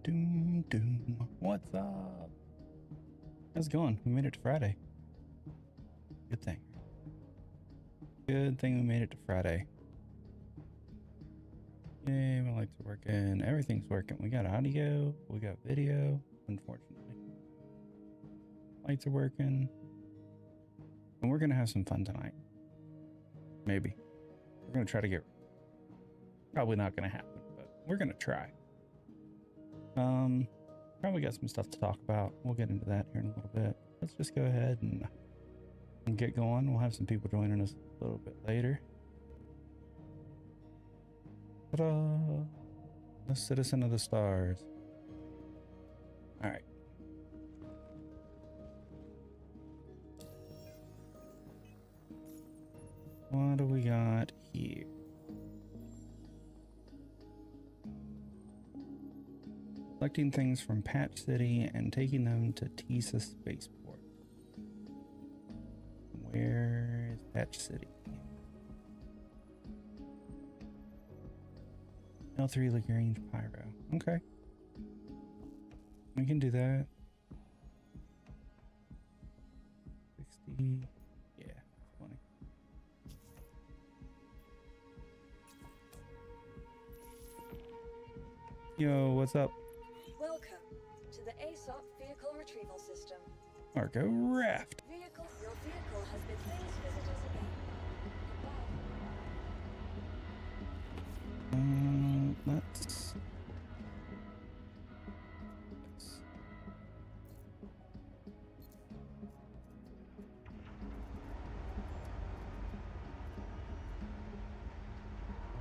doom, doom. What's up? How's it going? We made it to Friday. Good thing. Good thing we made it to Friday. Yay, my lights are working. Everything's working. We got audio. We got video, unfortunately. Lights are working. And we're going to have some fun tonight. Maybe. We're going to try to get... Probably not going to happen, but we're going to try. Probably got some stuff to talk about. We'll get into that here in a little bit. Let's just go ahead and get going. We'll have some people joining us a little bit later. Ta-da! The Citizen of the Stars. All right. What do we got here? Collecting things from Patch City and taking them to Teasa Spaceport. Where is Patch City? L3 Lagrange Pyro. Okay. We can do that. 60. Yeah, 20. Yo, what's up? Welcome to the ASOP Vehicle Retrieval System. Argo Raft. Your vehicle has been please visit us again. Let's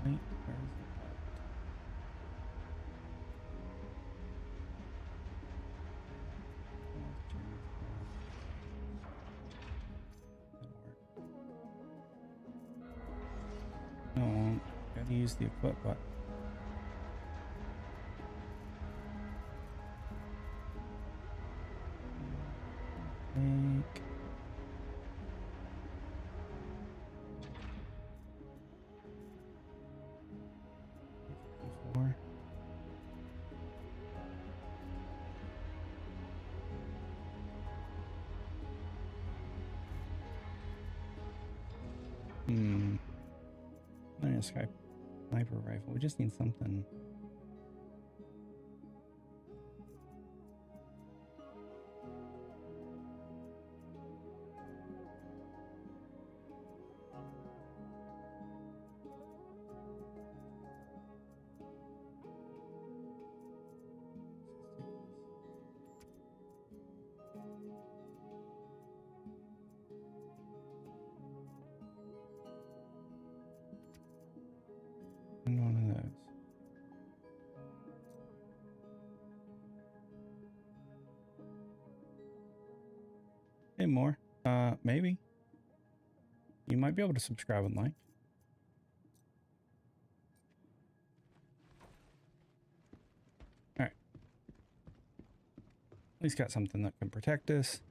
wait, where is it? No, gotta use the equip button. Make before. Nice sniper rifle. We just need something. And one of those. Hey, more. Maybe. You might be able to subscribe and like. Alright. At least got something that can protect us.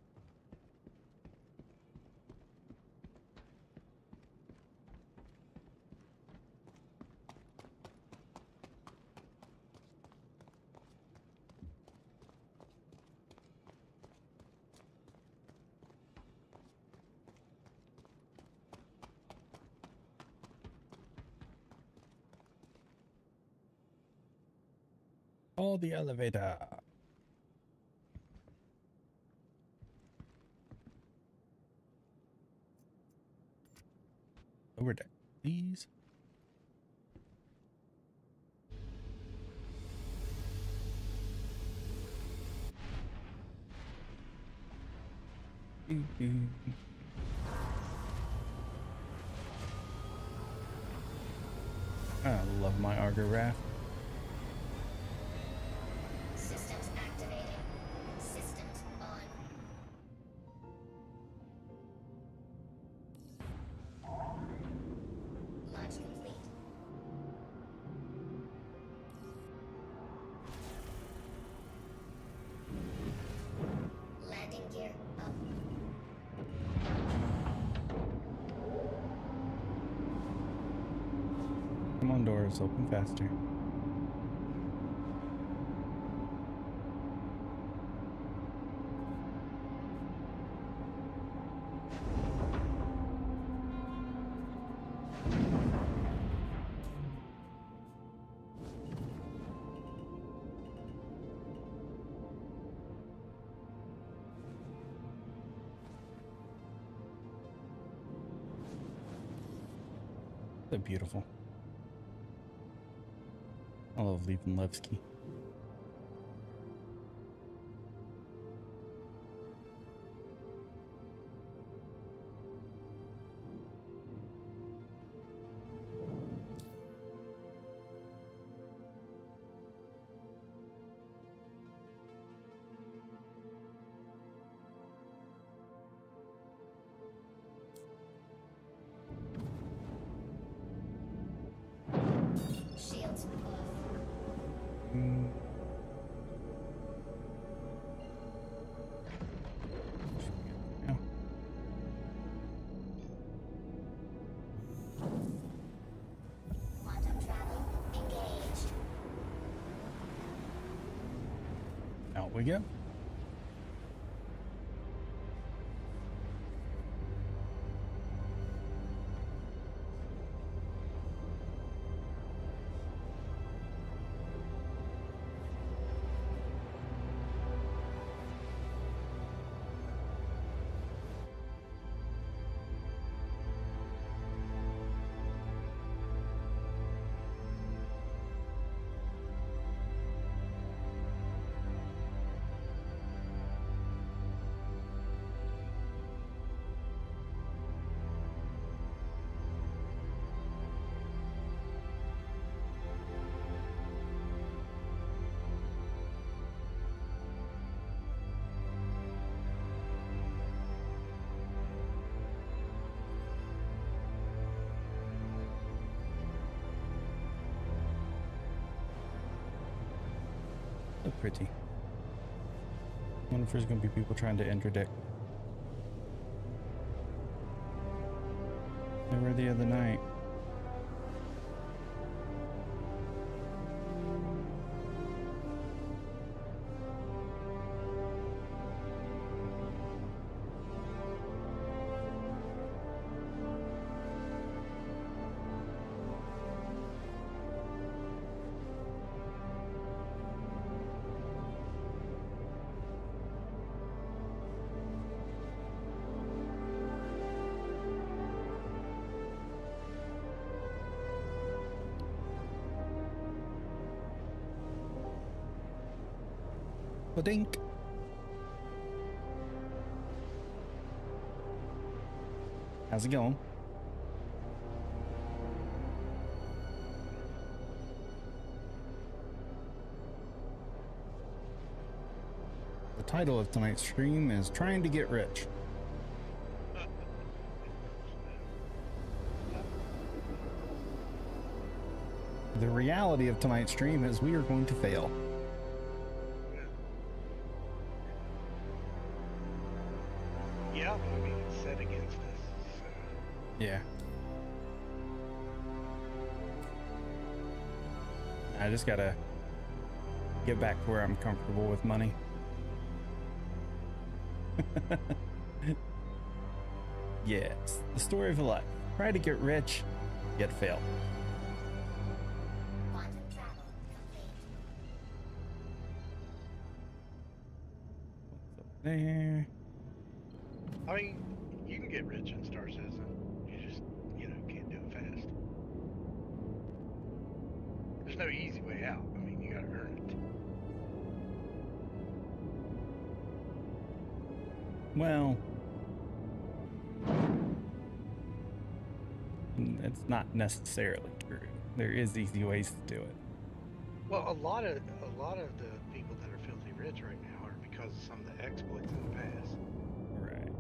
Oh, the elevator. Lower deck, please. I love my Argo Raft. Systems activated. Systems on. Launch complete. Landing gear up. Come on, doors, open faster. So beautiful. I love leaving Levski. Shields off. Mm. Yeah. Quantum travel engaged. Out we go. So pretty. Wonder if there's gonna be people trying to interdict. They were the other night. Dink. How's it going? The title of tonight's stream is Trying to Get Rich. The reality of tonight's stream is we are going to fail. Yeah, I mean, it's set against us. So. Yeah. I just gotta get back to where I'm comfortable with money. Yes, the story of a life. Try to get rich, yet fail. Quantum travel complete. What's up there? I mean, you can get rich in Star Citizen. You just, can't do it fast. There's no easy way out. I mean, you gotta earn it. Well, it's not necessarily true. There is easy ways to do it. Well, a lot of the people that are filthy rich right now are because of some of the exploits in the past. Right.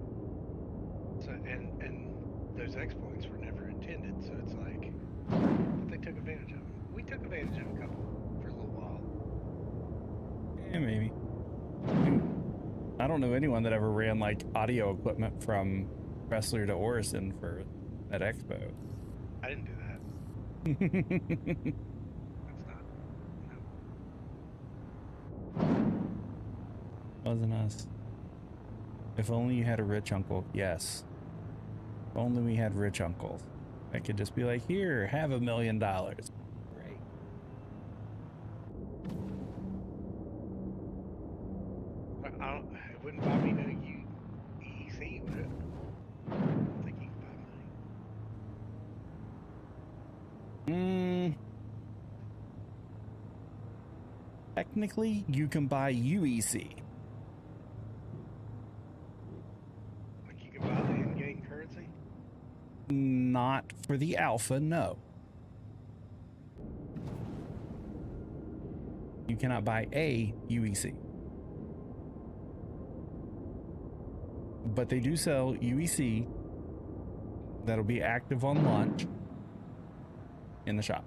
So and those exploits were never intended. So it's like but they took advantage of them. We took advantage of a couple for a little while. Yeah, maybe. I don't know anyone that ever ran like audio equipment from Wrestler to Orison for that expo. I didn't do that. That's not. No. Wasn't us. If only you had a rich uncle. Yes. If only we had rich uncles. I could just be like, here, have $1 million. Great. It wouldn't buy me no EEC, would it? I don't think you can buy money. technically you can buy UEC. Like you can buy the in-game currency? Not for the alpha, no. You cannot buy a UEC. But they do sell UEC that'll be active on launch in the shop.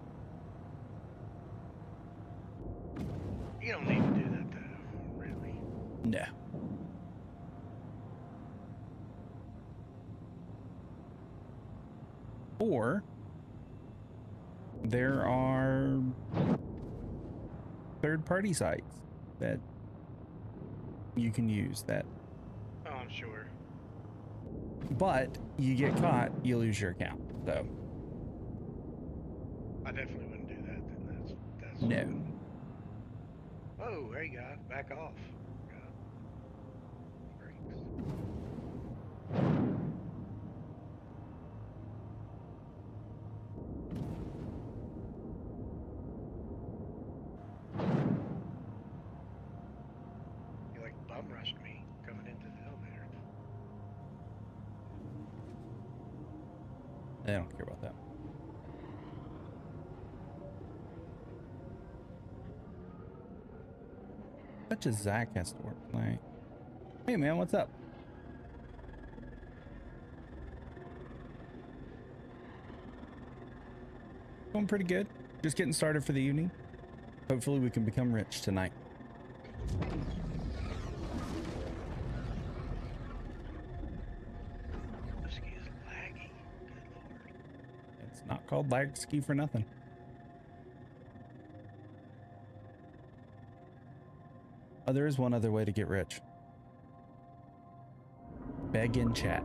You don't need to do that though, really. No. Or there are third-party sites that you can use that, Oh, I'm sure. but you get caught, you lose your account. So I definitely wouldn't do that. Then that's no. Oh, hey guy, back off. God. Brakes. You like bum rushed me coming into the elevator. I don't care about that. Such as Zach has to work tonight. Hey man, what's up? Going pretty good. Just getting started for the evening. Hopefully we can become rich tonight. This ski is laggy. Good lord. It's not called lag ski for nothing. Oh, there is one other way to get rich. Beg in chat.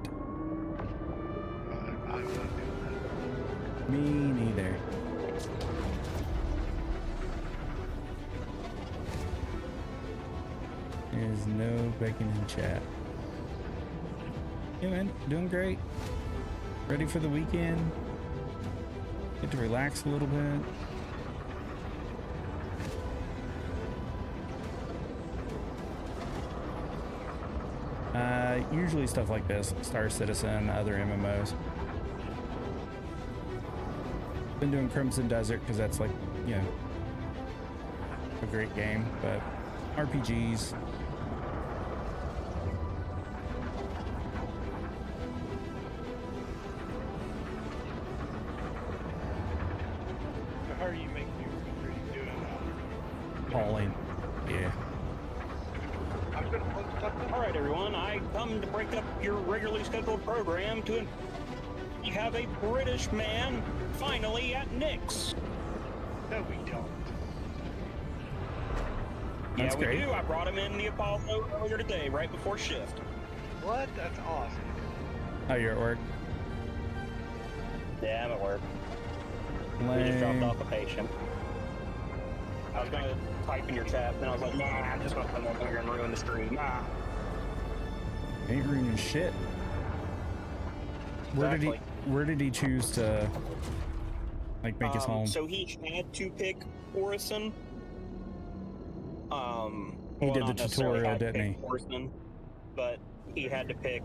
I'm not doing Me neither. There's no begging in chat. Hey man, doing great. Ready for the weekend. Get to relax a little bit. Usually stuff like this, Star Citizen, other MMOs. Been doing Crimson Desert because that's like, you know, a great game, but RPGs. So how are you making your doing? Falling. Yeah. I was gonna post something. All right, everyone. I come to break up your regularly scheduled program to. We have a British man finally at Nick's. No, we don't. That's Yeah, we great. do. I brought him in the Apollo earlier today, right before shift. What? That's awesome. How you're at work? Yeah, I'm at work. We just dropped Lame. off a patient. I was gonna type in your chat, then I was like, nah, I'm just gonna come over here and ruin the stream. Nah. Ain't ruining shit. Exactly. Where did he choose to like make his home? So he had to pick Orison. He did the not necessarily tutorial, had to didn't pick he? Orison, but he had to pick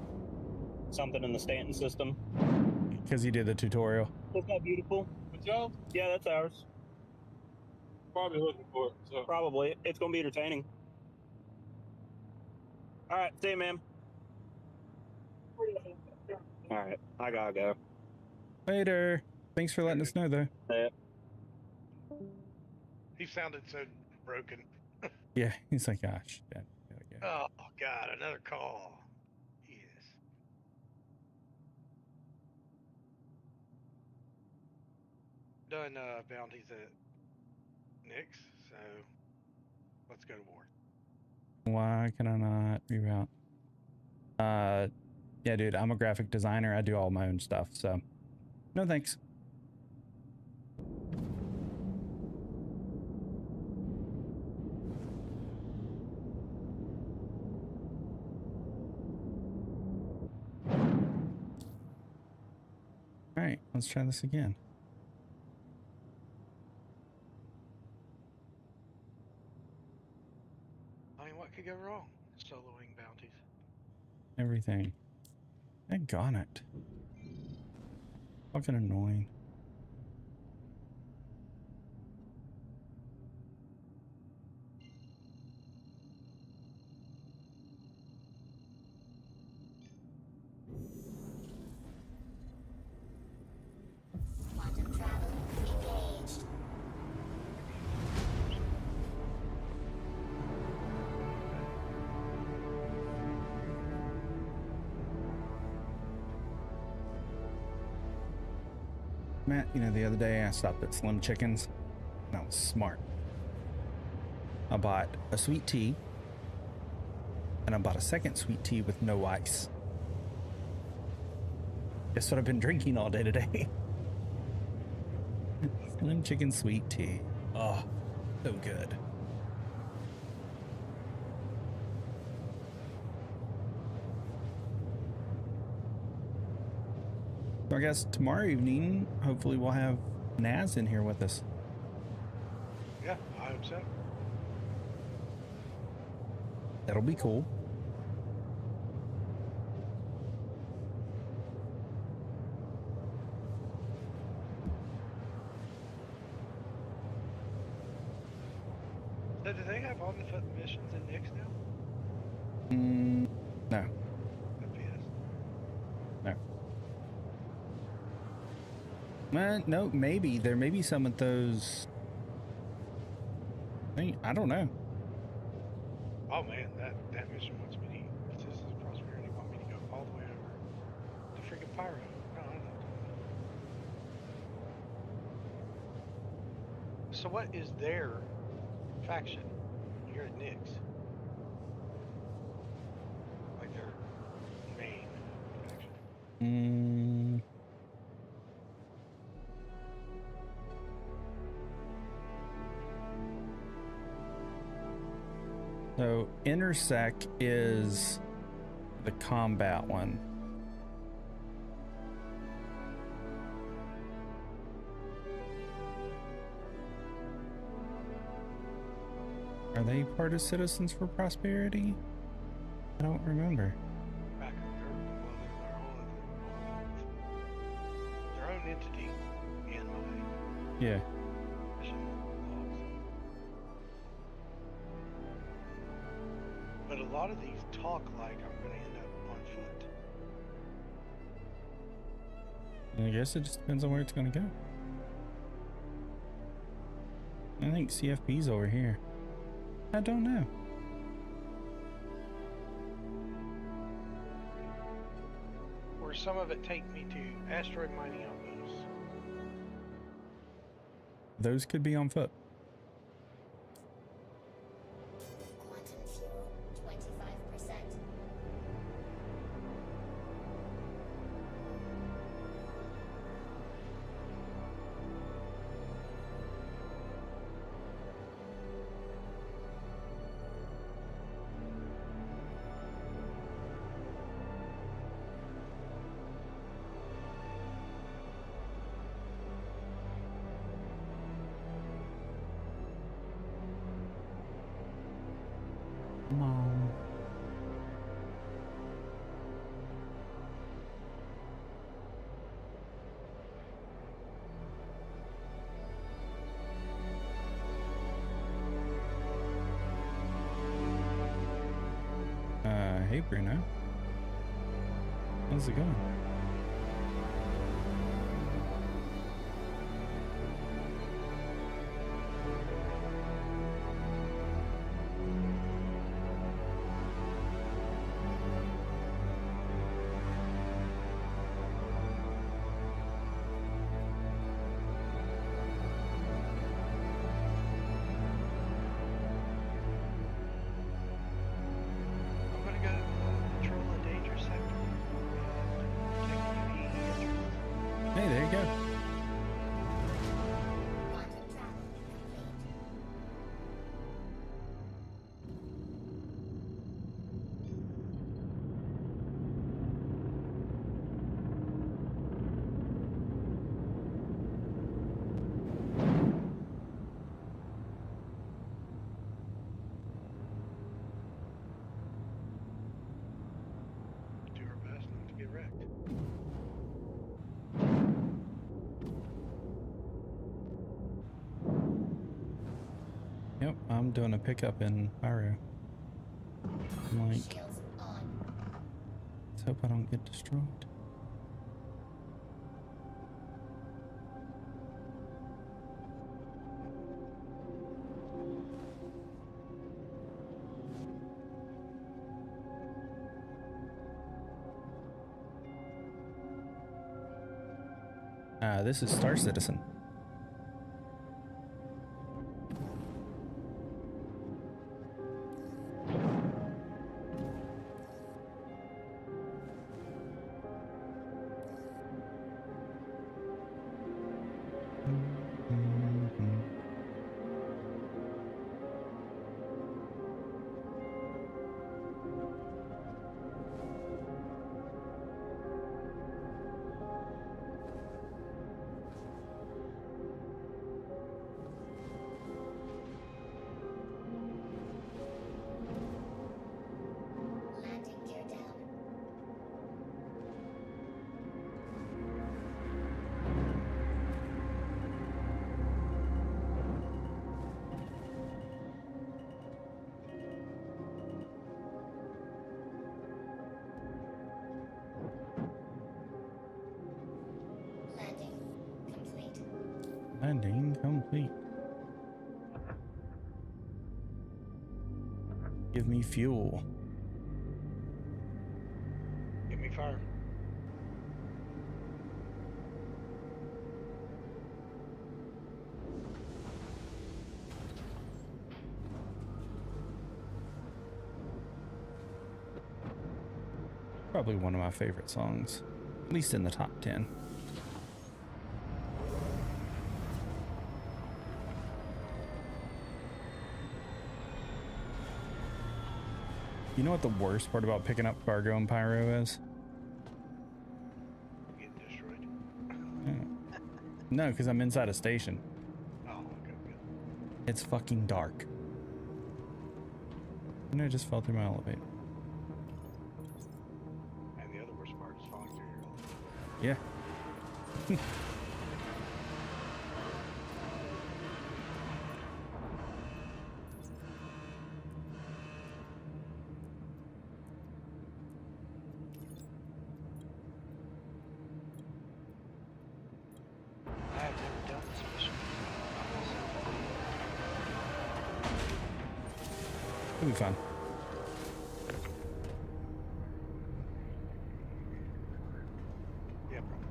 something in the Stanton system. Because he did the tutorial. Isn't that beautiful? What's y'all Yeah, that's ours. probably looking for? So Probably. It's gonna be entertaining. All right, see you, man. All right, I gotta go. Later. Thanks for letting us know, though. Yeah. He sounded so broken. Yeah, he's like, gosh. Yeah, yeah. Oh God, another call. Yes. Done bounties at Nick's, so let's go to war. Why can I not reroute? Yeah, dude, I'm a graphic designer. I do all my own stuff, so no thanks. All right, let's try this again. go wrong? Soloing bounties. Everything. Daggone it. Fucking annoying. Quantum travel engaged. Matt, you know, the other day I stopped at Slim Chickens and I was smart. I bought a sweet tea and I bought a second sweet tea with no ice. Guess what I've been drinking all day today? Slim Chicken sweet tea. Oh, so good. So I guess tomorrow evening, hopefully we'll have Naz in here with us. Yeah, I hope so. That'll be cool. So do they have on the foot missions in Nix now? No, OPS. no. No, maybe. There may be some of those. I don't know. Oh man, that mission wants me to. Citizens of Prosperity want me to go all the way over to freaking Pyro. No, I'm not doing that. So what is their faction here at Nix? Like their main faction. So Intersec is the combat one. Are they part of Citizens for Prosperity? I don't remember. Back they're their own entity in my Yeah. mission logs. But a lot of these talk like I'm going to end up on foot. I guess it just depends on where it's going to go. I think CFP's over here. I don't know. Or some of it take me to asteroid mining outposts. Those could be on foot. Quantum fuel 25%. Come on. Hey Bruno. How's it going? I'm going to go patrol a dangerous sector and take UV entrances. Hey, there you go. Quantum travel complete. Yep, I'm doing a pickup in Pyro. I'm like, Shields on. let's hope I don't get destroyed. This is Star Citizen. Landing gear down. Landing complete. Landing complete. Give me fuel. Give me fire. Probably one of my favorite songs, at least in the top 10. You know what the worst part about picking up cargo in Pyro is? Getting destroyed. No, because I'm inside a station. Oh, okay, good. It's fucking dark. And I just fell through my elevator. And the other worst part is falling through your Yeah. I have never done this mission. It'll be fun. Yeah, probably.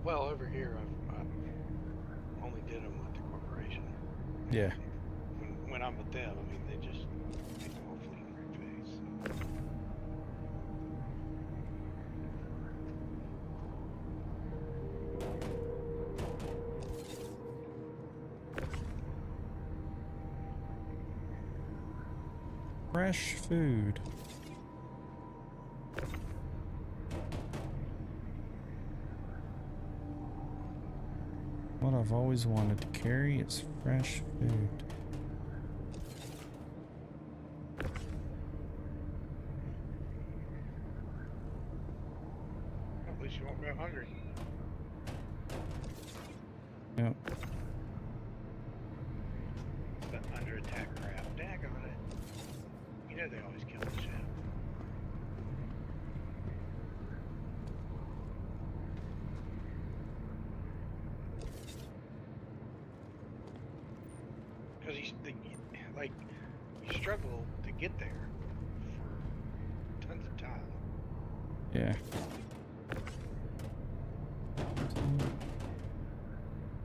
Well, over here, I've only did them with the corporation. Yeah. When I'm with them, I mean, they just make them all fleeting face. So. Fresh food. What I've always wanted to carry is fresh food. At least you won't go hungry. Yep. The under attack crap. Daggone it. You know they always kill the ship. Because like, you struggle to get there for tons of time. Yeah.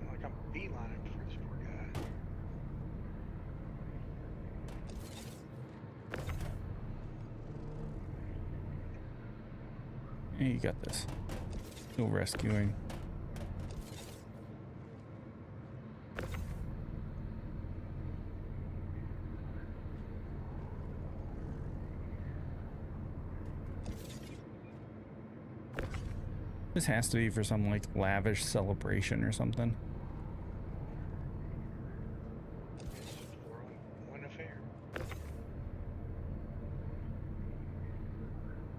Like, I'm beelining for this poor guy. Hey, you got this. No rescuing. This has to be for some like lavish celebration or something. It's for one affair.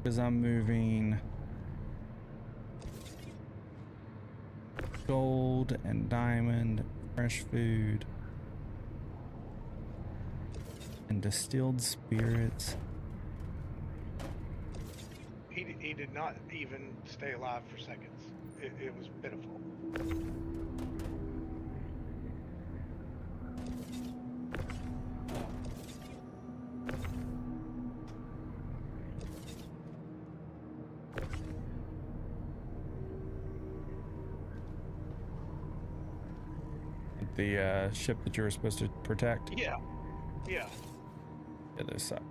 Because I'm moving gold and diamond, fresh food, and distilled spirits. He did not even stay alive for seconds. It was pitiful. The ship that you were supposed to protect. Yeah. Yeah, those suck.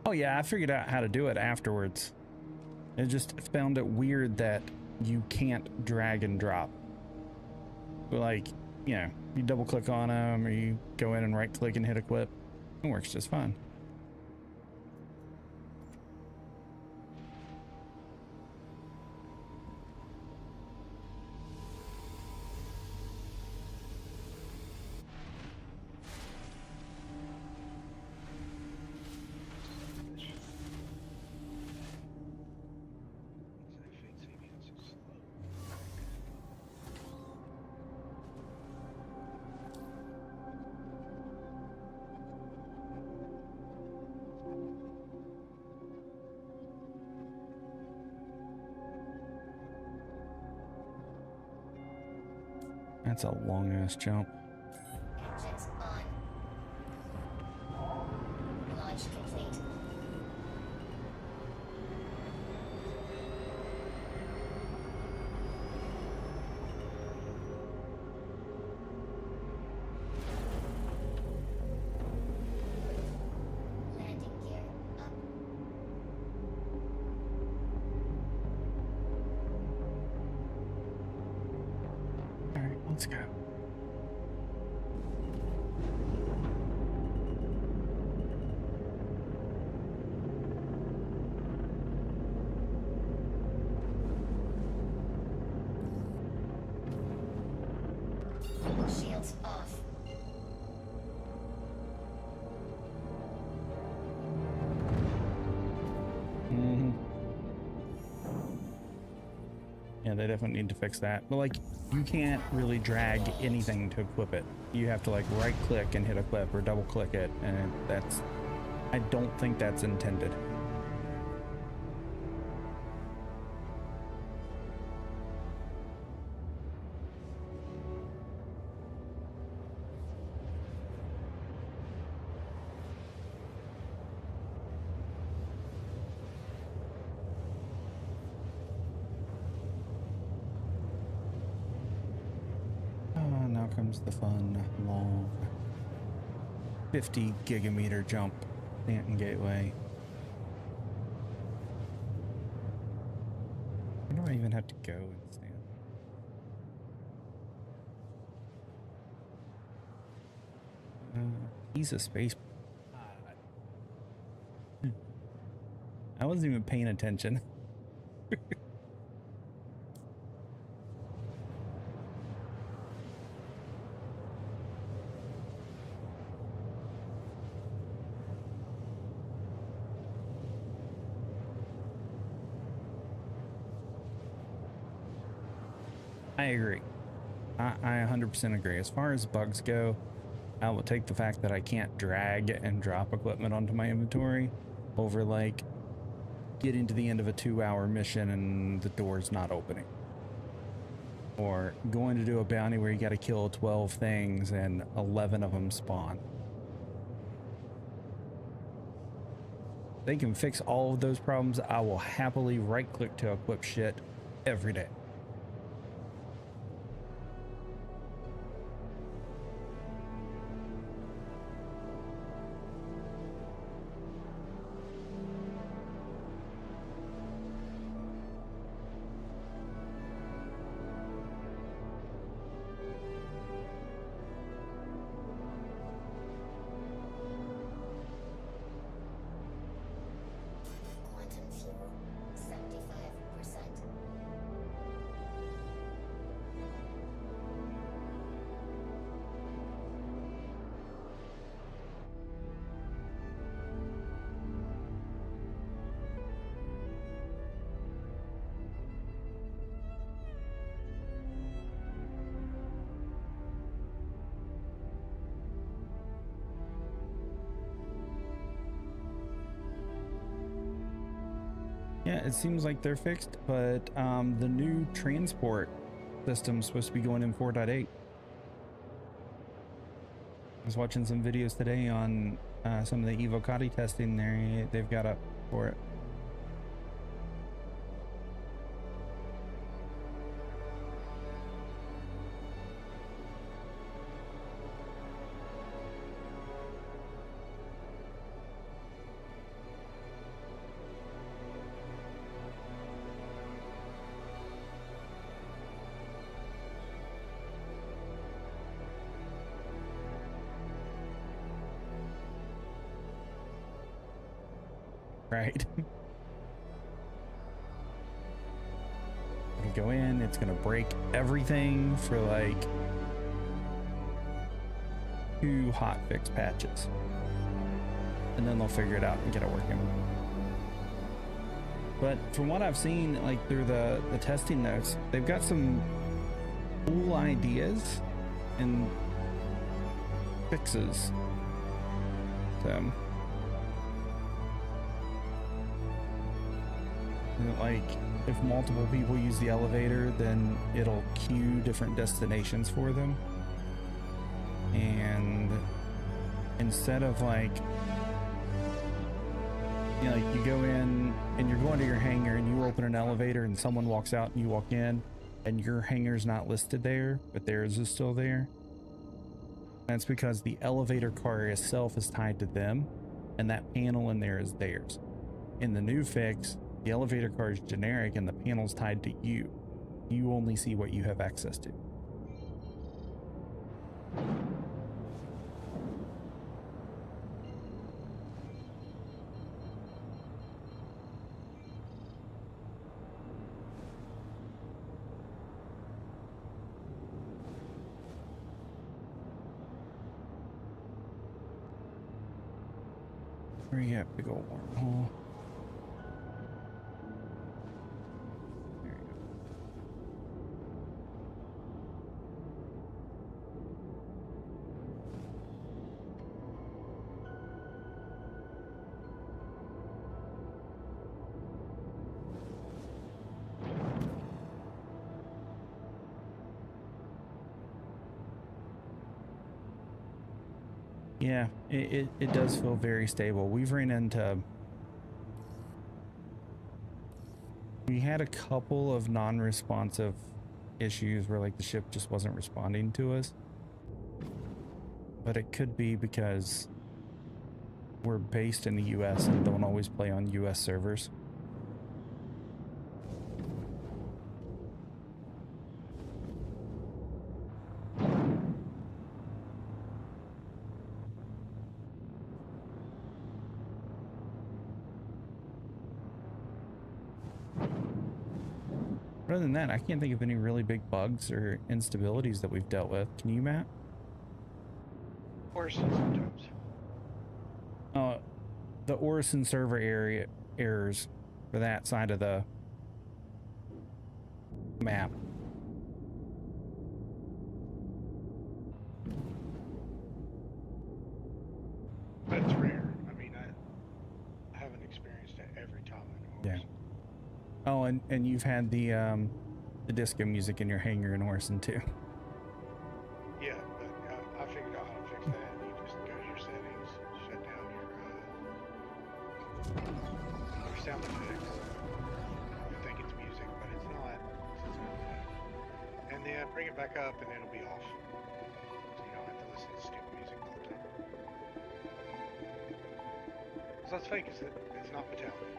Oh yeah, I figured out how to do it afterwards. I just found it weird that you can't drag and drop. But like, you know, you double click on them or you go in and right click and hit equip. It works just fine. That's a long ass jump. Engines on. Launch complete. Landing gear up. All right, let's go. Shields off. Mm-hmm. Yeah, they definitely need to fix that. But like, you can't really drag anything to equip it. You have to like right click and hit equip or double click it, and that's, I don't think that's intended. Now comes the fun, long 50 gigameter jump, Stanton Gateway. Where do I even have to go in Stanton? He's a space. I wasn't even paying attention. I agree. I 100% agree. As far as bugs go, I will take the fact that I can't drag and drop equipment onto my inventory over like getting to the end of a 2-hour mission and the door's not opening. Or going to do a bounty where you got to kill 12 things and 11 of them spawn. They can fix all of those problems. I will happily right click to equip shit every day. Yeah, it seems like they're fixed, but the new transport system's supposed to be going in 4.8. I was watching some videos today on some of the Evocati testing they've got up for it. Right. It'll go in, it's gonna break everything for like 2 hotfix patches. And then they'll figure it out and get it working. But from what I've seen, like through the testing notes, they've got some cool ideas and fixes. So like if multiple people use the elevator, then it'll queue different destinations for them. And instead of like, you know, like you go in and you're going to your hangar and you open an elevator and someone walks out and you walk in and your hangar's not listed there, but theirs is still there. That's because the elevator car itself is tied to them and that panel in there is theirs. In the new fix, the elevator car is generic and the panel's tied to you. You only see what you have access to. Where you at, big old wormhole? Yeah, it does feel very stable. We had a couple of non-responsive issues where like the ship just wasn't responding to us, but it could be because we're based in the US and don't always play on US servers. Other than that, I can't think of any really big bugs or instabilities that we've dealt with. Can you, Matt? Orison sometimes. The Orison server area errors for that side of the map. That's rare. I mean, I haven't experienced it every time in Orison. Yeah. Oh, and you've had the disco music in your hangar in Orison too. Yeah, but I figured out how to fix that. You just go to your settings, shut down your sound effects. You think it's music, but it's not. It's sound effect. And then bring it back up, and it'll be off. So you don't have to listen to stupid music all the time. So let's fake it. It's not Metallica.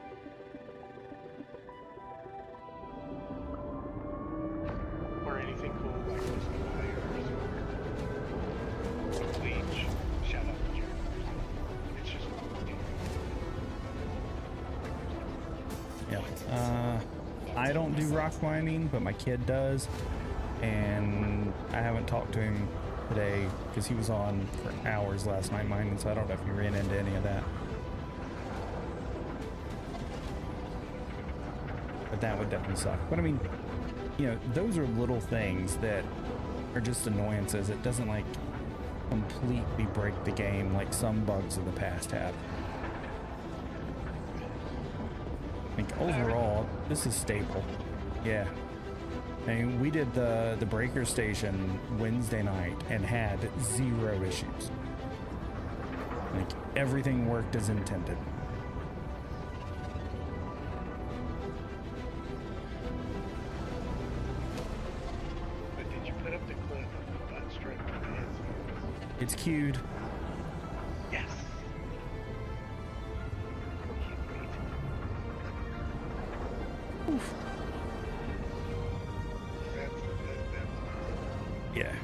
Or anything cool like listening to layers or bleach. Shout out to Jared. It's just Yep. I don't do rock mining, but my kid does, and I haven't talked to him today because he was on for hours last night mining, so I don't know if he ran into any of that. But that would definitely suck. But I mean, you know, those are little things that are just annoyances. It doesn't like completely break the game like some bugs in the past have. Like overall, this is stable. Yeah. I mean, we did the breaker station Wednesday night and had 0 issues. Like everything worked as intended. But did you put up the clip of the butt stroke with the headset? It's queued. Yes. Can't wait. Oof. That's Yeah.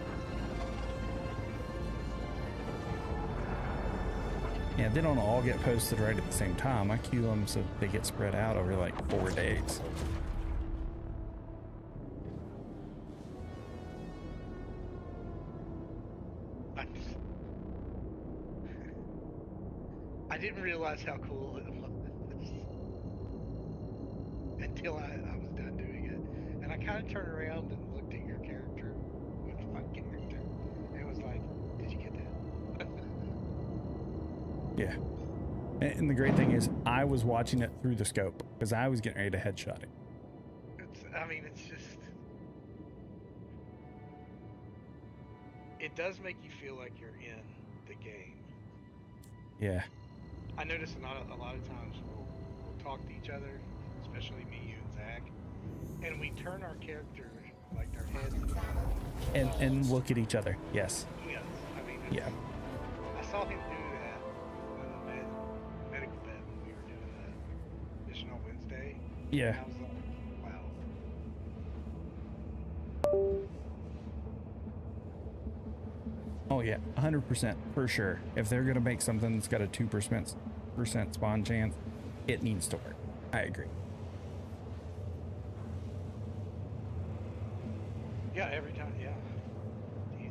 Yeah, they don't all get posted right at the same time. I queue them so they get spread out over like 4 days. I didn't realize how cool it was until I was done doing it. And I kind of turned around and looked at your character with my character. And it was like, did you get that? Yeah. And the great thing is, I was watching it through the scope because I was getting ready to headshot it. I mean, it's just. It does make you feel like you're in the game. Yeah. I notice a lot of times we'll talk to each other, especially me, you, and Zach, and we turn our character, like their heads to the side. And look at each other. Yes. Yes, I mean, Yeah. I saw him do that on the medical bed when we were doing the mission on Wednesday. Yeah. And I was like, wow. Oh yeah, 100% for sure. If they're gonna make something that's got a 2% spawn chance, it needs to work. I agree. Yeah, every time, yeah. Jeez.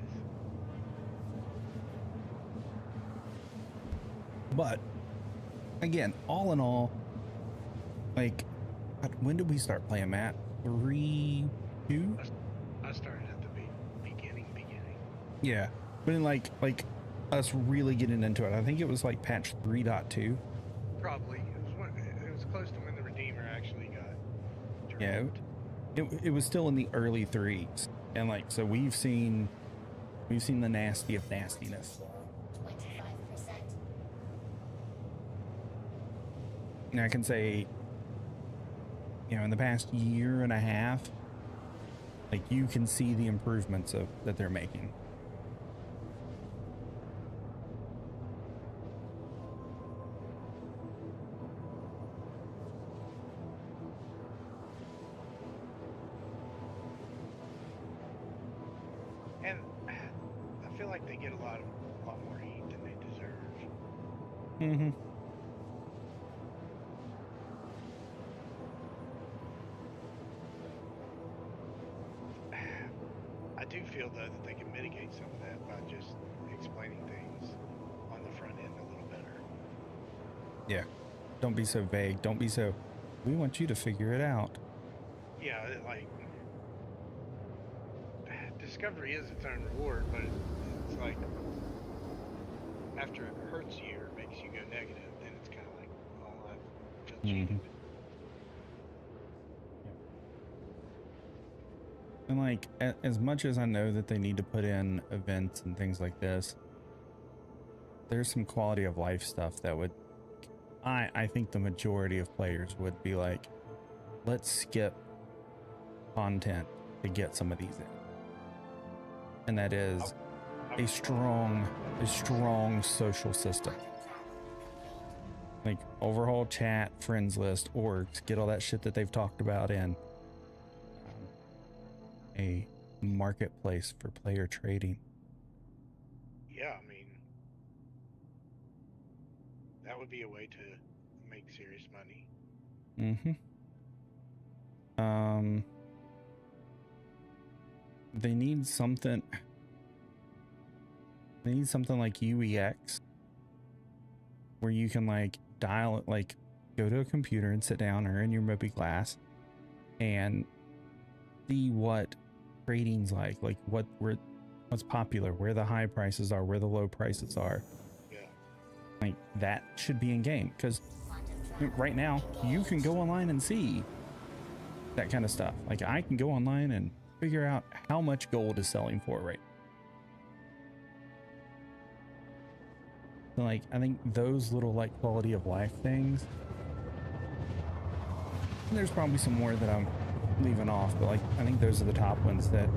But again, all in all, like, when did we start playing, Matt? 3.2? I started at the beginning. Yeah. But in like us really getting into it, I think it was like patch 3.2. Probably. It was close to when the Redeemer actually got Yeah. dropped. It was still in the early 3s. And like, so we've seen the nasty of nastiness. 25%. And I can say, you know, in the past year and a half, like you can see the improvements that they're making. And I feel like they get a lot more heat than they deserve. Mm-hmm. I do feel though that they can mitigate some of that by just explaining things on the front end a little better. Yeah. Don't be so vague. Don't be so, we want you to figure it out. Yeah, like discovery is its own reward, but it's like after it hurts you or makes you go negative, then it's kind of like, oh, I feel cheated. And like, as much as I know that they need to put in events and things like this, there's some quality of life stuff that would, I think the majority of players would be like, let's skip content to get some of these in. And that is a strong social system. Like overhaul chat, friends list, orgs, get all that shit that they've talked about in. A marketplace for player trading. Yeah, I mean, that would be a way to make serious money. They need something like UEX where you can like dial it, like go to a computer and sit down or in your Moby Glass and see what trading's like what's popular, where the high prices are, where the low prices are. Yeah. Like that should be in game, because right now, you can go online and see that kind of stuff. Like I can go online and figure out how much gold is selling for right now. So like, I think those little like quality of life things, and there's probably some more that I'm leaving off, but like, I think those are the top ones that,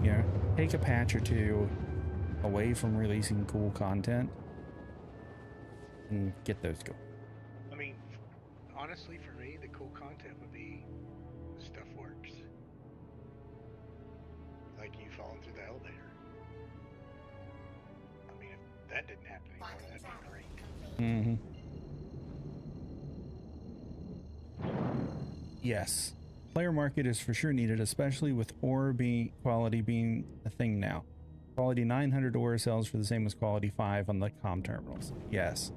you know, take a patch or two away from releasing cool content and get those going. I mean, honestly, for me, the cool content would be the stuff works. Like you falling through the elevator. I mean, if that didn't happen anymore, that'd be great. Yes, player market is for sure needed, especially with ore quality being a thing now. Quality 900 ore sells for the same as quality 5 on the comm terminals. Yes.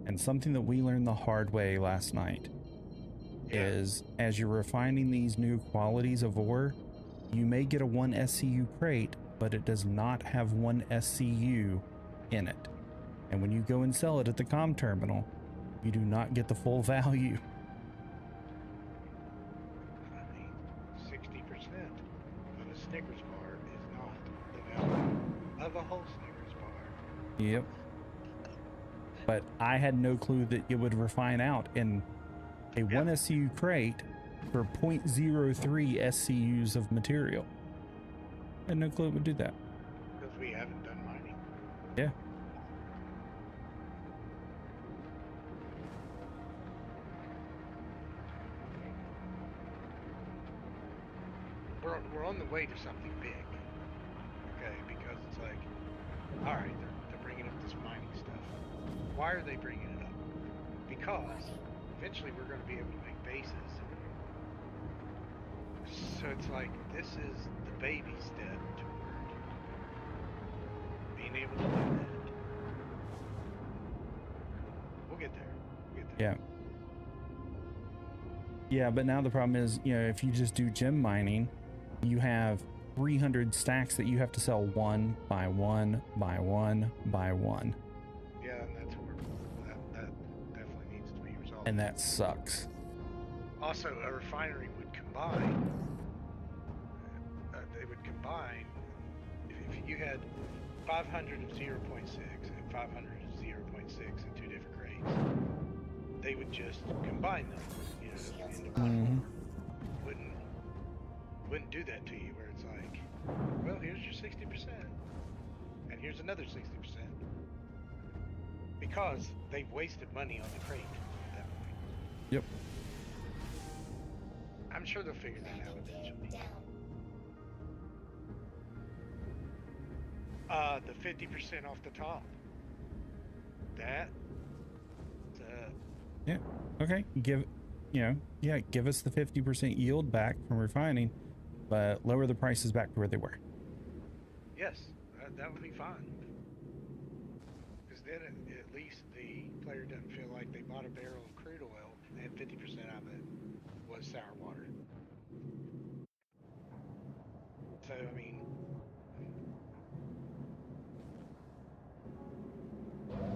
And something that we learned the hard way last night is as you're refining these new qualities of ore, you may get a 1 SCU crate, but it does not have 1 SCU in it. And when you go and sell it at the comm terminal, you do not get the full value. I mean, 60% of a Snickers bar is not the value of a whole Snickers bar. Yep. But I had no clue that it would refine out in a 1 SCU crate for 0.03 SCUs of material. I had no clue it would do that. Because we haven't done mining. Yeah. We're on the way to something big. Okay, because it's like, all right, they're bringing up this mining stuff. Why are they bringing it up? Because eventually we're going to be able to make bases. So it's like, this is the baby step toward being able to do that. We'll get there. Yeah. Yeah, but now the problem is, you know, if you just do gem mining, you have 300 stacks that you have to sell one by one by one by one. Yeah, and that's where that definitely needs to be resolved. And that sucks. Also, a refinery would combine. They would combine. If you had 500 of 0.6 and 500 of 0.6 in two different grades, they would just combine them. You know, into one. Wouldn't do that to you, where it's like, well, here's your 60%, and here's another 60%, because they've wasted money on the crate at that point. Yep. I'm sure they'll figure that out eventually. The 50% off the top. That. Yeah. Okay. Give us the 50% yield back from refining, but lower the prices back to where they were. Yes, that would be fine. Because then at least the player doesn't feel like they bought a barrel of crude oil and 50% of it was sour water. So, I mean...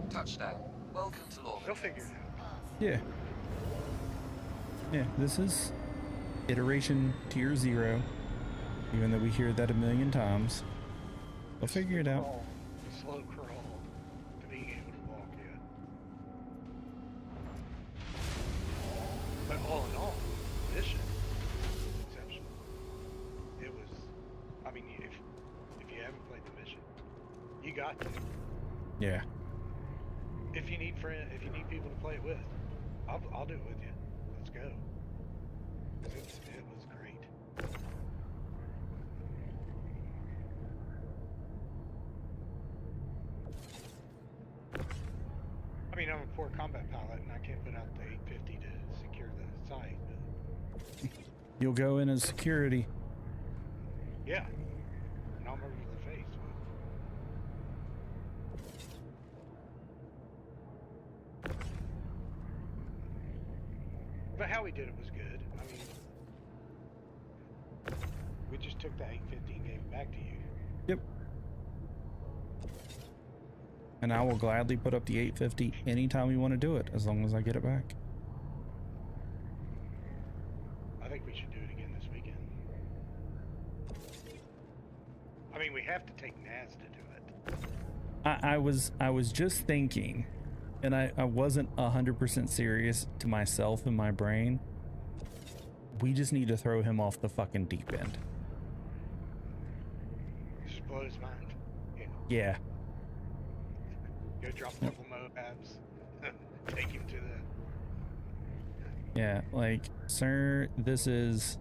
Touchdown. Welcome to Lawman. They'll figure it out. Yeah. Yeah, this is iteration tier 0, even though we hear that a million times. They'll figure it out. The slow crawl to being able to walk, yeah. But all in all, mission exceptional. It was, I mean, if you haven't played the mission, you got to. Yeah. If you need people to play it with, I'll do it with you. Let's go. It was great. I mean, I'm a poor combat pilot, and I can't put out the 850 to secure the site. But You'll go in as security. yeah, and I'll murder the face. But how we did it was good. I mean, we just took the 850 and gave it back to you. Yep. And I will gladly put up the 850 anytime you want to do it, as long as I get it back. have to take Naz to do it. I was just thinking, and I wasn't 100% serious to myself in my brain. We just need to throw him off the fucking deep end. Just blow his mind. Yeah. Go drop a couple Moabs. Take him to the. Yeah, like, sir, this is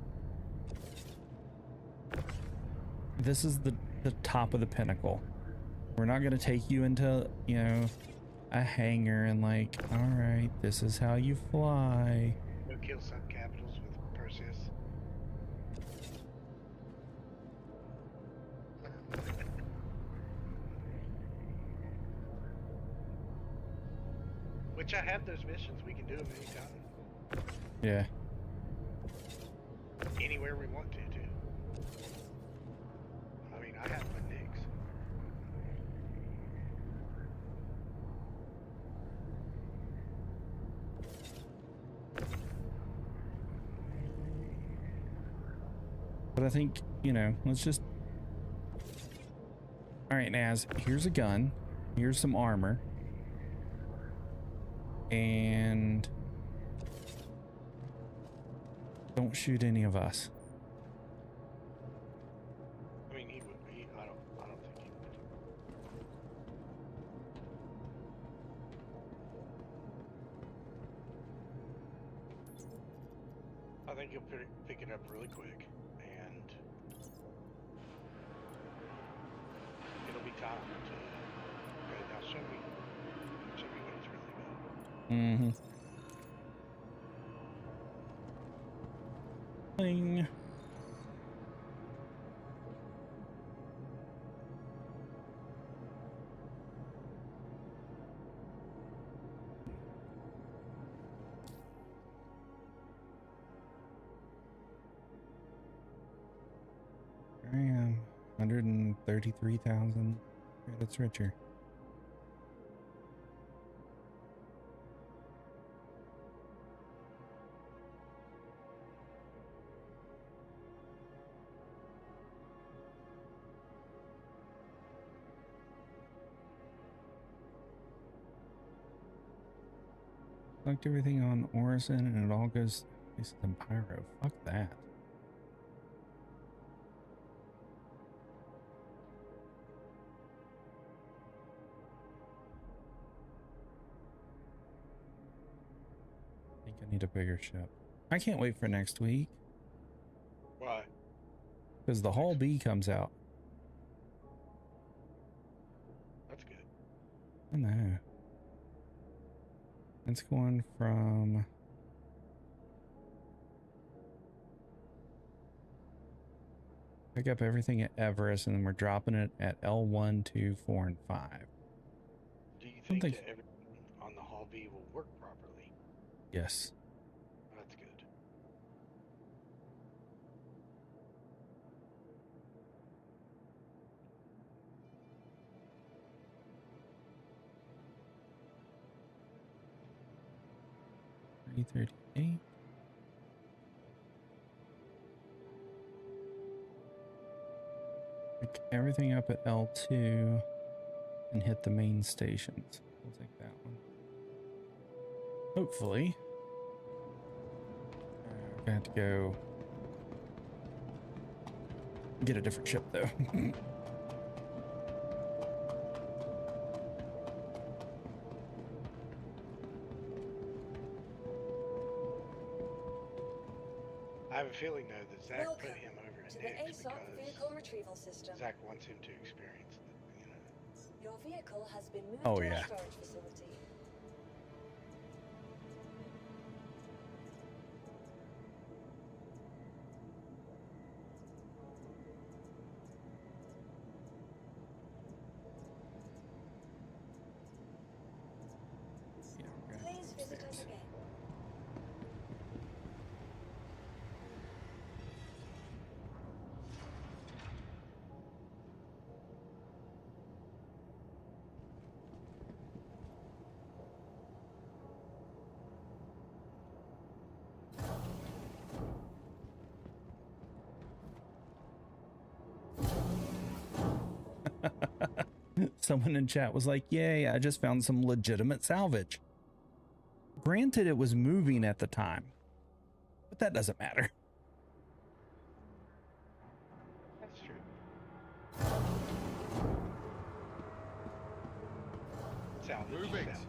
the top of the pinnacle. We're not gonna take you into, you know, a hangar and like, all right, this is how you fly. Go kill Sun Capitals with Perseus. Which I have those missions. We can do them anytime. Yeah. Anywhere we want to, too. I mean, I have my Nix. But I think, you know, let's just... All right, Naz, here's a gun. Here's some armor. And... don't shoot any of us. I mean, he would be. I don't think he would. I think he'll pick it up really quick, and it'll be time to. Okay, now show me what he's really got. Mm-hmm. Bling. Here I am, 133,000 credits richer. Select everything on Orison and it all goes to Pyro. Fuck that. I think I need a bigger ship. I can't wait for next week Why? because the Hull B comes out. That's good. I know. It's going from pick up everything at Everest and then we're dropping it at L1, 2, 4, and 5. Do you think think- that everything on the Hall B will work properly? Yes. That's good. $338. Pick everything up at L2 and hit the main stations. We'll take that one. Hopefully. We're gonna have to go get a different ship though. I have a feeling though that Zach Welcome put him over to at the Nix ASOP because vehicle retrieval system. Zach wants him to experience the, Your vehicle has been moved Oh, to yeah. a storage facility. Yeah, we're gonna Please visit us again. Someone in chat was like, yay, I just found some legitimate salvage. Granted, it was moving at the time, but that doesn't matter. That's true. Salvage. Move it. Salvage.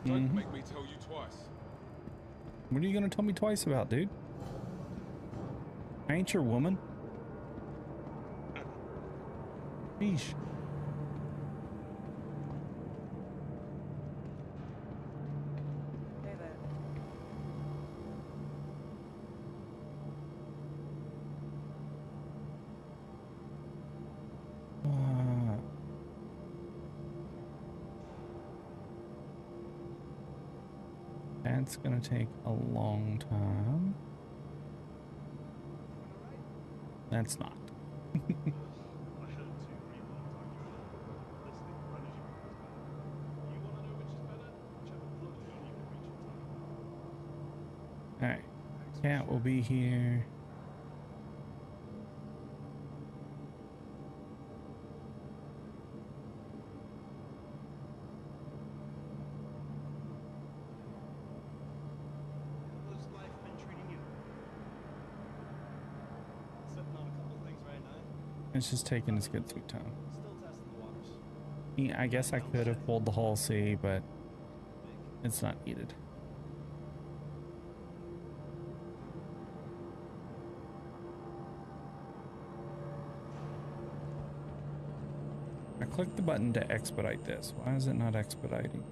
Don't make me tell you twice. What are you gonna tell me twice about, dude? I ain't your woman. Sheesh. Hey there. That's gonna take a long time. That's not. Alright. Cat will be here. How's life been treating you? Sipping on a couple things right now. It's just taking its good sweet time. Still testing the waters. Yeah, I guess I could have pulled the Hull C, but it's not needed. I clicked the button to expedite this. Why is it not expediting?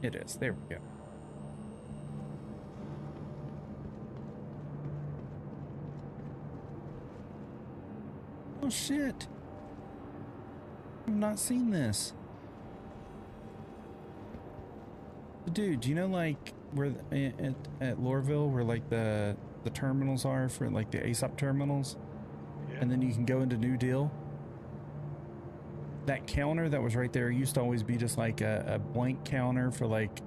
It is. There we go. Oh shit. I've not seen this. Dude, do you know like where at Lorville where like the terminals are for like the ASOP terminals? Yeah. And then you can go into New Deal? That counter that was right there used to always be just like a blank counter for like,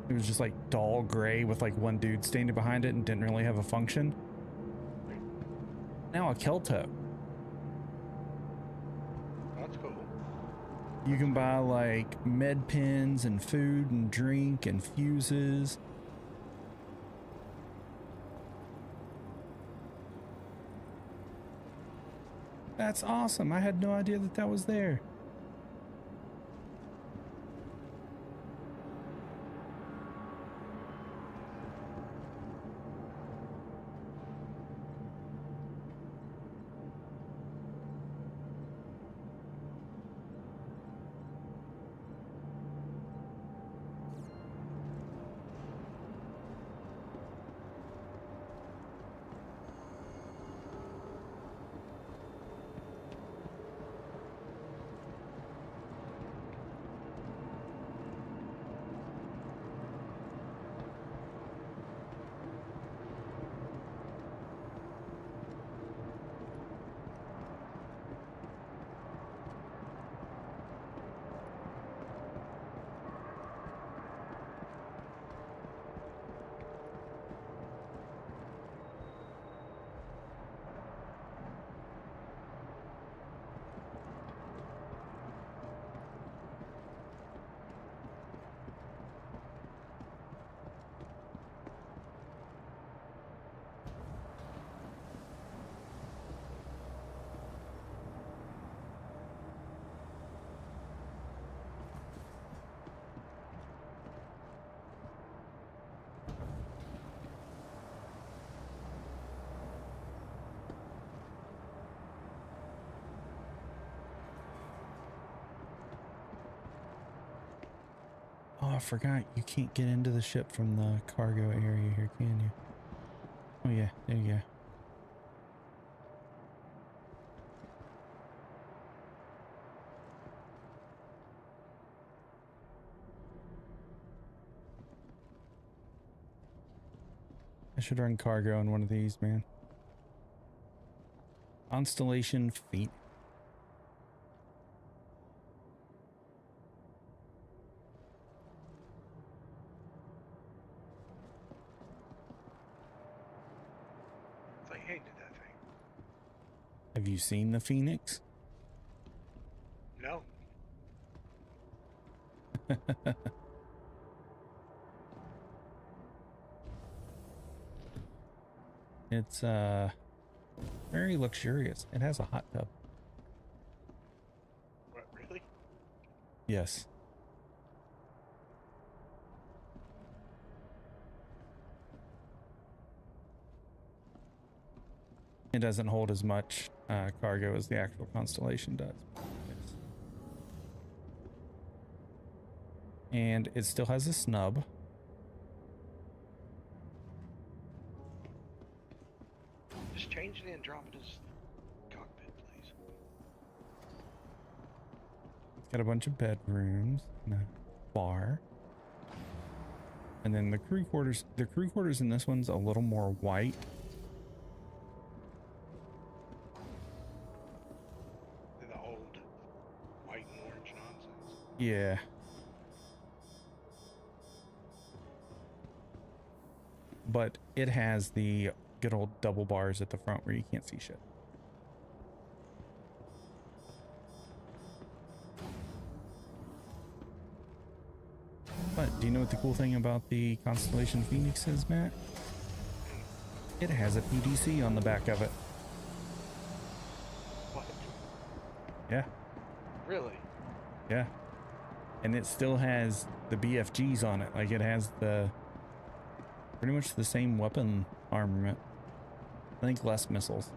it was just like dull gray with like one dude standing behind it and didn't really have a function. Now a Kelto. That's cool. You can buy like med pens and food and drink and fuses. That's awesome. I had no idea that that was there. Oh, I forgot. You can't get into the ship from the cargo area here, can you? Oh yeah, there you go. I should run cargo on one of these, man. Constellation Feet. I hated that thing. Have you seen the Phoenix? It's very luxurious. It has a hot tub. What, really? Yes. It doesn't hold as much cargo as the actual Constellation does. Yes. And it still has a snub. Just change the Andromeda's cockpit, please. It's got a bunch of bedrooms and a bar. And then the crew quarters in this one's a little more white. The old white and orange nonsense. Yeah. But it has the good old double bars at the front where you can't see shit. But do you know what the cool thing about the Constellation Phoenix is, Matt? It has a PDC on the back of it. What? Yeah. Really? Yeah. And it still has the BFGs on it. Like it has the pretty much the same weapon armament. I think less missiles.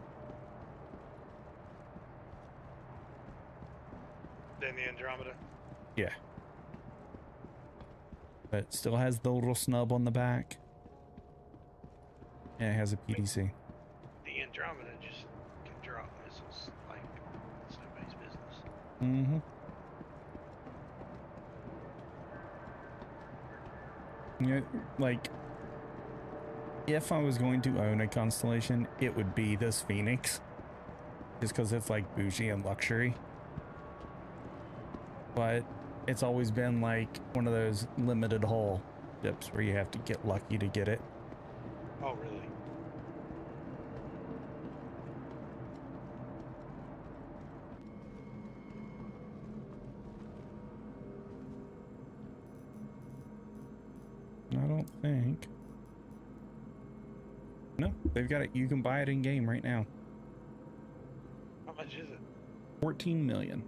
Then the Andromeda? Yeah. But it still has the little snub on the back. And it has a PDC. The Andromeda just can drop missiles like it's nobody's business. Mm-hmm. Yeah, like if I was going to own a Constellation, it would be this Phoenix. Just because it's like bougie and luxury. But it's always been like one of those limited hull ships where you have to get lucky to get it. Oh, really? I don't think. No, they've got it. You can buy it in game right now. How much is it? 14 million.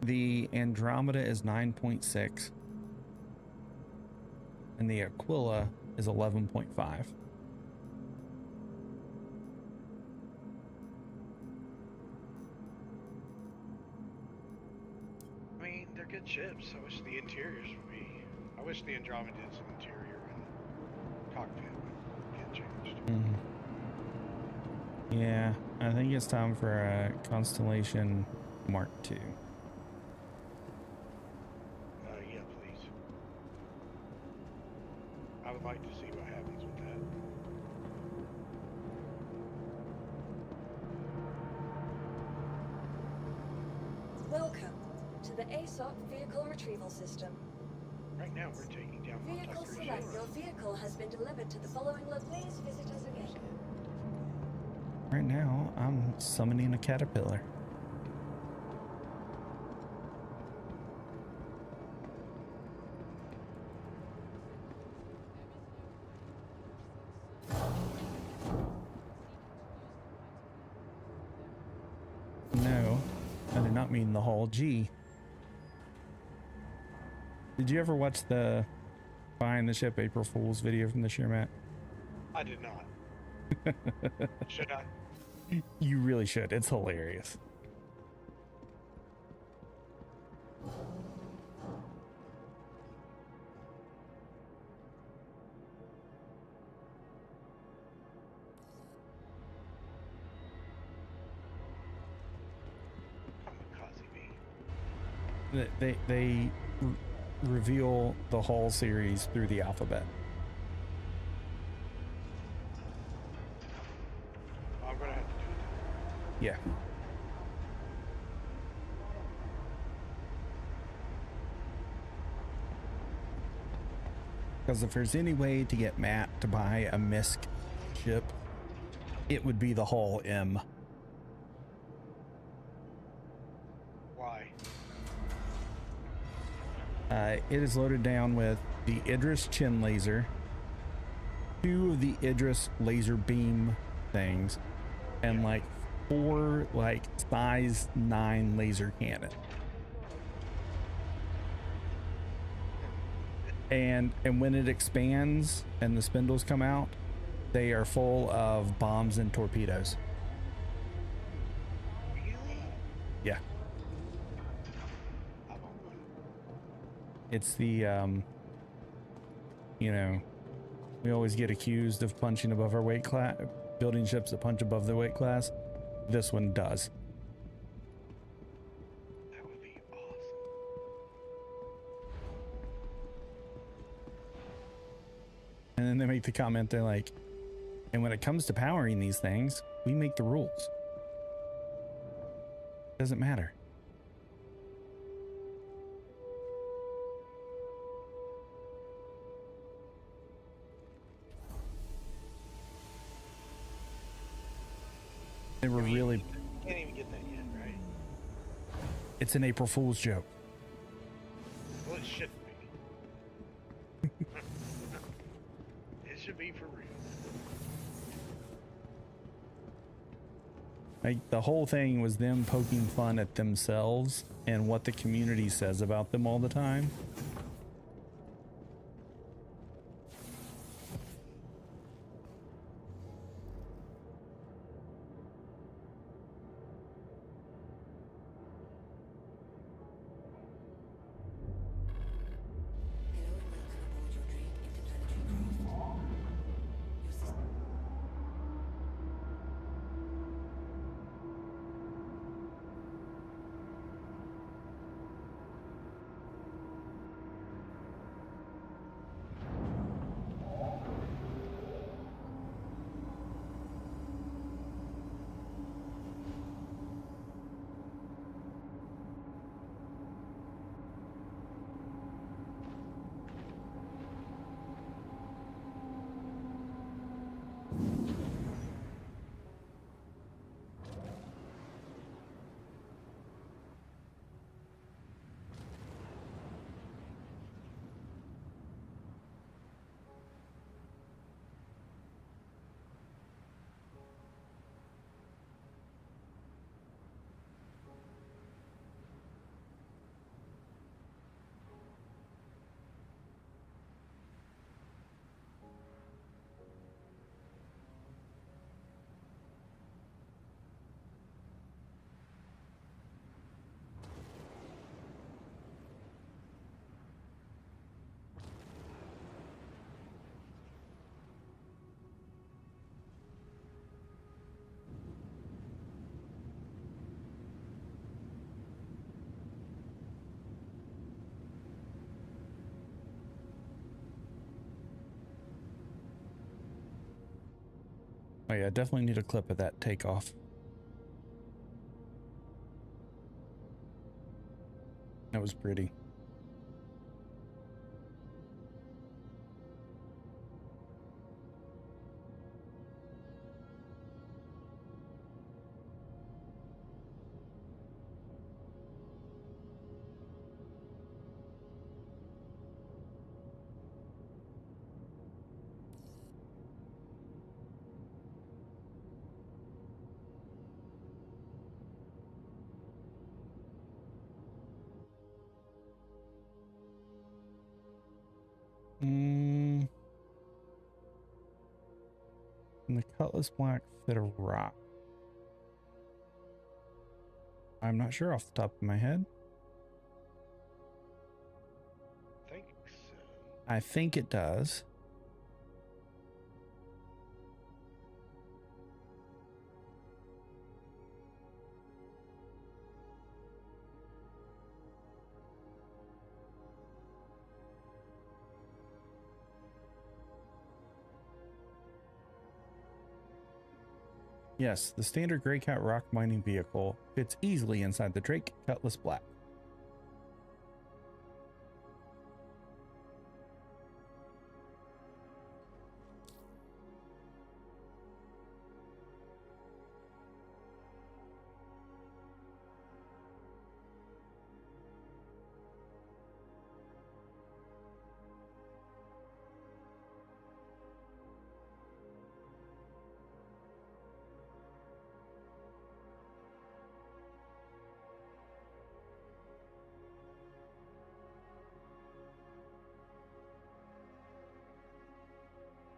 The Andromeda is 9.6. And the Aquila is 11.5. I mean, they're good ships. I wish the interiors would be. I wish the Andromeda's interior and cockpit would get changed. Mm. Yeah, I think it's time for a Constellation Mark II. Yeah, please. I would like to see what happens with that. Welcome to the ASOP Vehicle Retrieval System. Right now, we're taking down Vehicle Montauk select. Your vehicle has been delivered to the following location. Please visit us again. Right now, I'm summoning a caterpillar. No, I did not mean the Hull G. Did you ever watch the Buying the Ship April Fool's video from this year, Matt? I did not. Should I? You really should. It's hilarious. Kamikaze me. They reveal the whole series through the alphabet. I'm gonna have to do it. Yeah. Because if there's any way to get Matt to buy a MISC ship, it would be the Hull M. Why? It is loaded down with the Idris Chin laser, 2 of the Idris laser beam things, and like 4 like size 9 laser cannon. And when it expands and the spindles come out, they are full of bombs and torpedoes. Really? Yeah. I want one. It's the, you know, we always get accused of punching above our weight class, building ships that punch above the weight class. This one does. That would be awesome. And then they make the comment, they're like, and when it comes to powering these things, we make the rules. Doesn't matter. They were really, You can't even get that yet, right? it's an April Fool's joke. Well, it shouldn't be. It should be for real. Like, the whole thing was them poking fun at themselves and what the community says about them all the time. Oh yeah, definitely need a clip of that takeoff. That was pretty. And the Cutlass Black fit a rock. I'm not sure off the top of my head. I think so. I think it does. Yes, the standard Greycat rock mining vehicle fits easily inside the Drake Cutlass Black.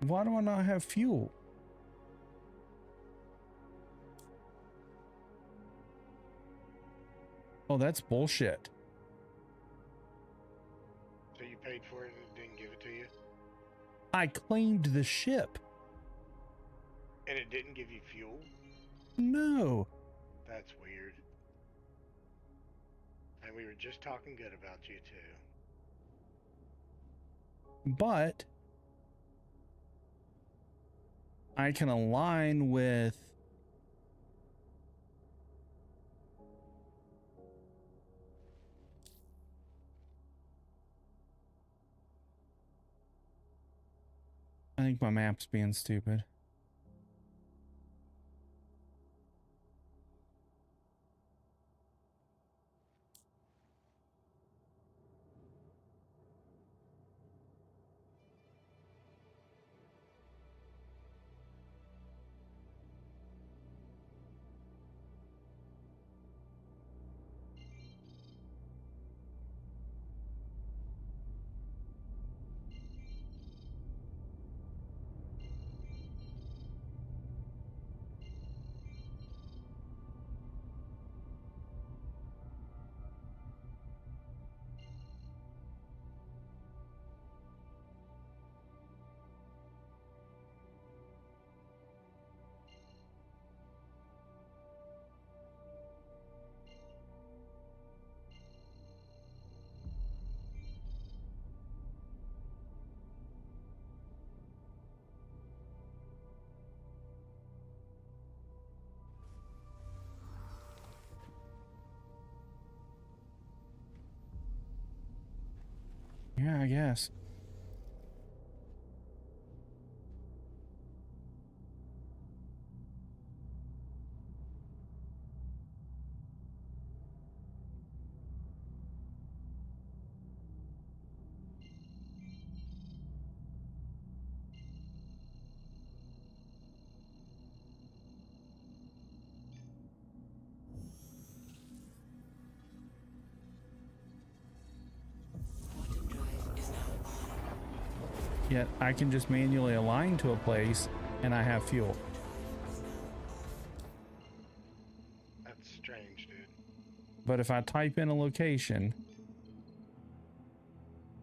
Why do I not have fuel? Oh, that's bullshit. So you paid for it and it didn't give it to you? I claimed the ship. And it didn't give you fuel? No. That's weird. And we were just talking good about you too. But I can align with I think my map's being stupid. Yeah, I guess. Yet I can just manually align to a place and I have fuel. That's strange, dude. But if I type in a location,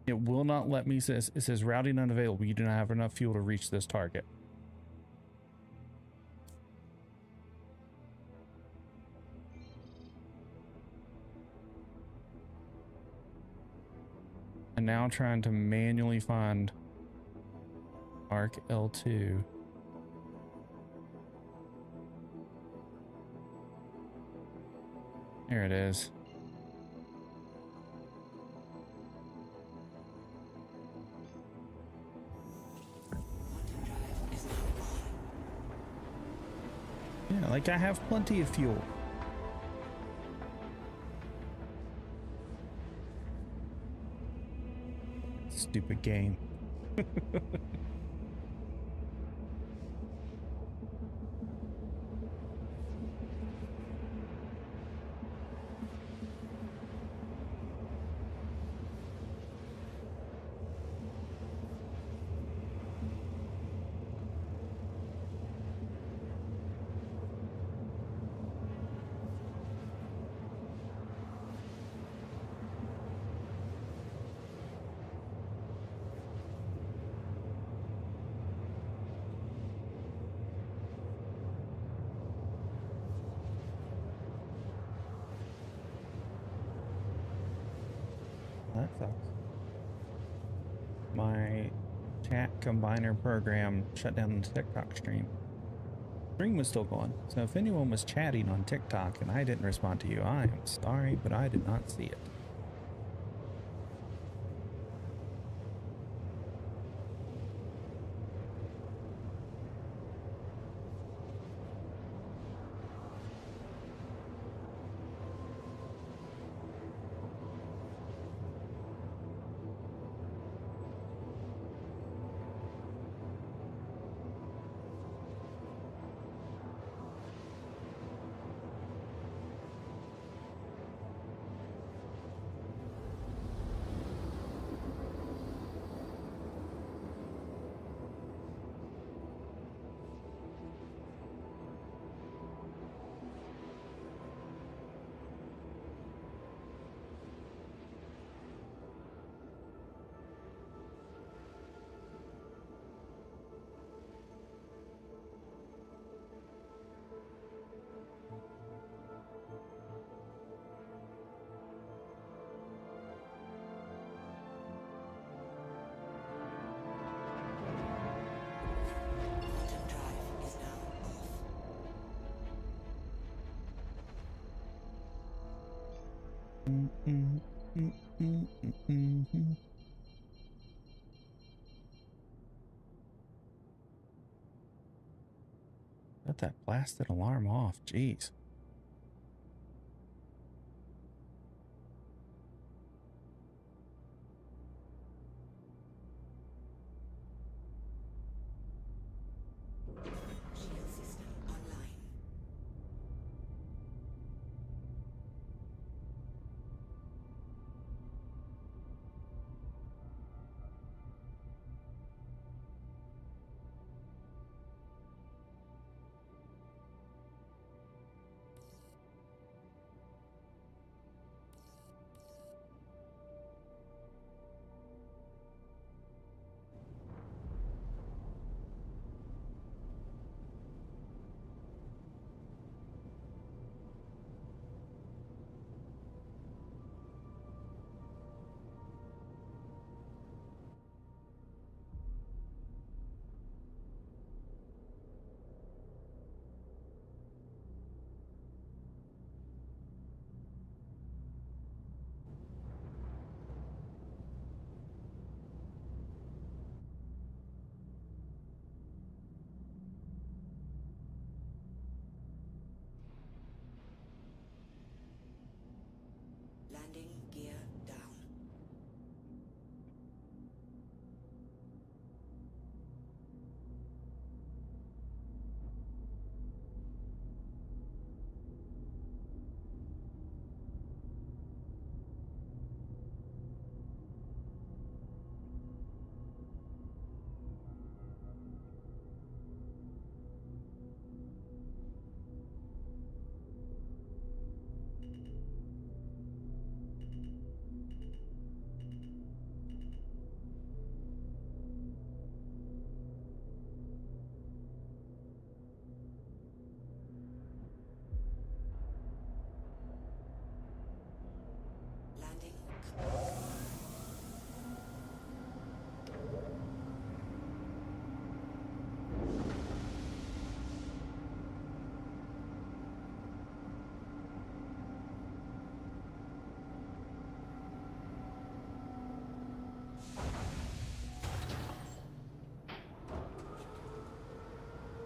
it will not let me. It says routing unavailable. You do not have enough fuel to reach this target. And now I'm trying to manually find Arc L2. There it is. Yeah, like I have plenty of fuel. Stupid game. That sucks. My chat combiner program shut down the TikTok stream. Stream was still going, so if anyone was chatting on TikTok and I didn't respond to you, I am sorry, but I did not see it. Got that blasted alarm off. Jeez. Shield system online. Landing gear down. Landing.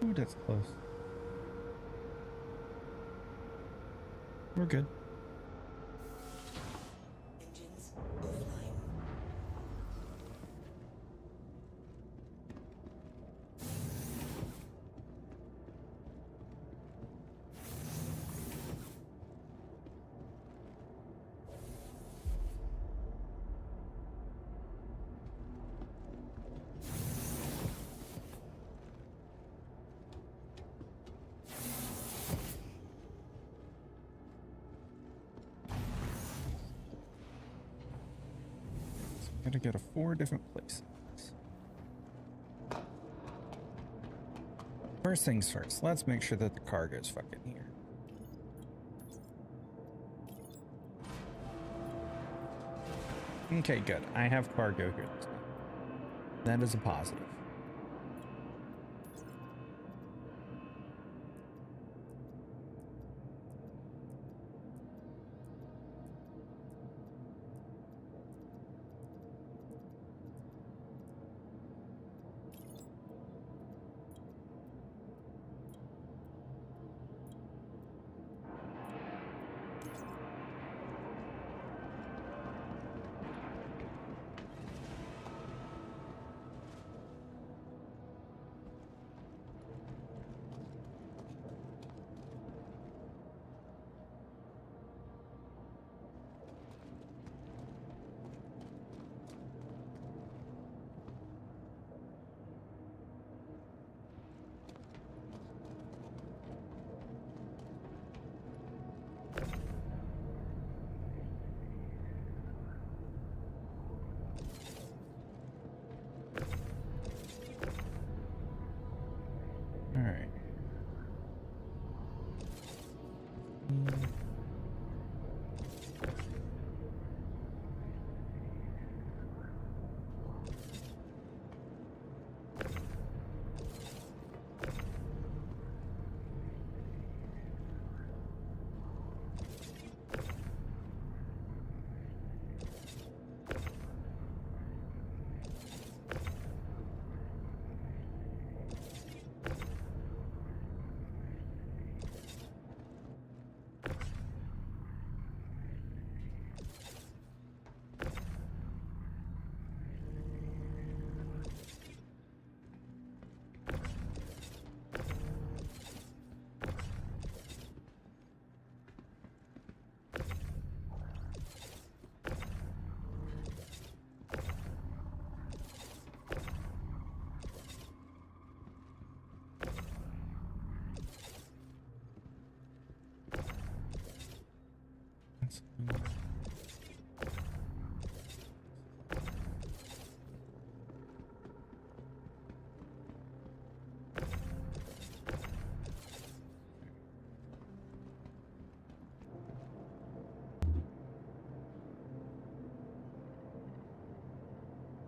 Ooh, that's close. We're good. Engines offline. Gotta go to 4 different places. First things first, let's make sure that the cargo's fucking here. Okay, good. I have cargo here this time. That is a positive.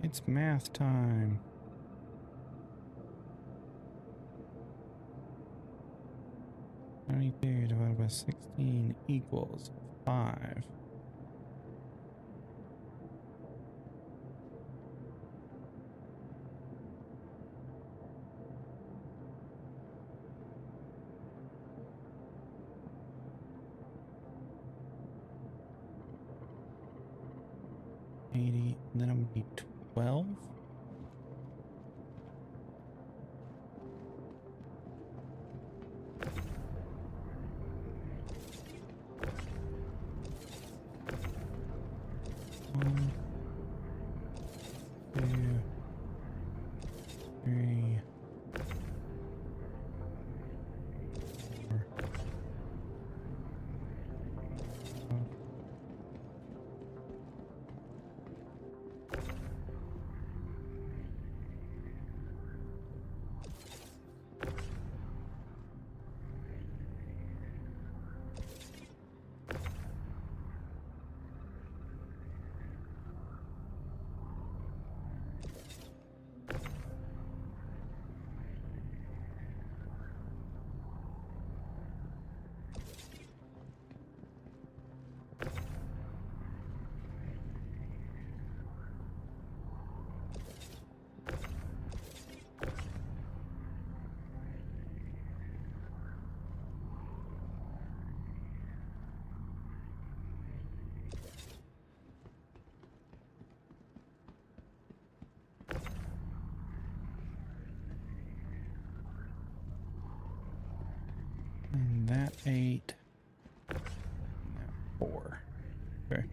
It's math time. 92 divided by 16 equals 5. And then I'm gonna need 12. One, two, three, 4, 5. And that 8. And that 4. Okay.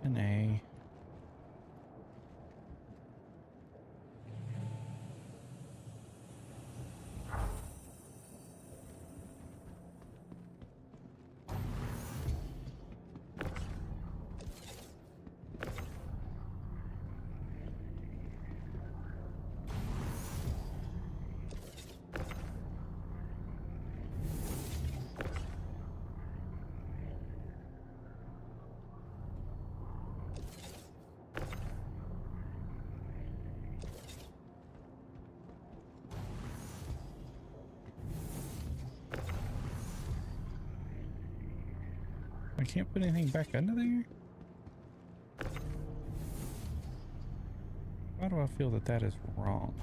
An A. I can't put anything back under there? Why do I feel that that is wrong?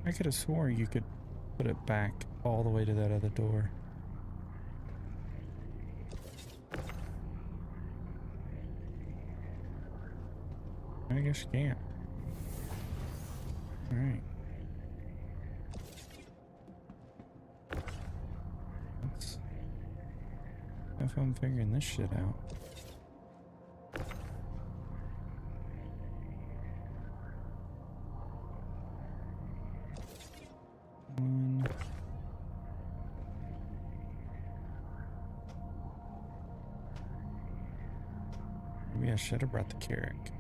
I could have swore you could put it back all the way to that other door. I guess you can't. Alright. Let's have fun figuring this shit out. One. Maybe I should have brought the Carrack.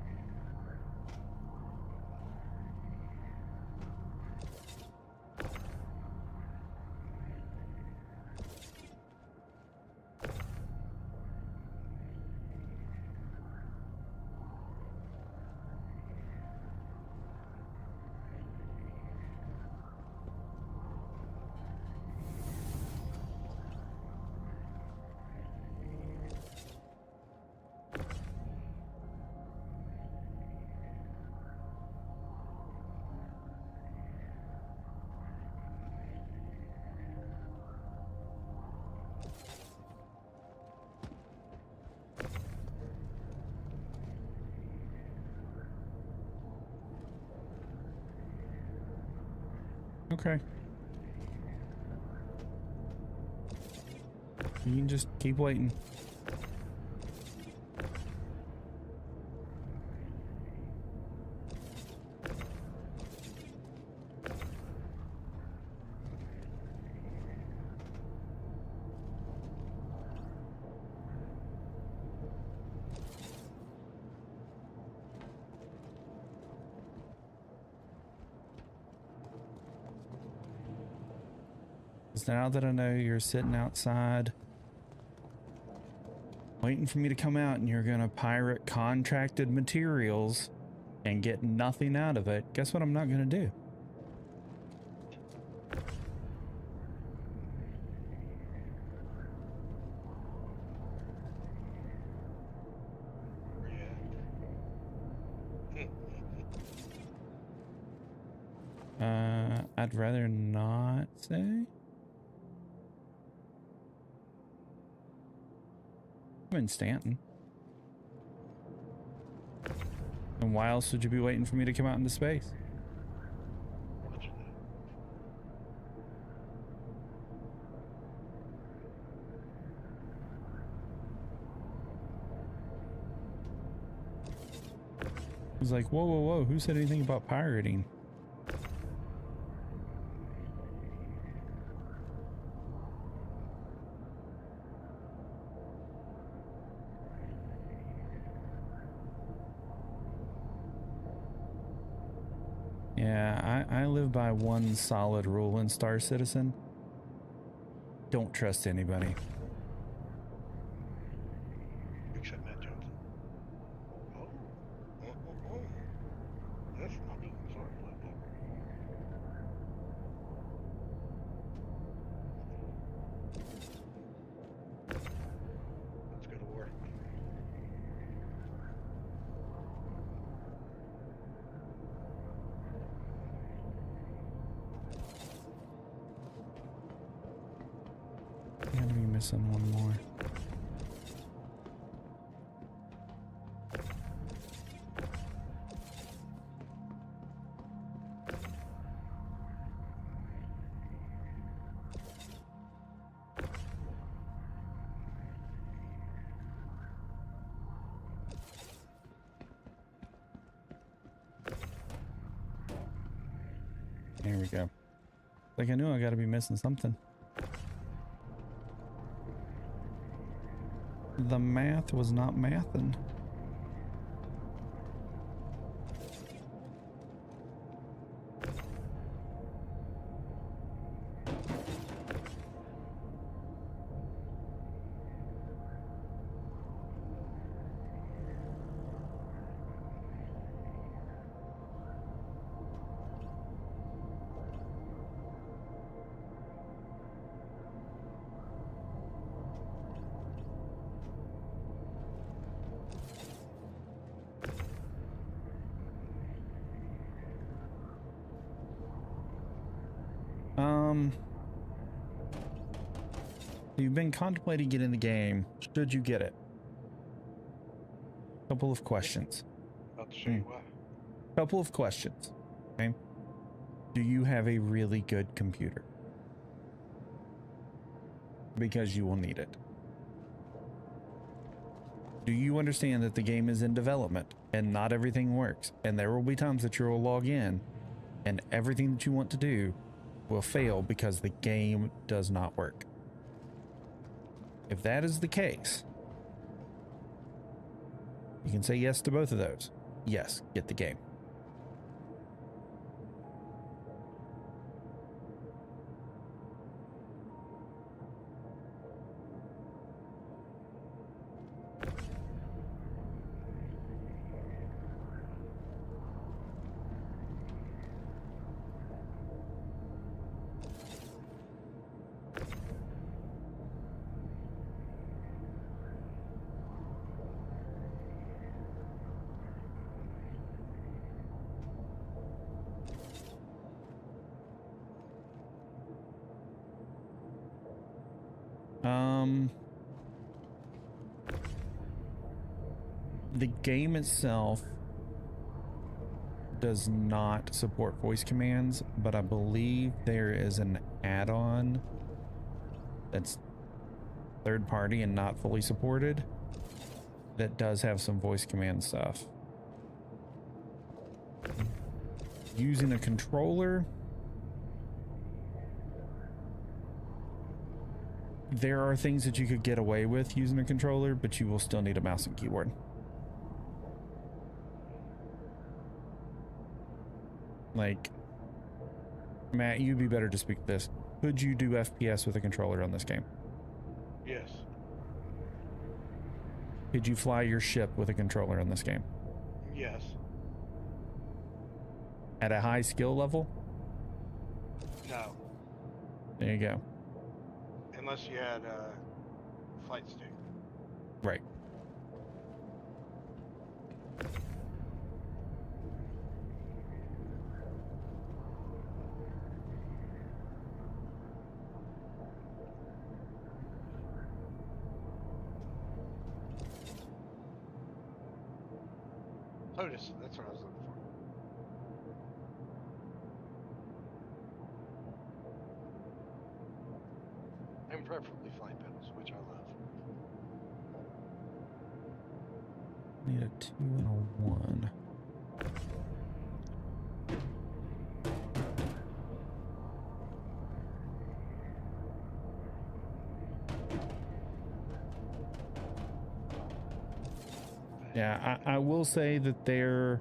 Okay. You can just keep waiting. Now that I know you're sitting outside waiting for me to come out and you're gonna pirate contracted materials and get nothing out of it, guess what I'm not gonna do? I'd rather not say. I'm in Stanton. And why else would you be waiting for me to come out into space? I was like, whoa, whoa, whoa, who said anything about pirating? Yeah, I live by one solid rule in Star Citizen. Don't trust anybody. Except Matt Johnson. Oh. That's not even sorry like that. Let's go to war. Gotta be missing one more. There we go. Like I knew I gotta be missing something. The math was not mathin'. You've been contemplating getting the game. Should you get it? Couple of questions. About to show you why. Couple of questions. Okay. Do you have a really good computer? Because you will need it. Do you understand that the game is in development and not everything works? And there will be times that you will log in and everything that you want to do will fail because the game does not work. If that is the case, you can say yes to both of those. Yes, get the game. The game itself does not support voice commands, but I believe there is an add-on that's third party and not fully supported that does have some voice command stuff. Using a controller, there are things that you could get away with using a controller, but you will still need a mouse and keyboard. Like, Matt, you'd be better to speak to this. Could you do FPS with a controller on this game? Yes. Could you fly your ship with a controller in this game? Yes. At a high skill level? No. There you go. Unless you had flight stick. Right. Lotus, that's what I was looking for. And preferably flight pedals, which I love. Need a 2 and a 1. Yeah, I will say that their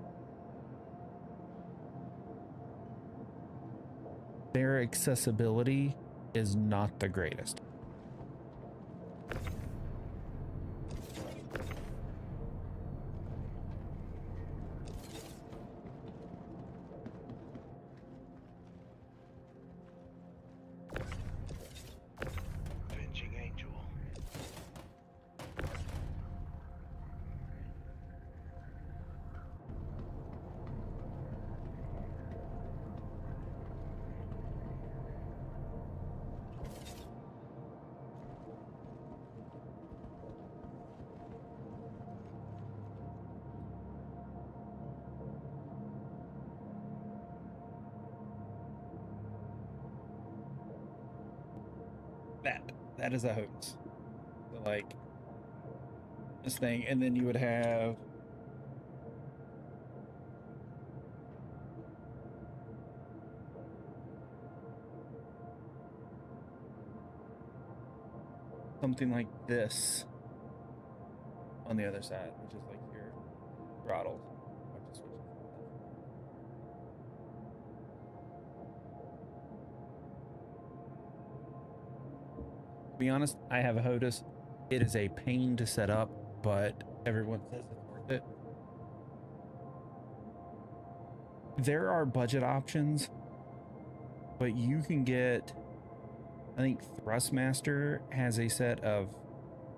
accessibility is not the greatest. Avenging Angel. That is a hoax. So like this thing, and then you would have something like this on the other side, which is like your throttle. To be honest, I have a HOTAS. It is a pain to set up, but everyone says it's worth it. There are budget options, but you can get, I think Thrustmaster has a set of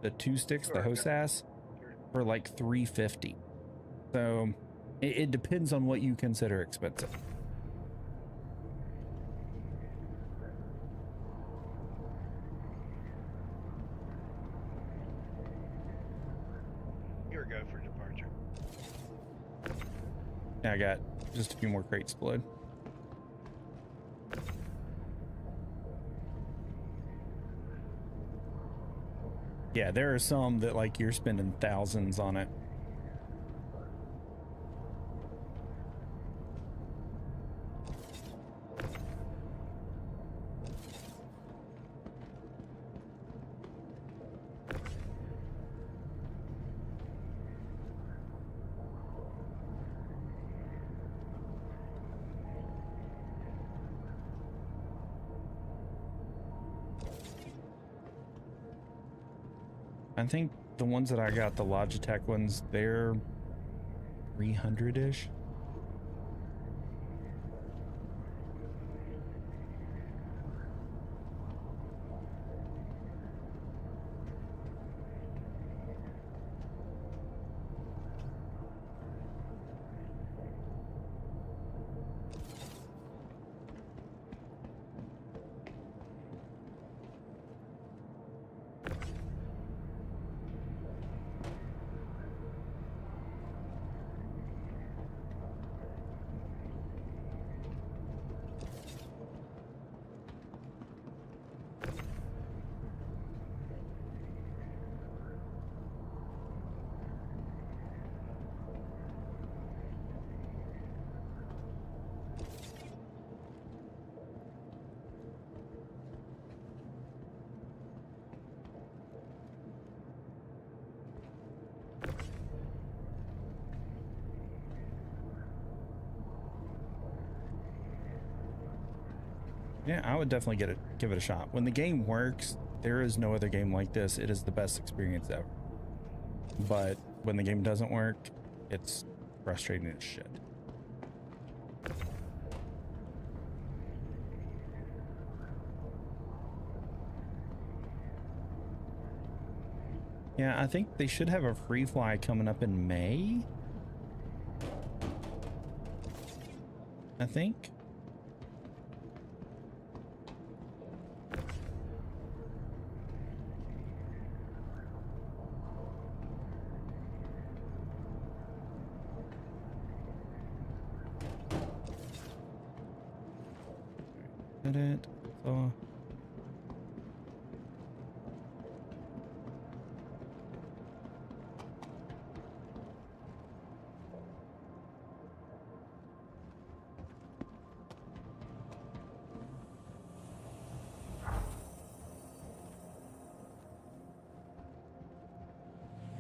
the 2 sticks, the HOSAS, for like $350. So it depends on what you consider expensive. Go for departure. I got just a few more crates to load. Yeah, there are some that like you're spending thousands on it. I think the ones that I got, the Logitech ones, they're 300-ish. Yeah, I would definitely give it a shot. When the game works, there is no other game like this. It is the best experience ever. But when the game doesn't work, it's frustrating as shit. Yeah, I think they should have a free fly coming up in May. I think. Did it? So.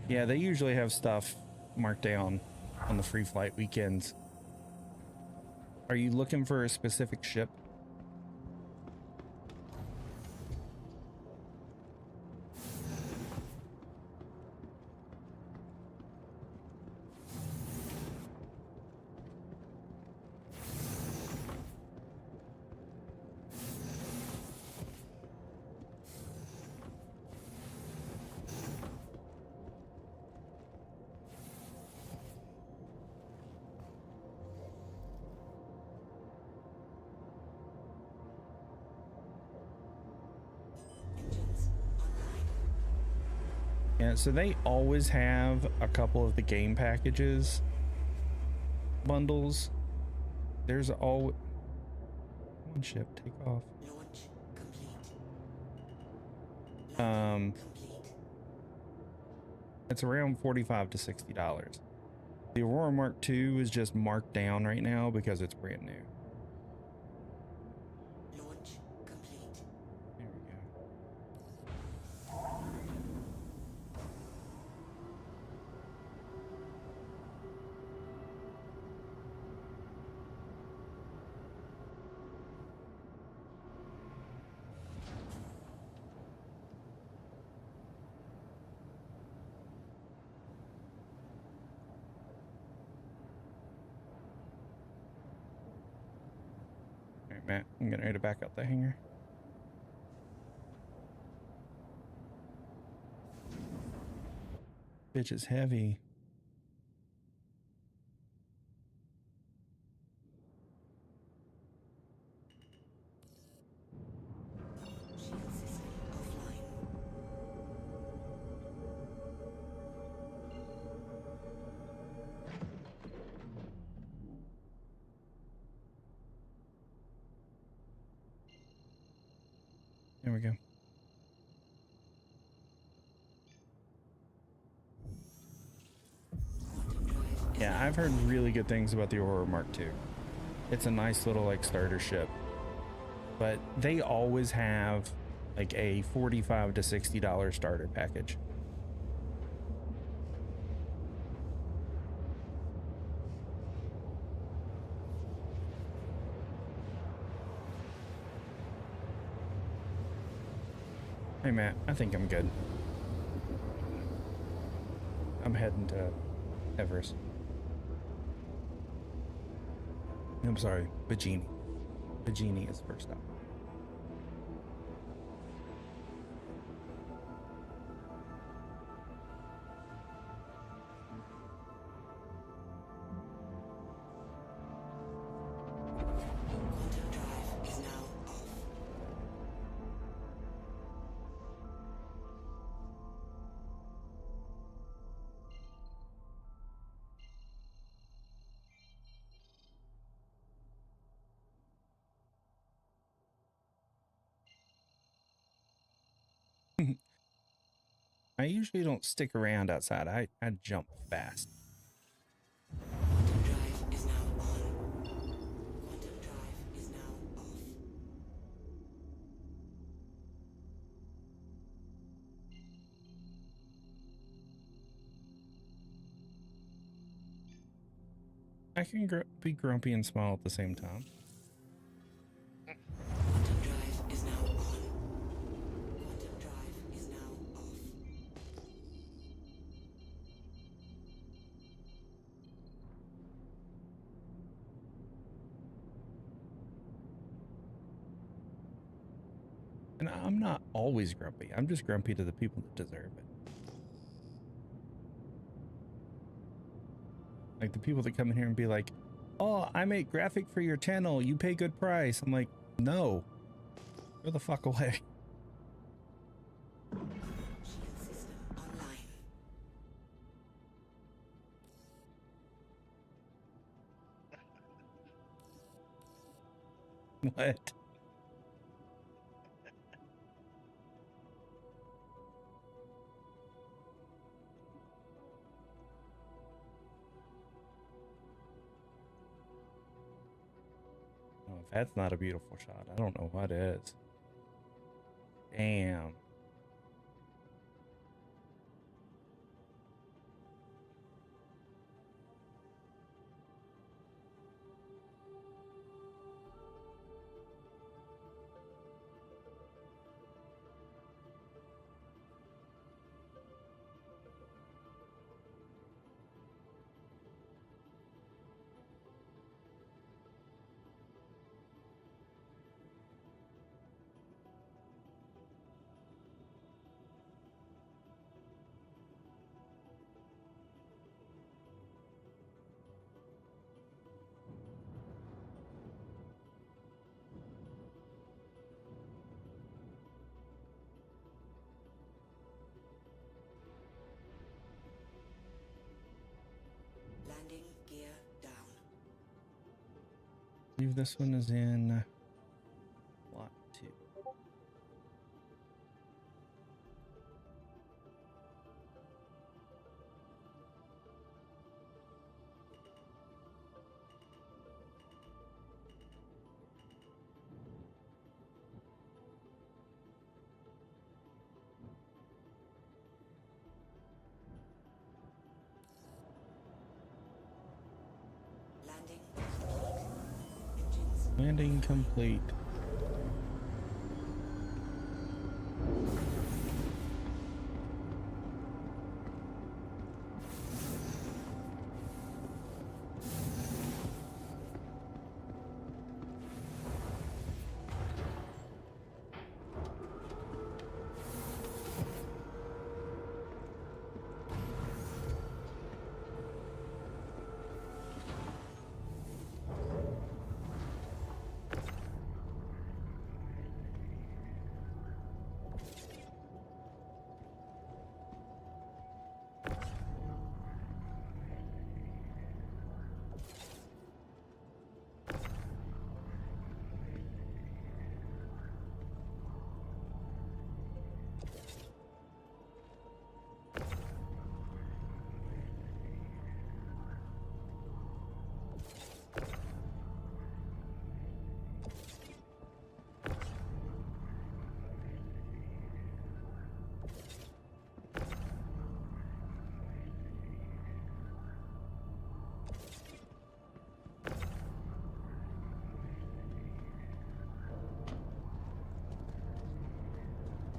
Yeah, they usually have stuff marked down on the free flight weekends. Are you looking for a specific ship? Yeah, so they always have a couple of the game packages bundles. There's all one ship take off. Launch complete. Complete. It's around $45 to $60. The Aurora Mark II is just marked down right now because it's brand new. Launch complete. There we go. All right, Matt, I'm getting ready to back out the hangar. Bitch is heavy. Shield system offline. There we go. Yeah, I've heard really good things about the Aurora Mark II. It's a nice little like starter ship, but they always have like a $45 to $60 starter package. Hey Matt, I think I'm good. I'm heading to Everest. I'm sorry, Bajini. Bajini is first up. Quantum drive is now off. I usually don't stick around outside. I jump fast. Quantum drive is now on. Quantum drive is now off. I can be grumpy and smile at the same time. Quantum And I'm not always grumpy. I'm just grumpy to the people that deserve it. Like the people that come in here and be like, oh, I make graphic for your channel. You pay good price. I'm like, no. Go the fuck away. Shield system online. What? Oh, if that's not a beautiful shot, I don't know what is. Damn. Landing gear down. I believe this one is in lot 2. Landing complete. Engines Landing complete.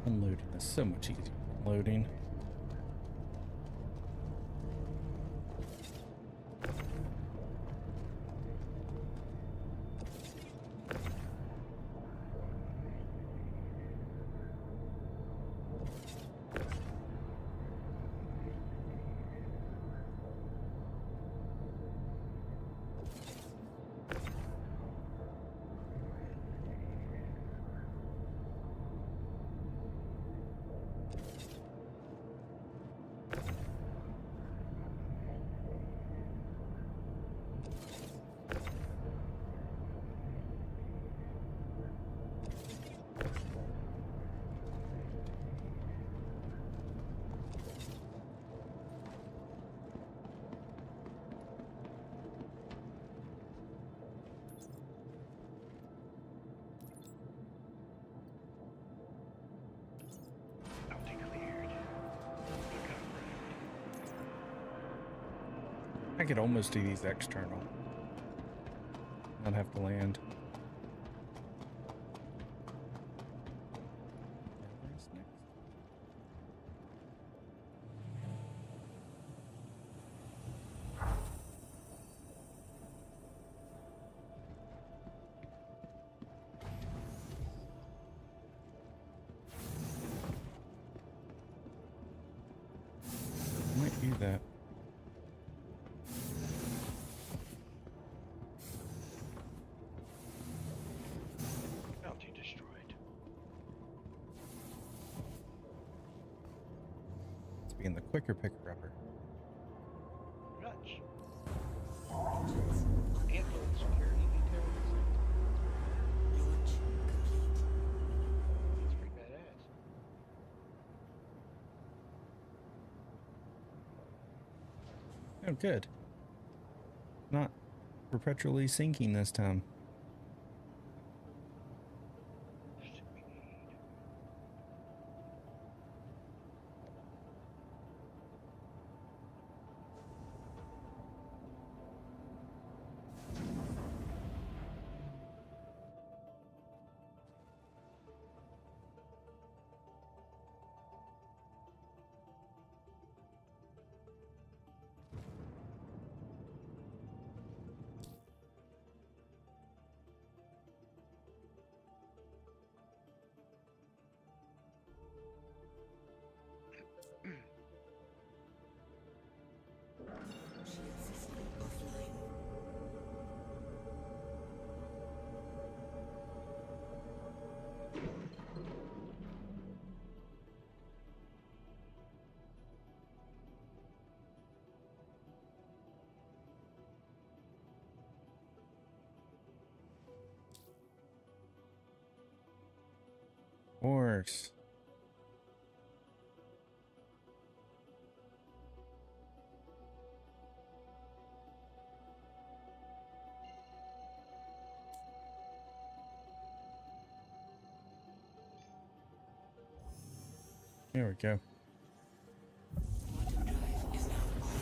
Unloading is so much easier than loading. I could almost do these external. Not have to land. Where's next? do that. Bounty destroyed. Let's be in the quicker picker upper. Much. Engines And online. build security detail. Launch complete. It's pretty badass. Oh, good. Not perpetually sinking this time. Sweet. Shield system offline. Horse. There we go. Quantum drive is now on.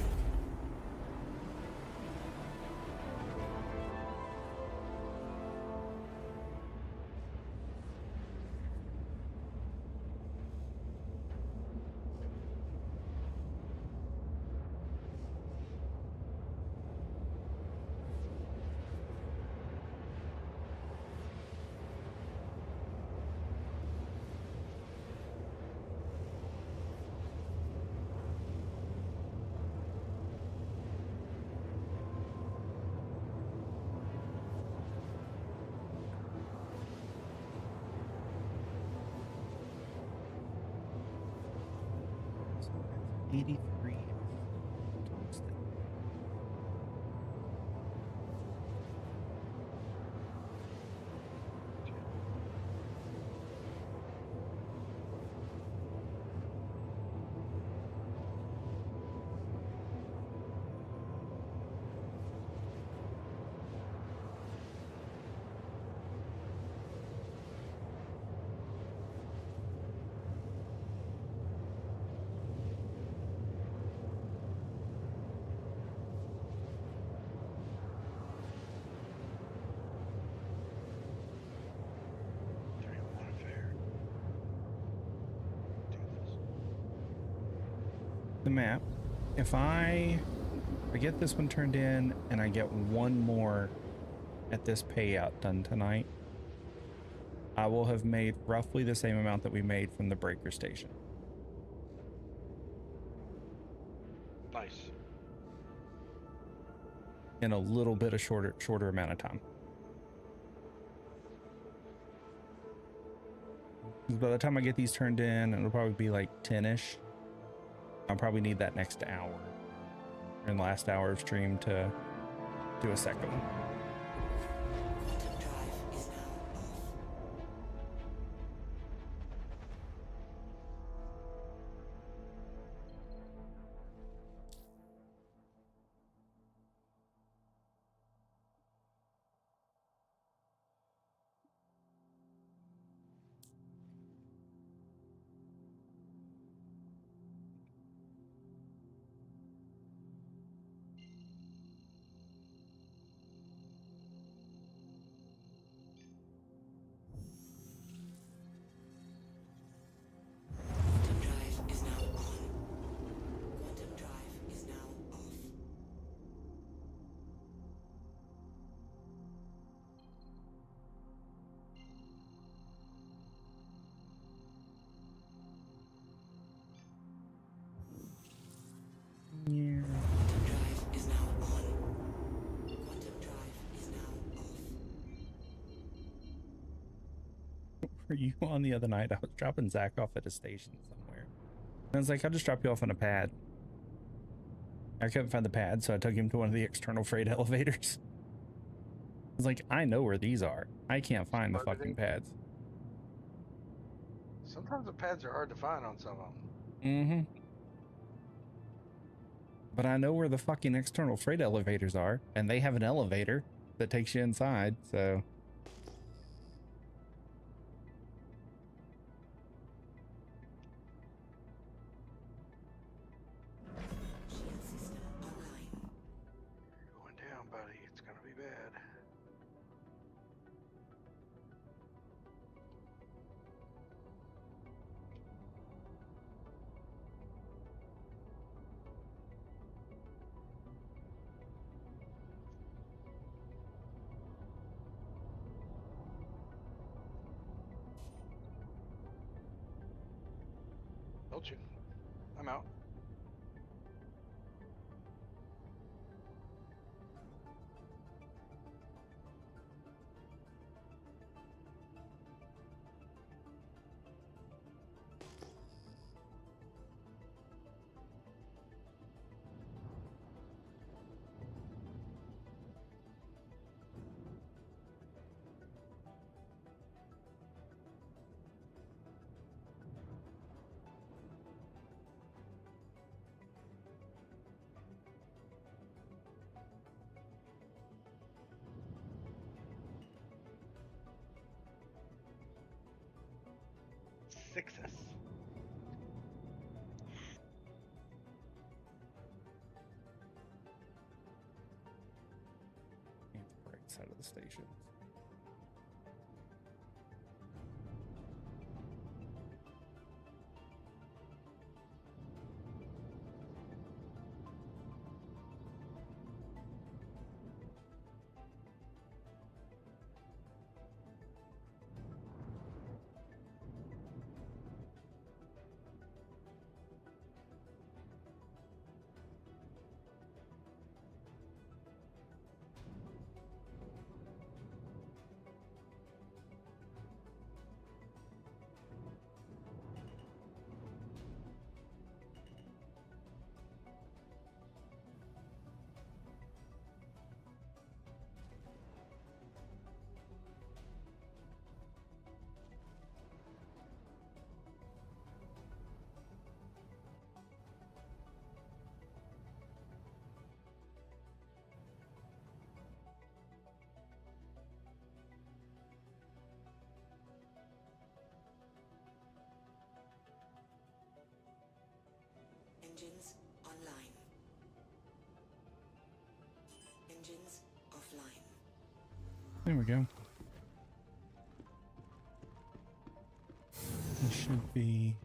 So that's 83 tungsten. The map. If I get this one turned in and I get one more at this payout done tonight, I will have made roughly the same amount that we made from the breaker station. Nice. In a little bit of shorter amount of time. 'Cause by the time I get these turned in, it'll probably be like 10-ish. I'll probably need that next hour and last hour of stream to do a second one. Quantum drive is now off. were you on the other night? I was dropping Zach off at a station somewhere. And I was like, I'll just drop you off on a pad. I couldn't find the pad, so I took him to one of the external freight elevators. I was like, I know where these are. I can't find the fucking pads. Sometimes the pads are hard to find on some of them. Mm-hmm. But I know where the fucking external freight elevators are, and they have an elevator that takes you inside, so... Shield system online. You're going down, buddy. It's gonna be bad. Told you. I'm out. Success. The right side of the station. Engines online. Engines offline. There we go. This should be...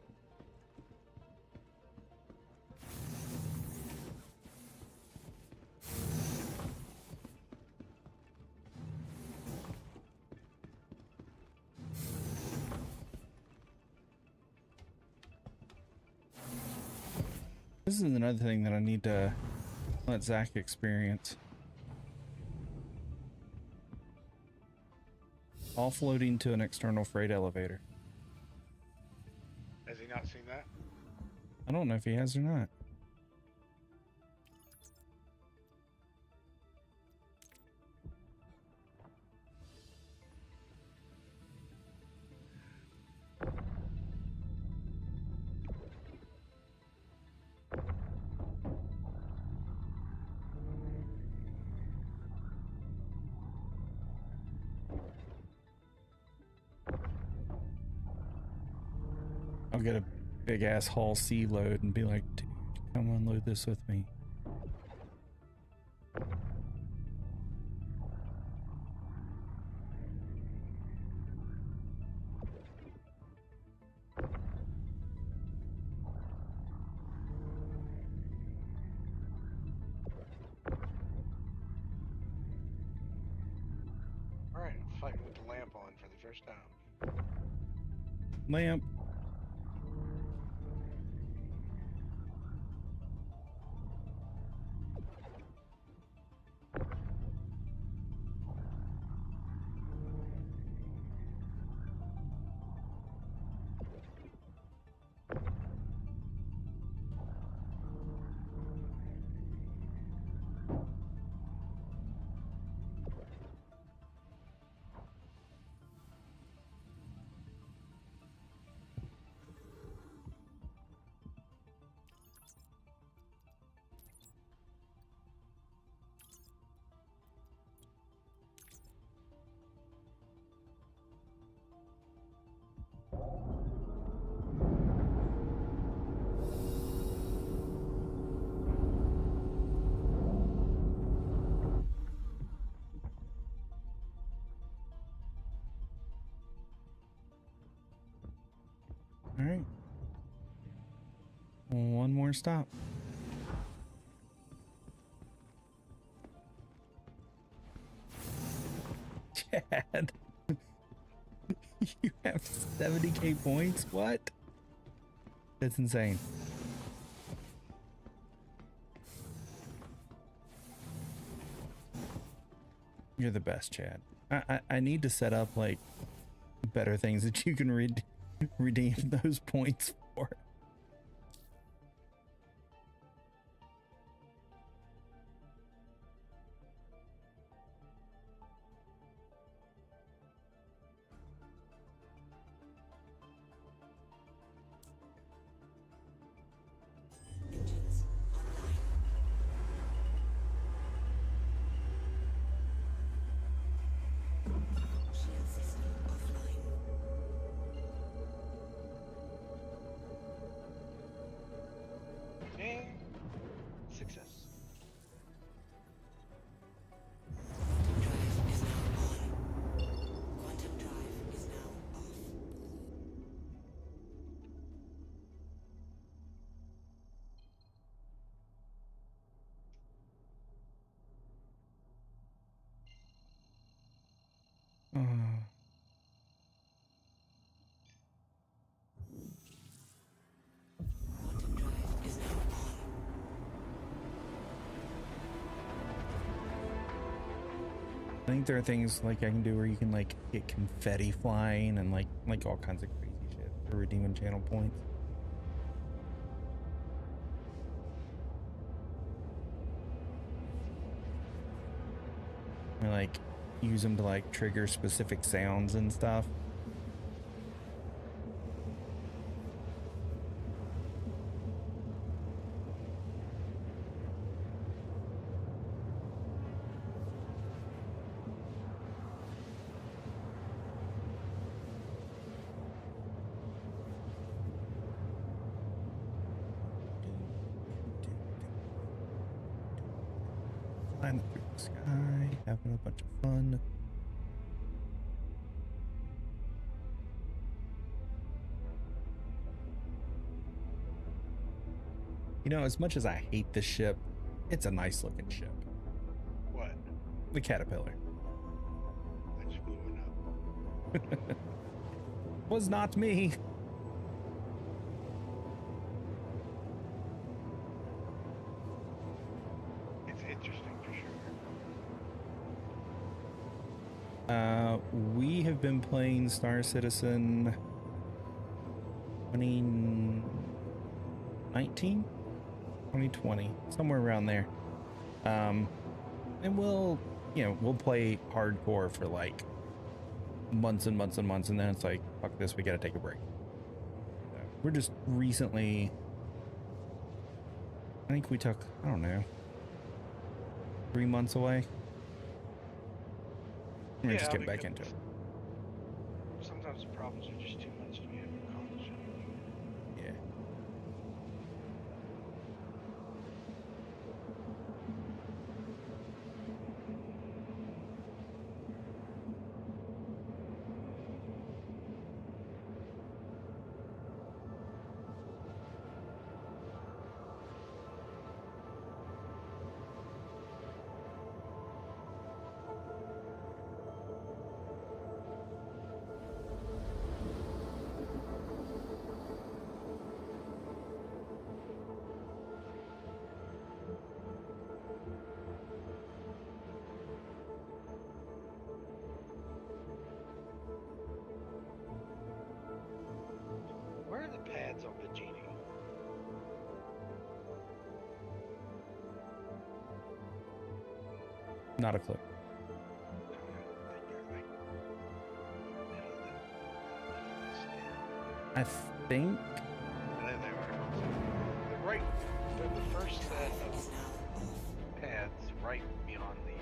This is another thing that I need to let Zach experience. Offloading to an external freight elevator. Has he not seen that? I don't know if he has or not. I'll get a big ass Hull C load and be like, dude, come unload this with me. Alright, I'm fighting with the lamp on for the first time. Lamp. All right. One more stop. Chad, you have 70k points? What? That's insane. You're the best, Chad. I need to set up like better things that you can redeem those points for. Engines online. Shield system offline. And success. Quantum drive is now on. Quantum drive is now off. Uh, Quantum drive is now on. I think there are things like I can do where you can like get confetti flying and like all kinds of crazy shit for redeeming channel points. And like use them to like trigger specific sounds and stuff. Flying through the sky, having a bunch of fun. You know, as much as I hate this ship, it's a nice looking ship. What? The Caterpillar. I just blew it up. Was not me. It's interesting for sure. We have been playing Star Citizen 2019, 2020, somewhere around there. And we'll play hardcore for like months and months and months, and then it's like, fuck this, we gotta take a break. We're just recently, I think we took, I don't know, 3 months away. We're just getting back into it. Sometimes the problems are just too much to be able to accomplish. Yeah. Where are the pads on the Genie? Not a clue. I think There they are. They're right. They're the first set of pads right beyond the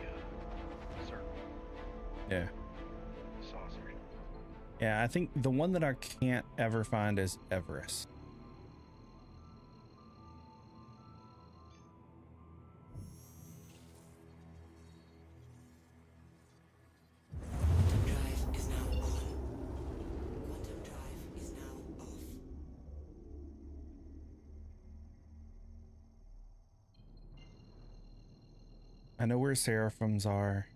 circle. yeah. Saucer. Yeah, I think the one that I can't ever find is Everest. Quantum drive is now on. Quantum drive is now off. I know where seraphims are.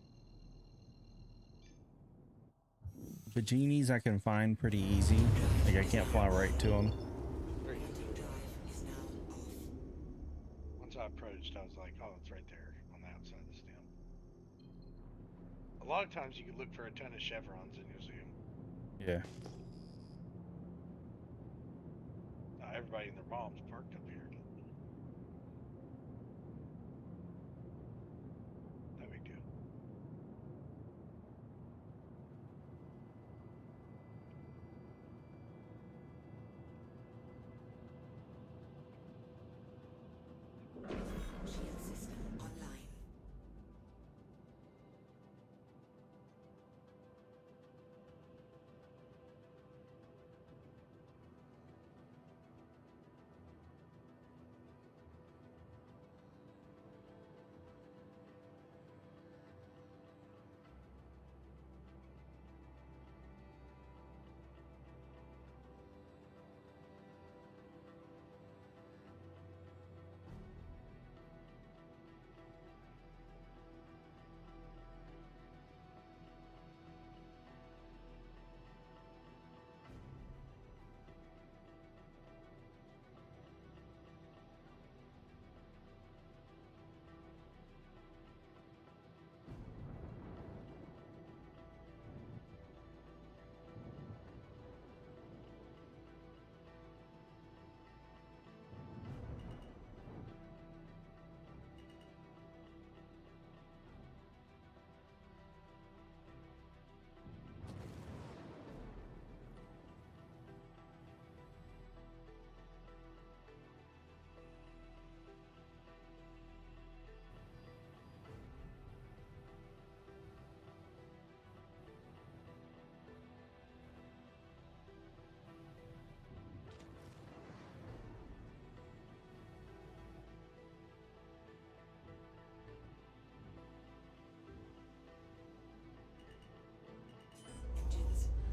The genies I can find pretty easy. Like I can't fly right to them. Once I approached, I was like, oh, it's right there on the outside of the stem. A lot of times you can look for a ton of chevrons and you'll see them. Yeah. Not everybody and their mom's parked up here. No big deal. Shield system online.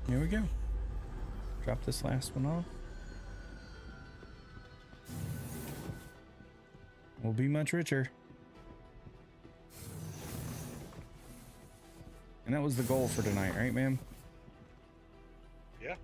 Here we go. Drop this last one off. We'll be much richer. And that was the goal for tonight, right, ma'am? Yeah.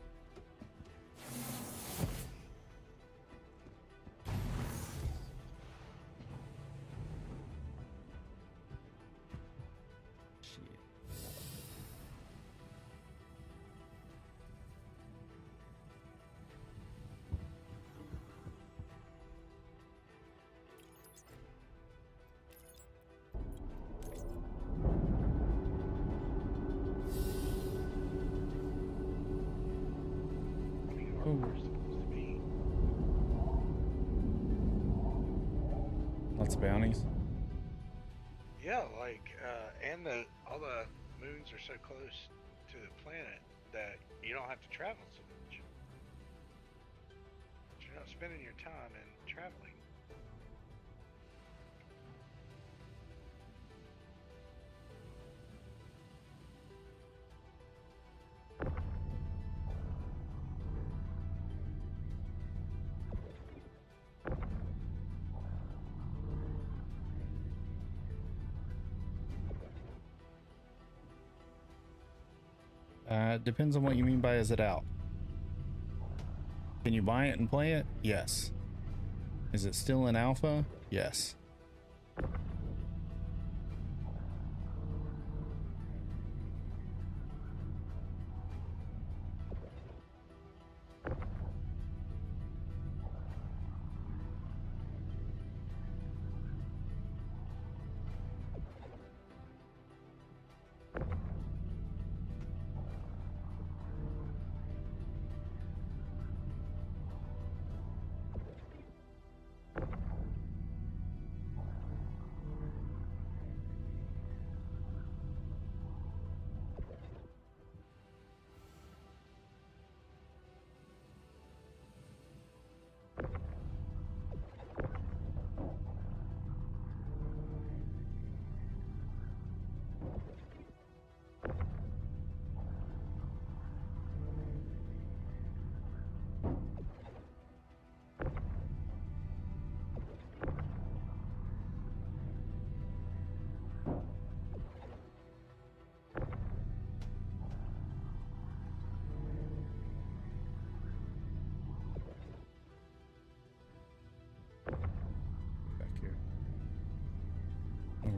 Lots of bounties. Yeah, like, and all the moons are so close to the planet that you don't have to travel so much. You're not spending your time in traveling. Depends on what you mean by is it out. Can you buy it and play it? Yes. Is it still in alpha? Yes.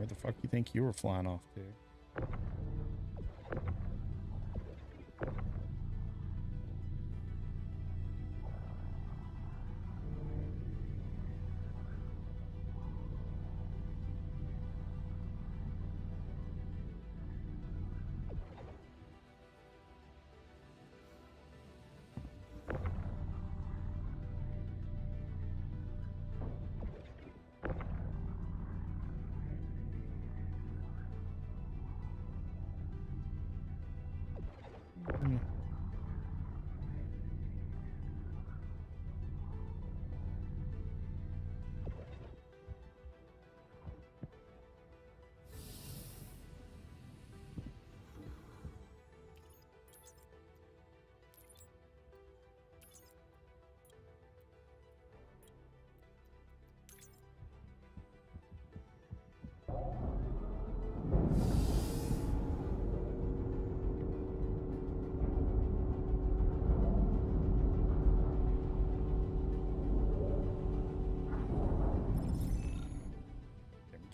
Where the fuck you think you were flying off to?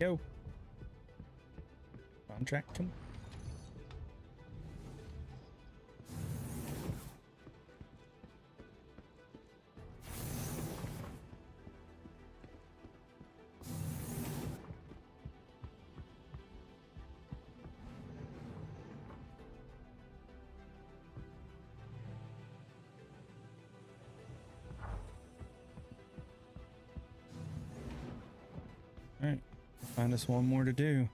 Go. Contract him. All right. Find us one more to do.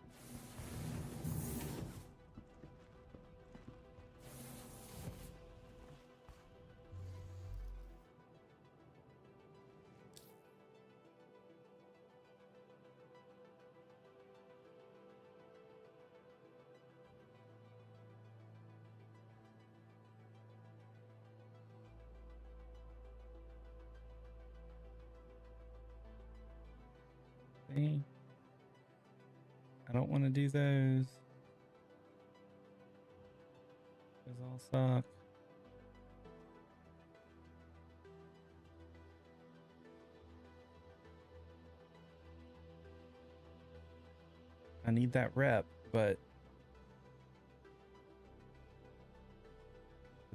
See? I don't want to do those. Those all suck. I need that rep, but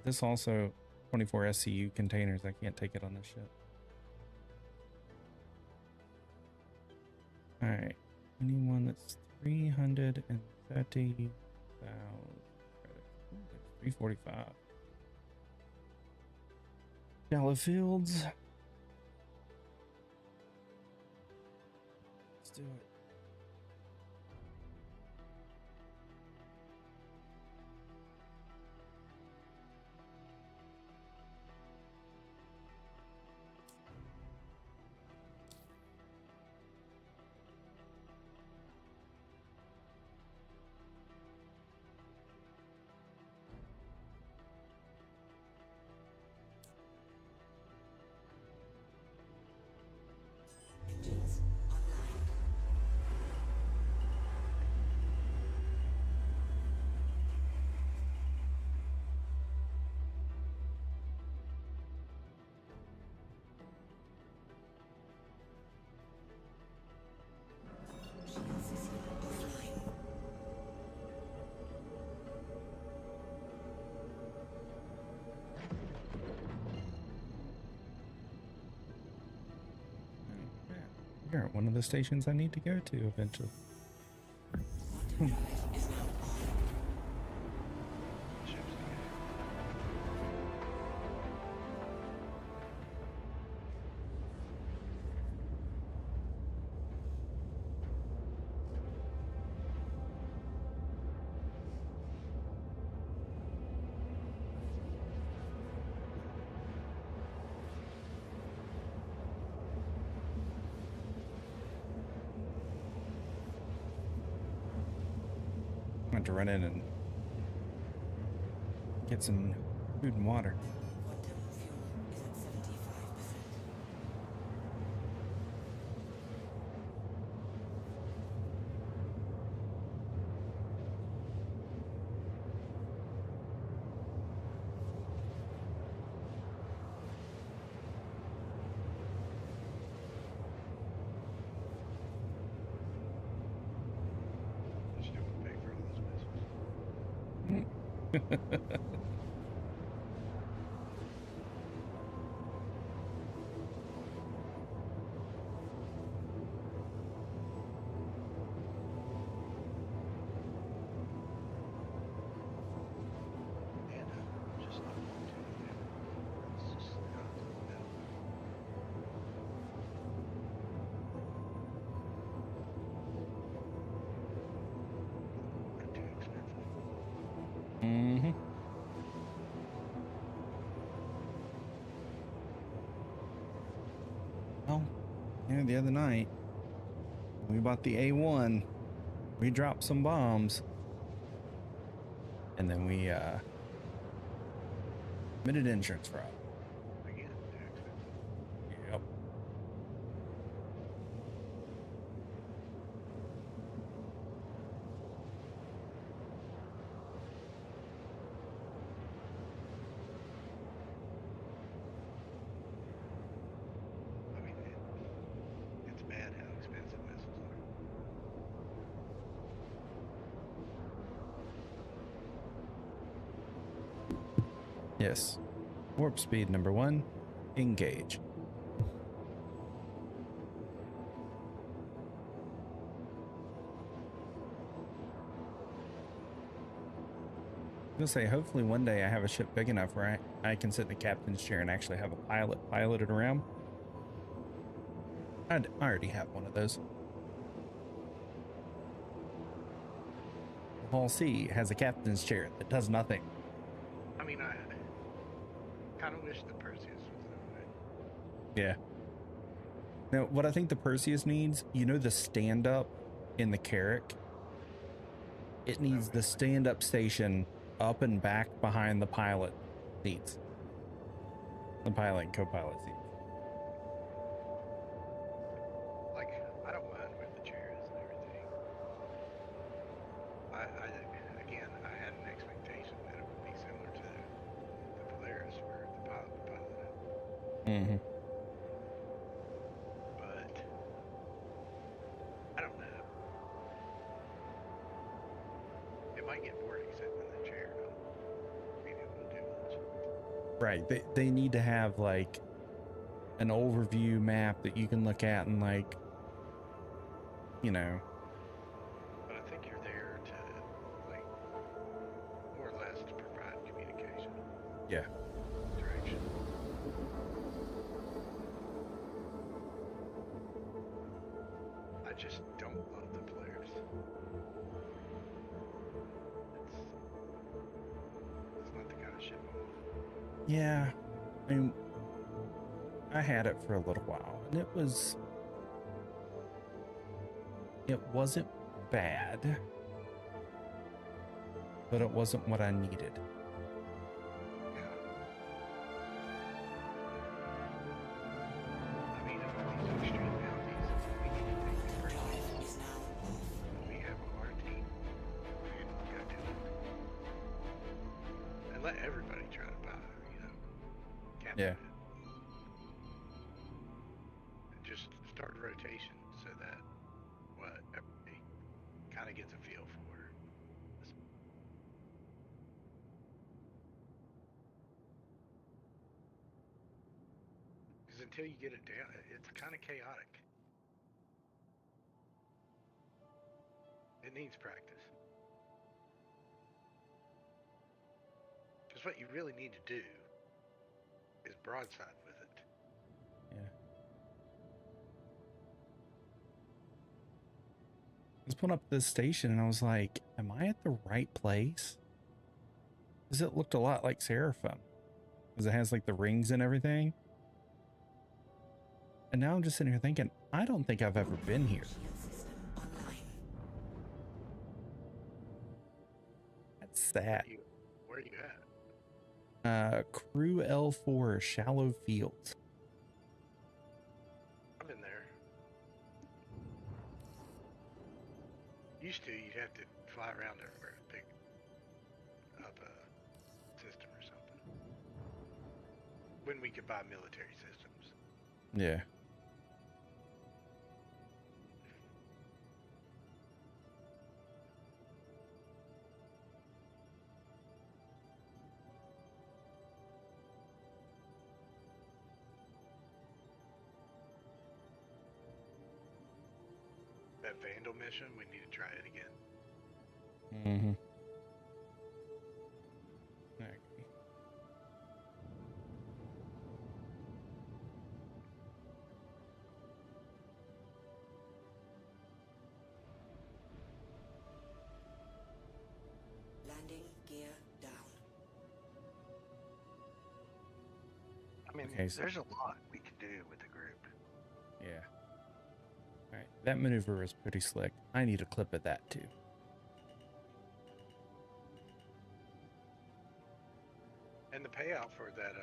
this also 24 SCU containers. I can't take it on this ship. All right. Anyone that's 330,000 credits. 345. Shallow Fields. Let's do it. Engines online. Shield system offline. You're at one of the stations I need to go to eventually. Quantum drive is now on. Ship's negative. I have to run in and get some food and water. Quantum fuel is at 75%. And just not want to. It's just not no. They're too expensive. Mm-hmm. Well, yeah, the other night we bought the A1. We dropped some bombs, and then we committed insurance fraud. Again, too expensive. Yep. I mean, it's bad how expensive missiles are. Yes. Warp speed number 1, engage. I'm gonna say, hopefully one day I have a ship big enough where I can sit in the captain's chair and actually have a pilot it around. I already have one of those. Hull C has a captain's chair that does nothing. I mean, I kind of wish the Perseus was that way. Yeah. Now, what I think the Perseus needs, you know, the stand-up in the Carrack? It needs the stand-up station up and back behind the pilot seats. The pilot and co-pilot seats. Like, I don't mind with the chairs and everything. Again, I had an expectation that it would be similar to the Polaris where the pilot would pilot it. Mm-hmm. But I don't know. It might get boring sitting in the chair, not being able to do much. Right. They need to have, like, an overview map that you can look at and, like, you know. But I think you're there to, like, more or less to provide communication. Yeah. Direction. I just don't love the Polaris. It's not the kind of ship I want. Yeah. I mean, I had it for a little while, and it wasn't bad, but it wasn't what I needed. Yeah. I mean, these extreme bounties, we need to take the first Drive is now off. we have our team and go do it. And let everybody try to buy, captain Yeah. it. And just start a rotation so that everybody kind of gets a feel for this. Because until you get it down, it's kind of chaotic. It needs practice. Because what you really need to do is broadside with it. Yeah. I was pulling up this station and I was like, am I at the right place? Because it looked a lot like Seraphim. Because it has like the rings and everything. And now I'm just sitting here thinking, I don't think I've ever been here. Shield system online. That's sad. Where are you at? Crew L4, Shallow Fields. I'm in there. Used to, you'd have to fly around everywhere to pick up a system or something. When we could buy military systems. Yeah. that Vandal mission, we need to try it again. Mm-hmm. Okay. Landing gear down. I mean, Okay, so- there's a lot we can do with the group. Yeah. Alright, that maneuver is pretty slick. I need a clip of that too. And the payout for that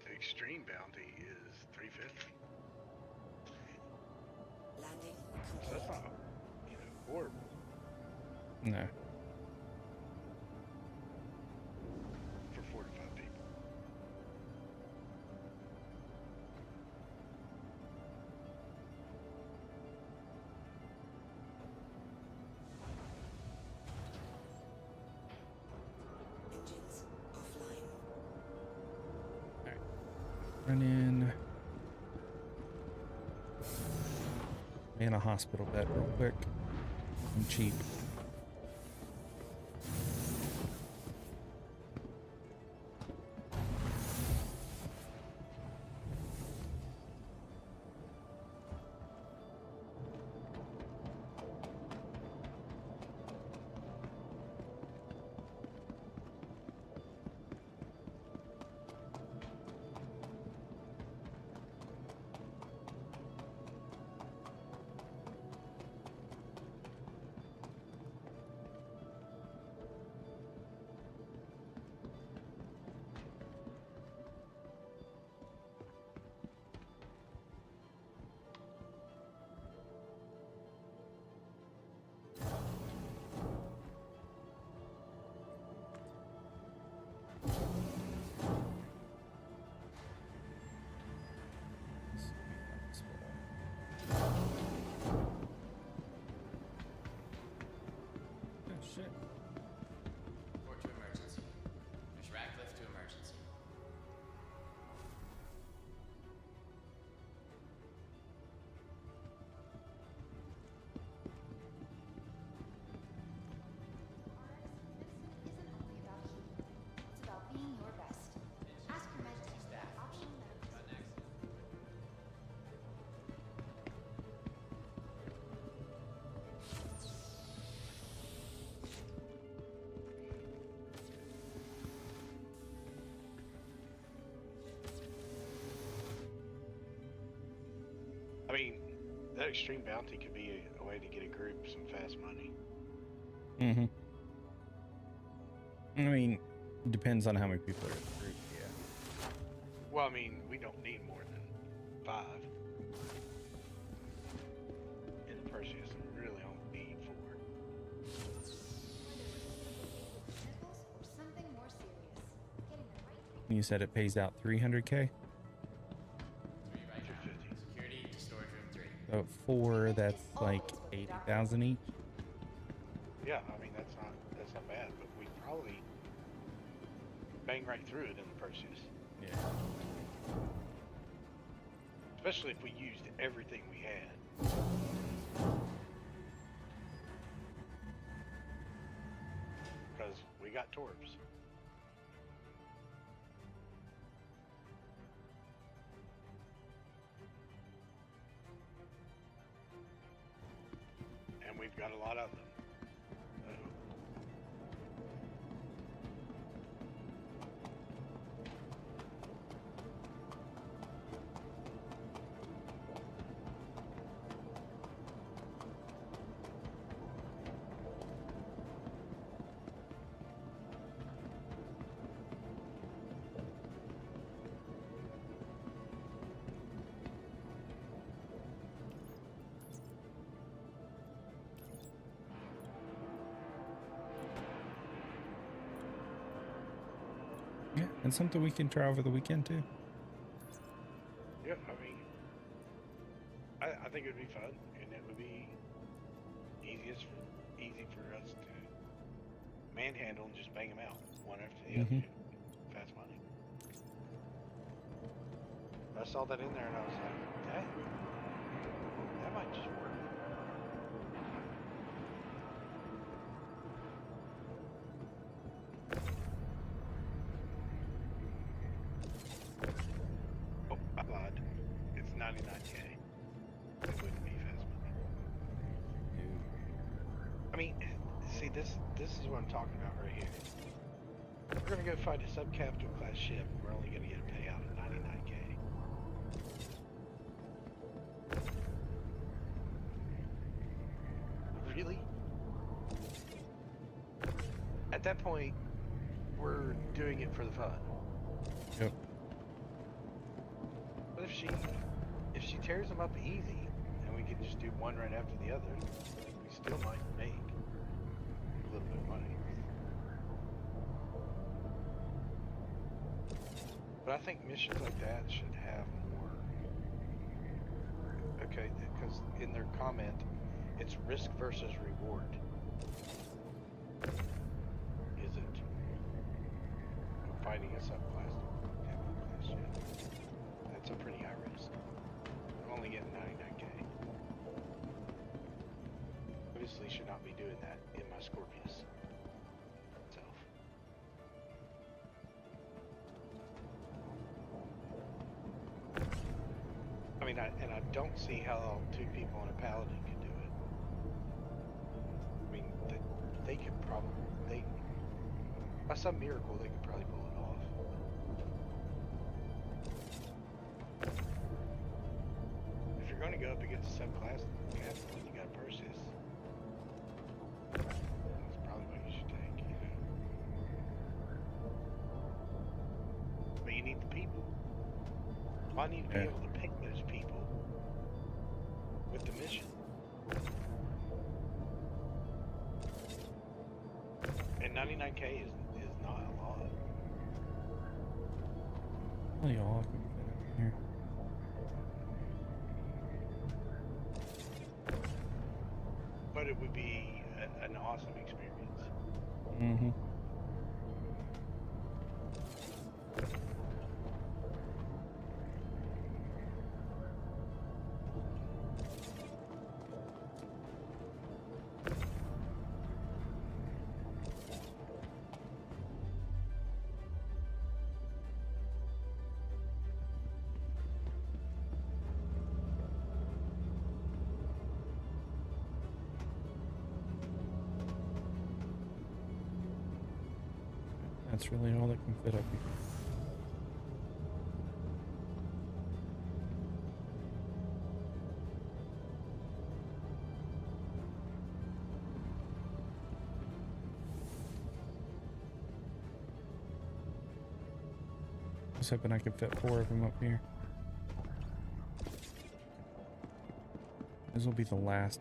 the extreme bounty is 350. Landing So that's complete. not, horrible. No. For 4 to 5 people. Engines offline. Run in. Man, a hospital bed real quick. I'm cheap. Oh shit. Report to emergency. Push Radcliffe to emergency. It's about being your best. Ask your med team for optional medical. I mean, that extreme bounty could be a way to get a group some fast money. Mm-hmm. I mean, depends on how many people are in the group, yeah. Well, I mean, we don't need more than 5. In the Perseus, we really only need 4. Medicals or something more serious. Getting the right You said it pays out 300k? 3 right now. 250. Security to storage room 3. So 4, that's like 80,000 each. Yeah, I mean that's not bad, but we probably bang right through it in the Perseus. Yeah. Especially if we used everything we had. Because we got torps. And we've got a lot of them. Yeah, and something we can try over the weekend too. Yeah, I mean, I think it would be fun, and it would be easy for us to manhandle and just bang them out one after the other. Fast money. I saw that in there, and I was like, that might just work. It wouldn't be fast money. I mean, see, this is what I'm talking about right here. We're gonna go find a subcapital class ship. We're only gonna get a payout of 99K. Really? At that point, we're doing it for the fun. Yep. But if she tears them up easy, and we can just do one right after the other, we still might make a little bit of money. But I think missions like that should have more. Okay, because in their comment, it's risk versus reward. Is it finding a subclass ship? That's a pretty high risk. I'm only getting 99K. Obviously, should not be doing that in my Scorpius itself. I mean, I don't see how 2 people on a Paladin can do it. I mean, they could probably, by some miracle, they could probably pull it off. If you're going to go up against a subclass captain, you got a Perseus. That's probably what you should take, you know. But you need the people. Well, I need to be able to pick those people with the mission. And 99K is not a lot. Well, y'all can fit in here. But it would be an awesome experience. Mm-hmm. That's really all that can fit up here. I was hoping I could fit 4 of them up here. This will be the last.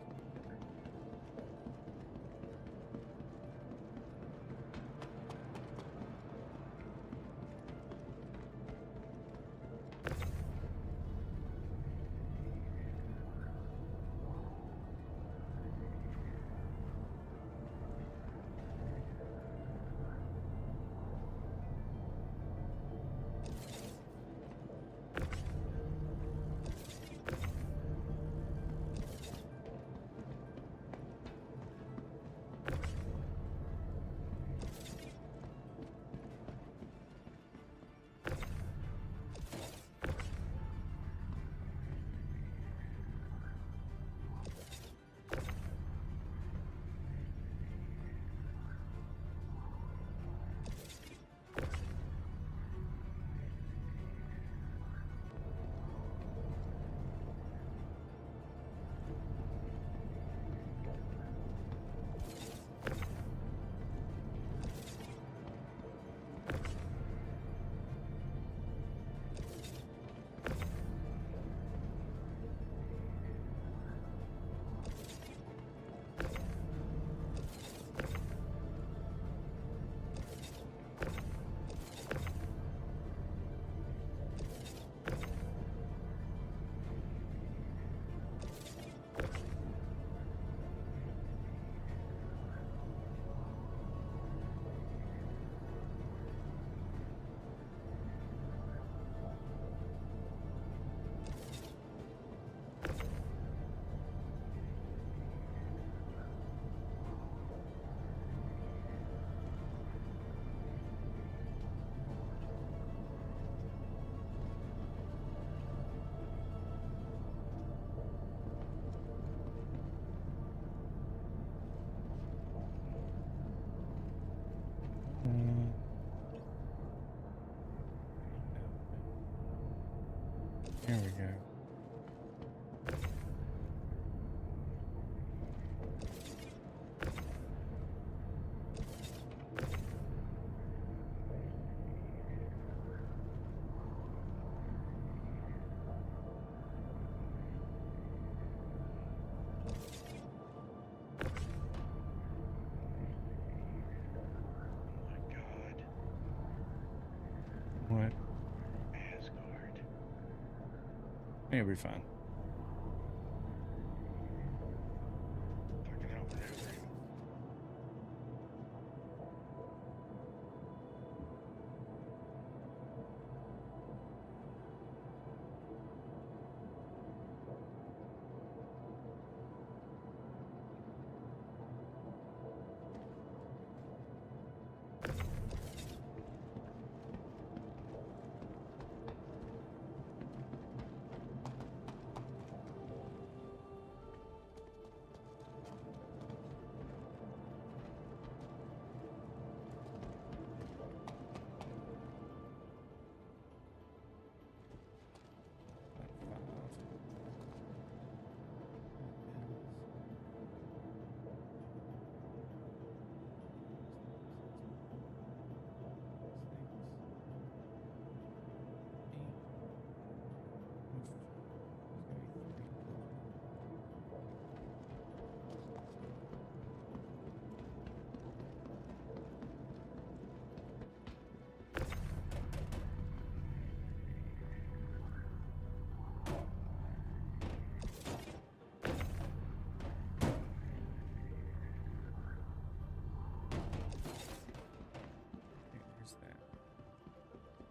It'll be fine. Fucking hell, over there.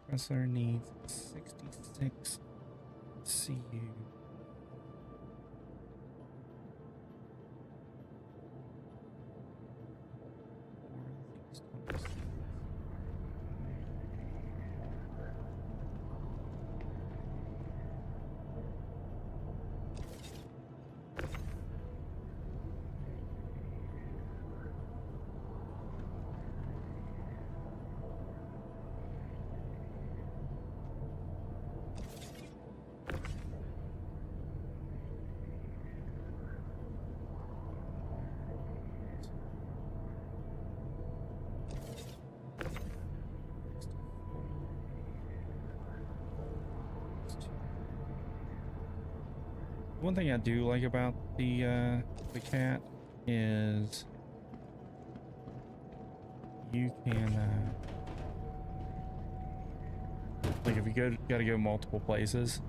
Compressor needs 66 CU. One thing I do like about the cat is you can like if you gotta go multiple places,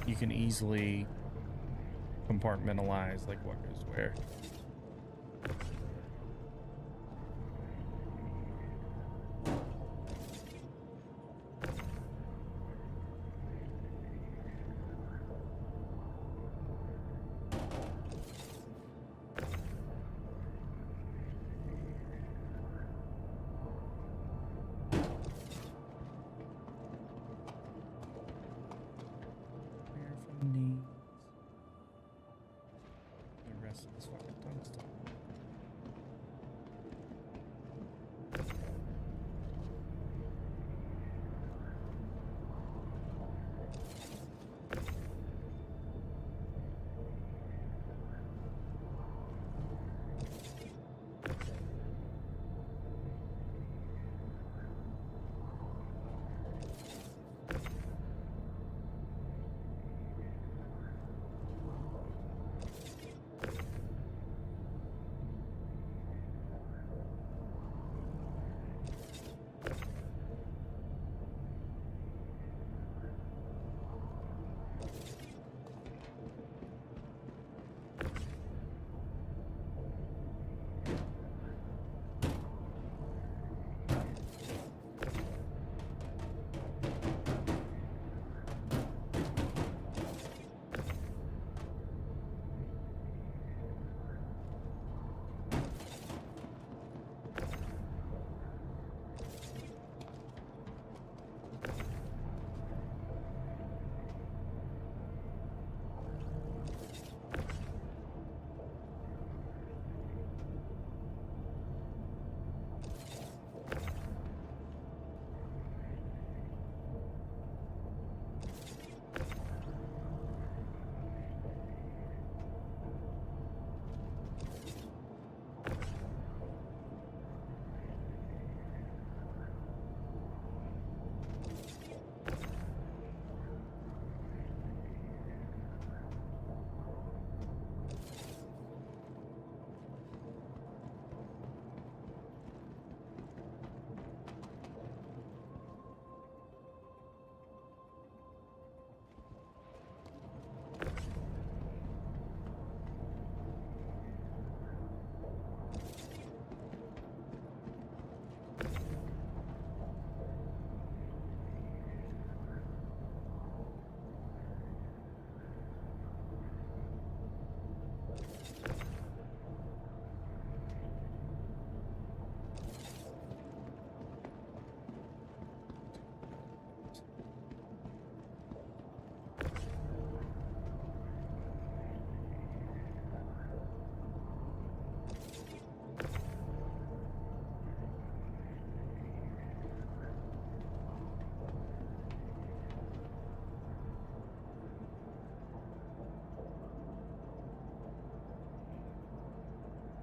you can easily compartmentalize like what goes where. Needs the rest of this fucking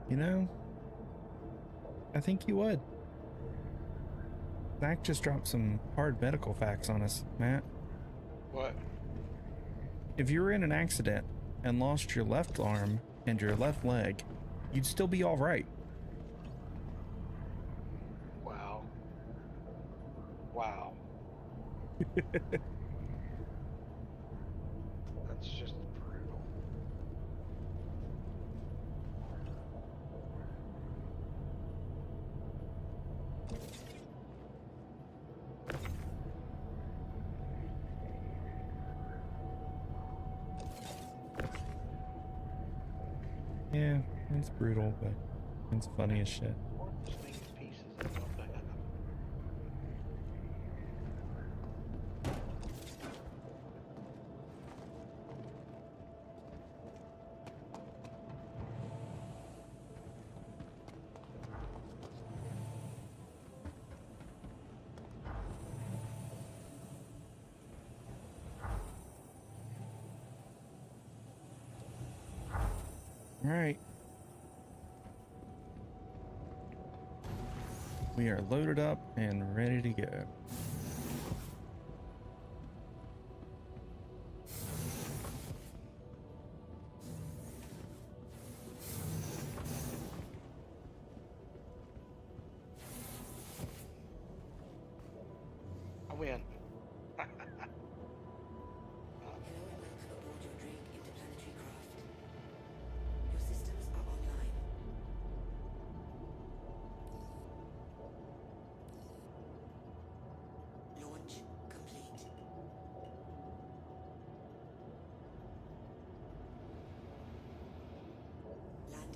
You know, I think you would. Zach just dropped some hard medical facts on us, Matt. What? If you were in an accident and lost your left arm and your left leg, you'd still be all right. Wow. Wow. That's just brutal. Yeah, it's brutal, but it's funny as shit. More distinct pieces of that. All right. We are loaded up and ready to go. I win. Hello and welcome aboard your Drake interplanetary craft. Your systems are online. Launch complete. Land.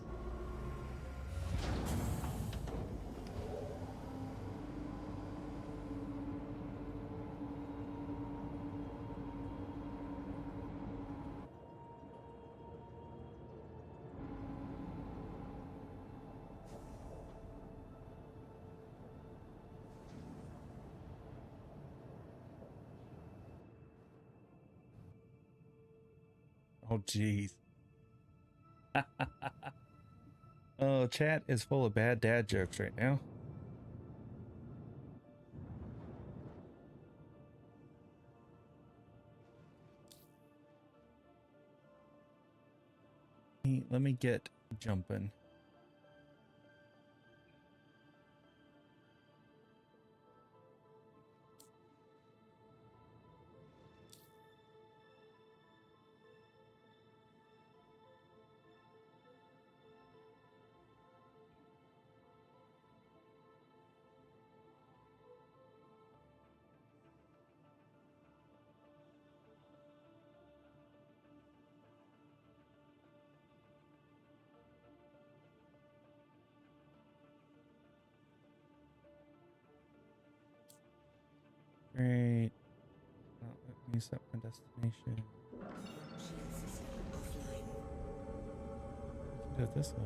Oh, jeez. Oh, chat is full of bad dad jokes right now. Let me get jumping. Great. Not let me set my destination. Shield system offline. Do it this way.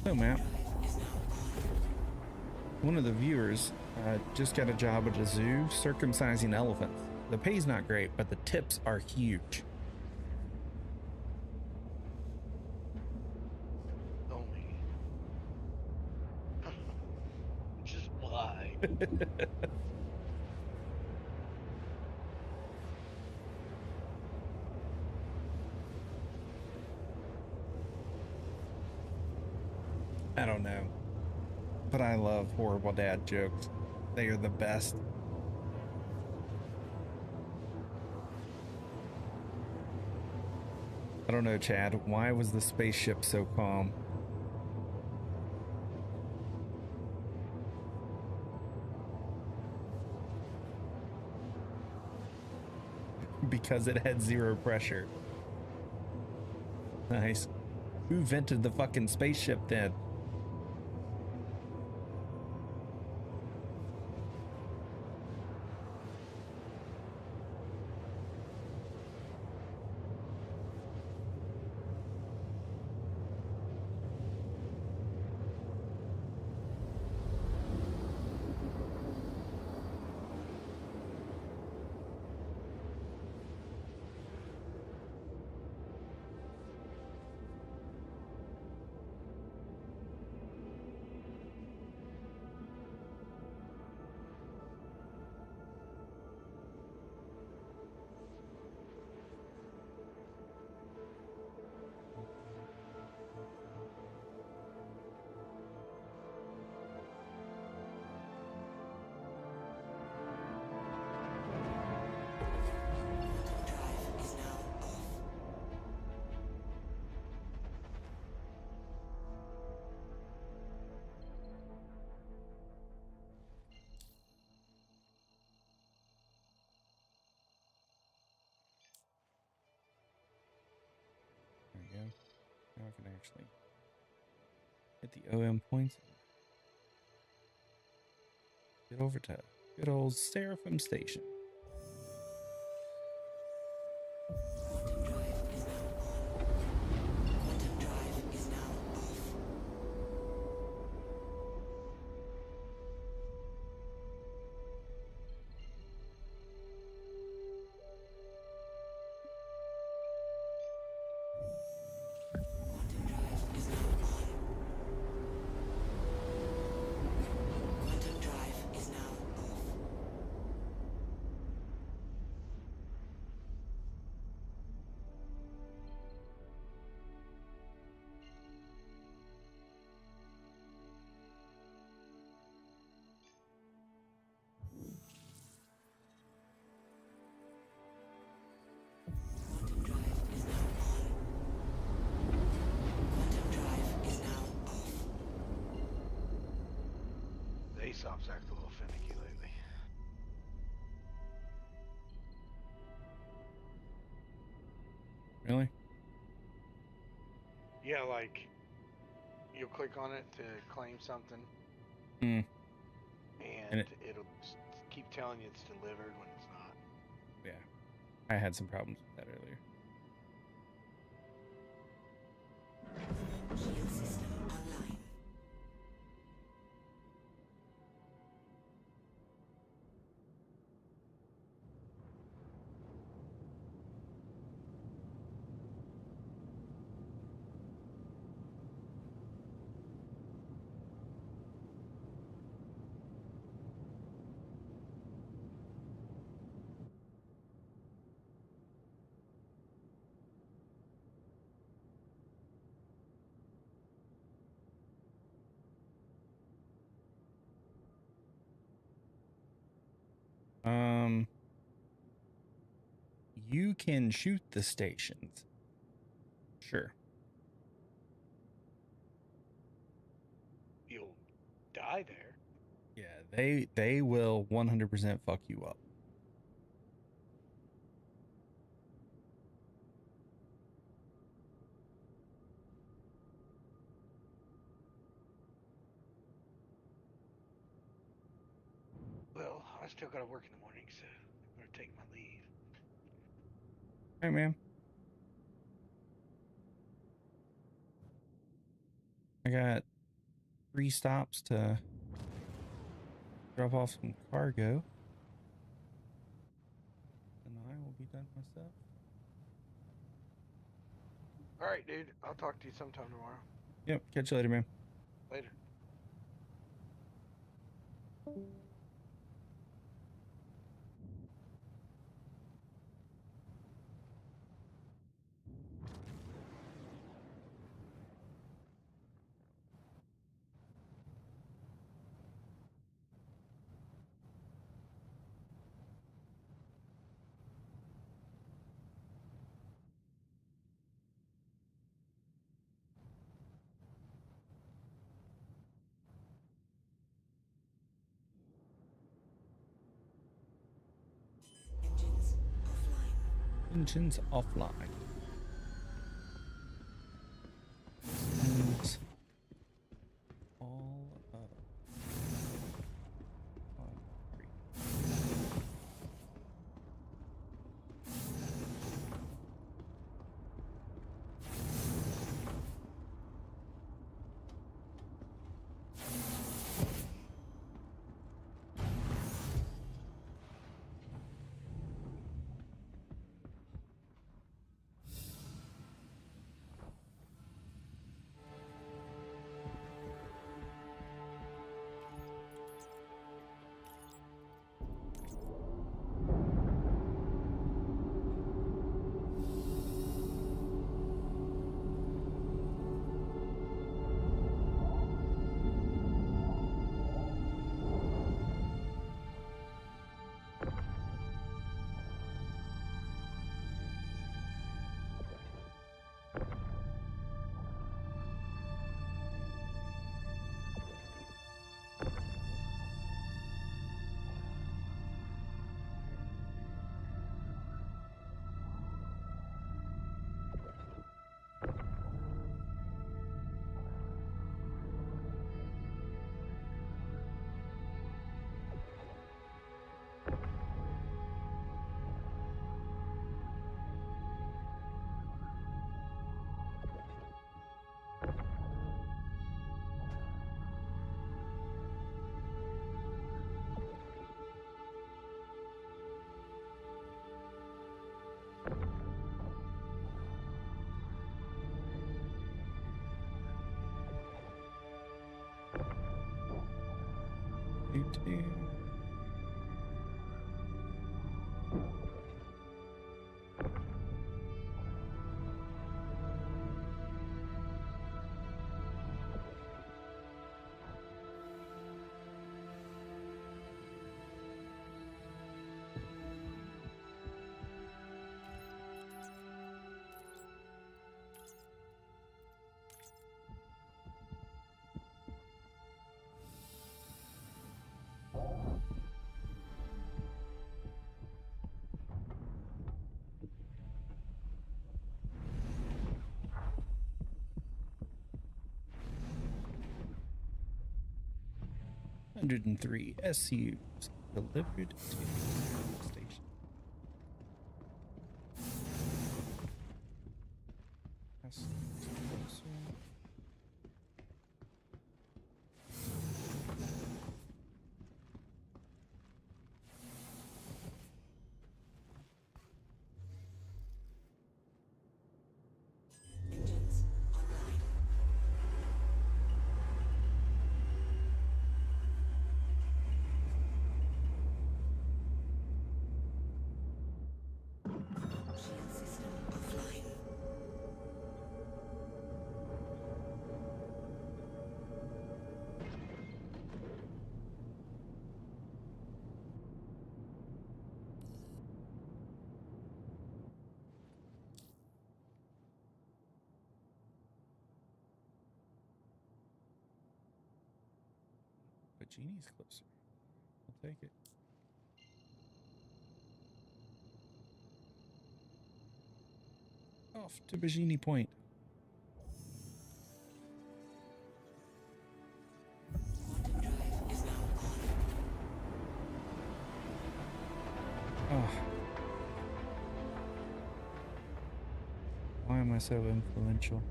So, Matt, one of the viewers just got a job at a zoo circumcising elephants. The pay's not great, but the tips are huge. Only. Just why? I don't know. But I love horrible dad jokes. They are the best. I don't know, Chad. Why was the spaceship so calm? Because it had zero pressure. Nice. Who vented the fucking spaceship then? actually hit the OM points. Get over to good old Seraphim Station. Quantum drive is now on. Quantum drive is now off. Quantum drive is now on. Quantum drive is now off. Quantum drive is now on. Quantum drive is now off. The Aesop's act a little finicky lately. Really? Yeah, like you'll click on it to claim something, Hmm. and it- it'll keep telling you it's delivered when it's not. Yeah. I had some problems with that earlier. Shield system online. You can shoot the stations. Sure. You'll die there. Yeah, they will 100% fuck you up. Well, I still gotta work in the morning, so I'm gonna take my leave. All right, man. I got 3 stops to drop off some cargo. And I will be done myself. All right, dude. I'll talk to you sometime tomorrow. Yep, catch you later, man. Later. Engines offline. Engines offline. And all of Do-do-do. 103 SCUs delivered to the station. That's closer. Engines online. Shield system offline. But Genie's closer. I'll take it. Off to Bajini Point. Quantum drive is now on. Oh. Why am I so influential?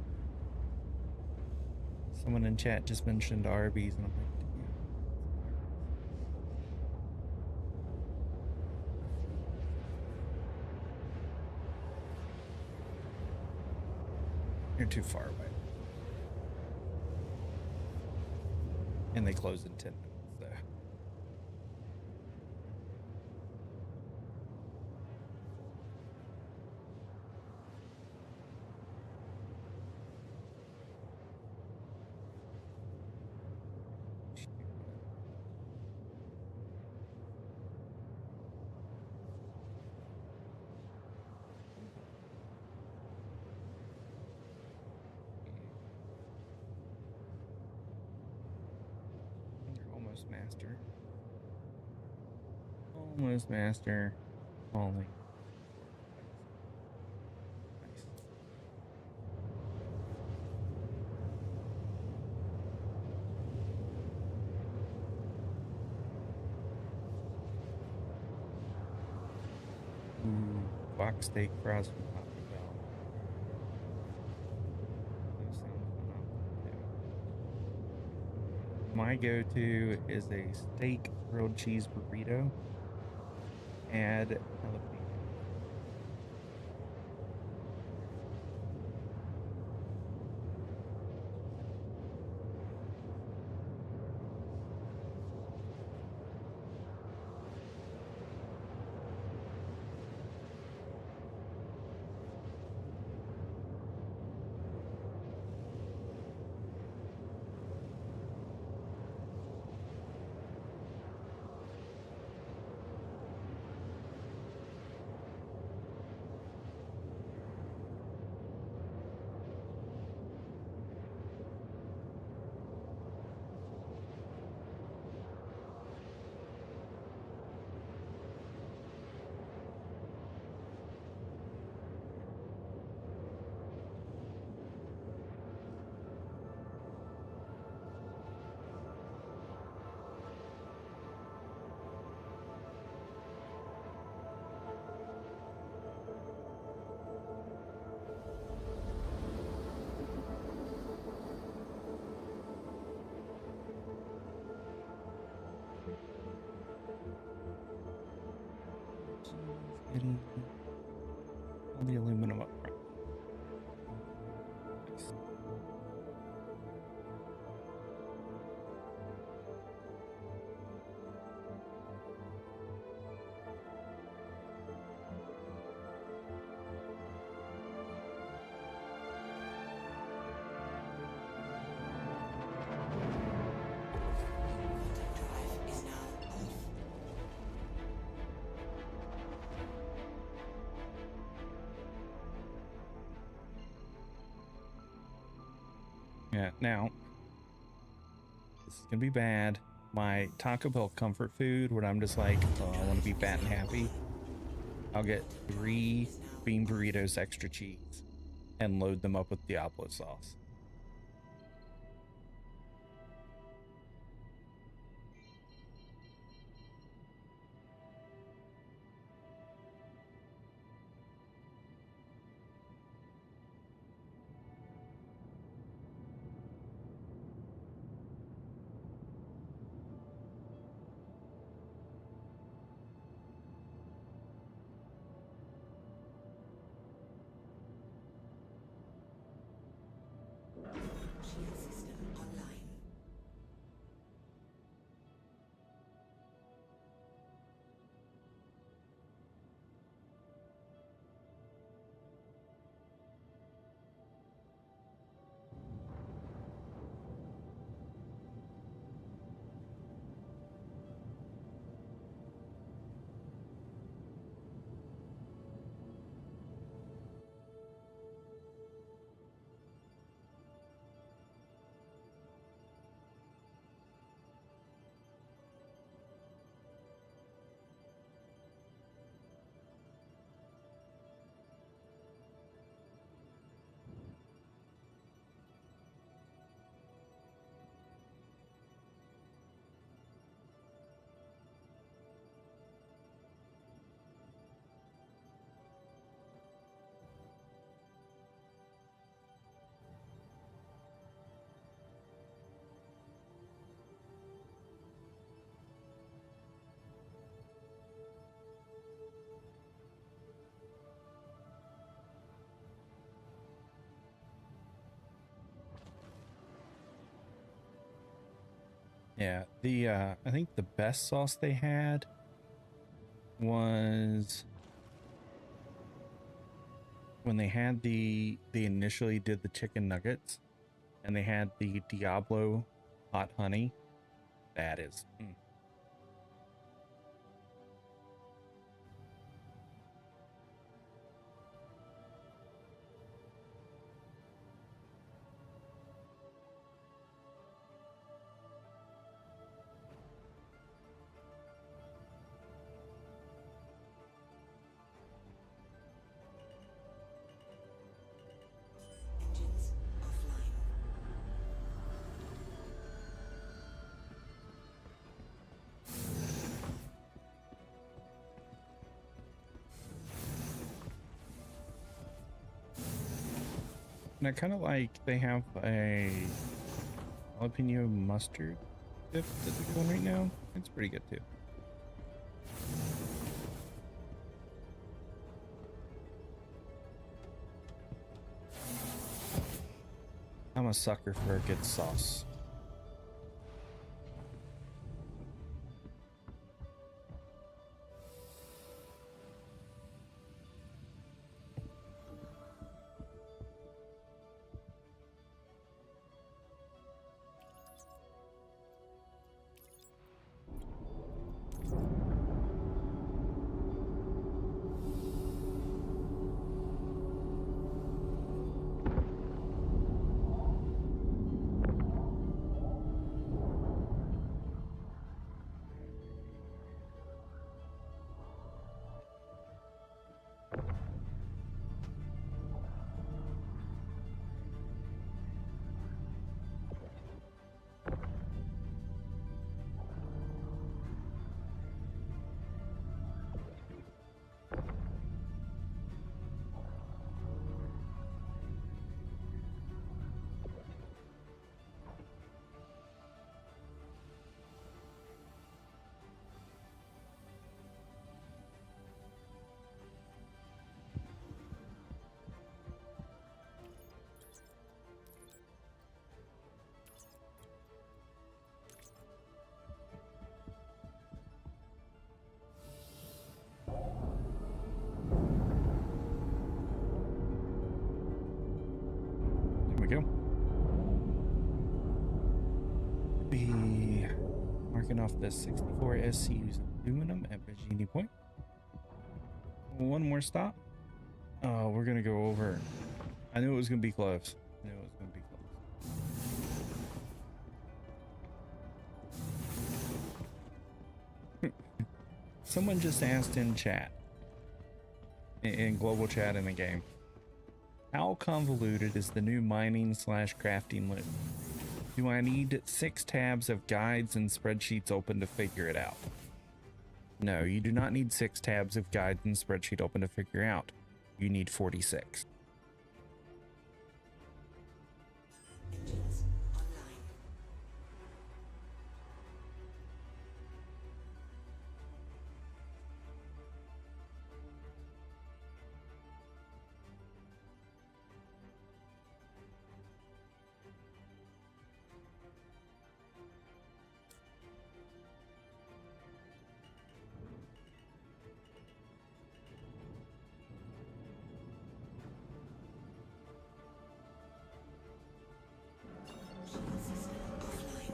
Someone in chat just mentioned Arby's, and I'm like, yeah. You're too far away. And they close in 10 minutes, so. You're almost master. Almost master. Only. Nice. Ooh, box steak fries from Taco Bell. Those sound phenomenal too. My go-to is a steak grilled cheese burrito. Add jalapeno. Getting all the aluminum up front. Nice. Yeah, now this is gonna be bad. My Taco Bell comfort food, where I'm just like, oh, I want to be fat and happy. I'll get 3 bean burritos extra cheese and load them up with Diablo sauce. Shield system online. Yeah, I think the best sauce they had was when they initially did the chicken nuggets and they had the Diablo hot honey. That is Engines offline. And I kind of like they have a jalapeno mustard dip that they're doing right now. It's pretty good too. I'm a sucker for a good sauce. There we go. Be marking off the 64 SCU's aluminum at Virginia Point. One more stop. Oh, we're gonna go over. I knew it was gonna be close. I knew it was gonna be close. Someone just asked in chat, in global chat in the game, how convoluted is the new mining slash crafting loop? Do I need 6 tabs of guides and spreadsheets open to figure it out? No, you do not need 6 tabs of guides and spreadsheet open to figure out. You need 46. Engines online. Shield system offline.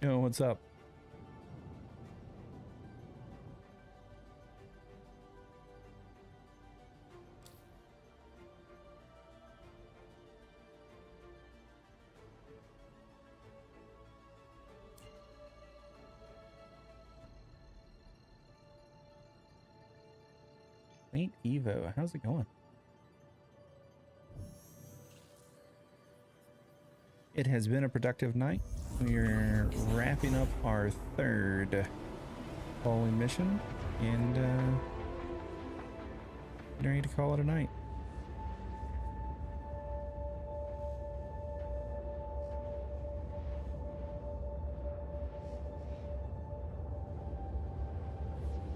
Yo, what's up? Saint Evo, how's it going? It has been a productive night. We're wrapping up our 3rd polling mission and getting ready to call it a night.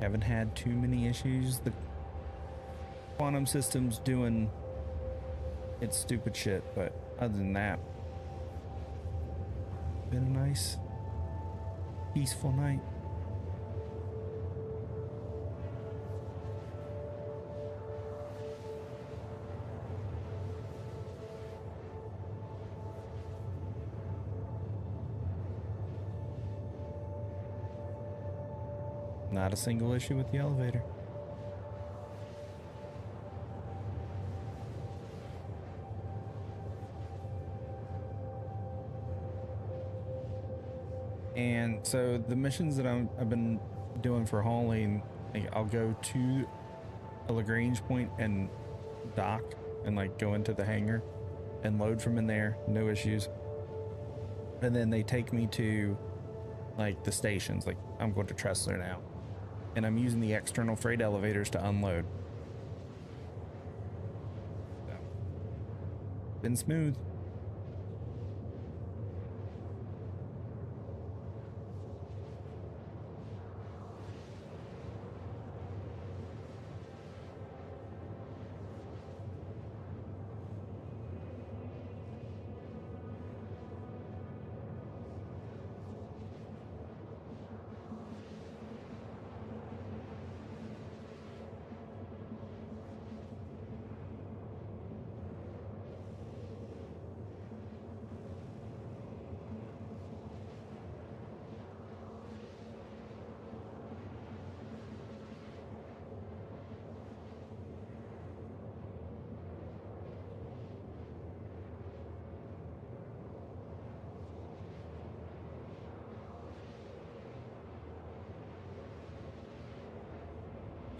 Haven't had too many issues. The quantum system's doing its stupid shit, but other than that, been a nice, peaceful night. Not a single issue with the elevator. And so the missions that I've been doing for hauling, like I'll go to a Lagrange point and dock and like go into the hangar and load from in there, no issues. And then they take me to like the stations, like I'm going to Tressler now, and I'm using the external freight elevators to unload. So, been smooth.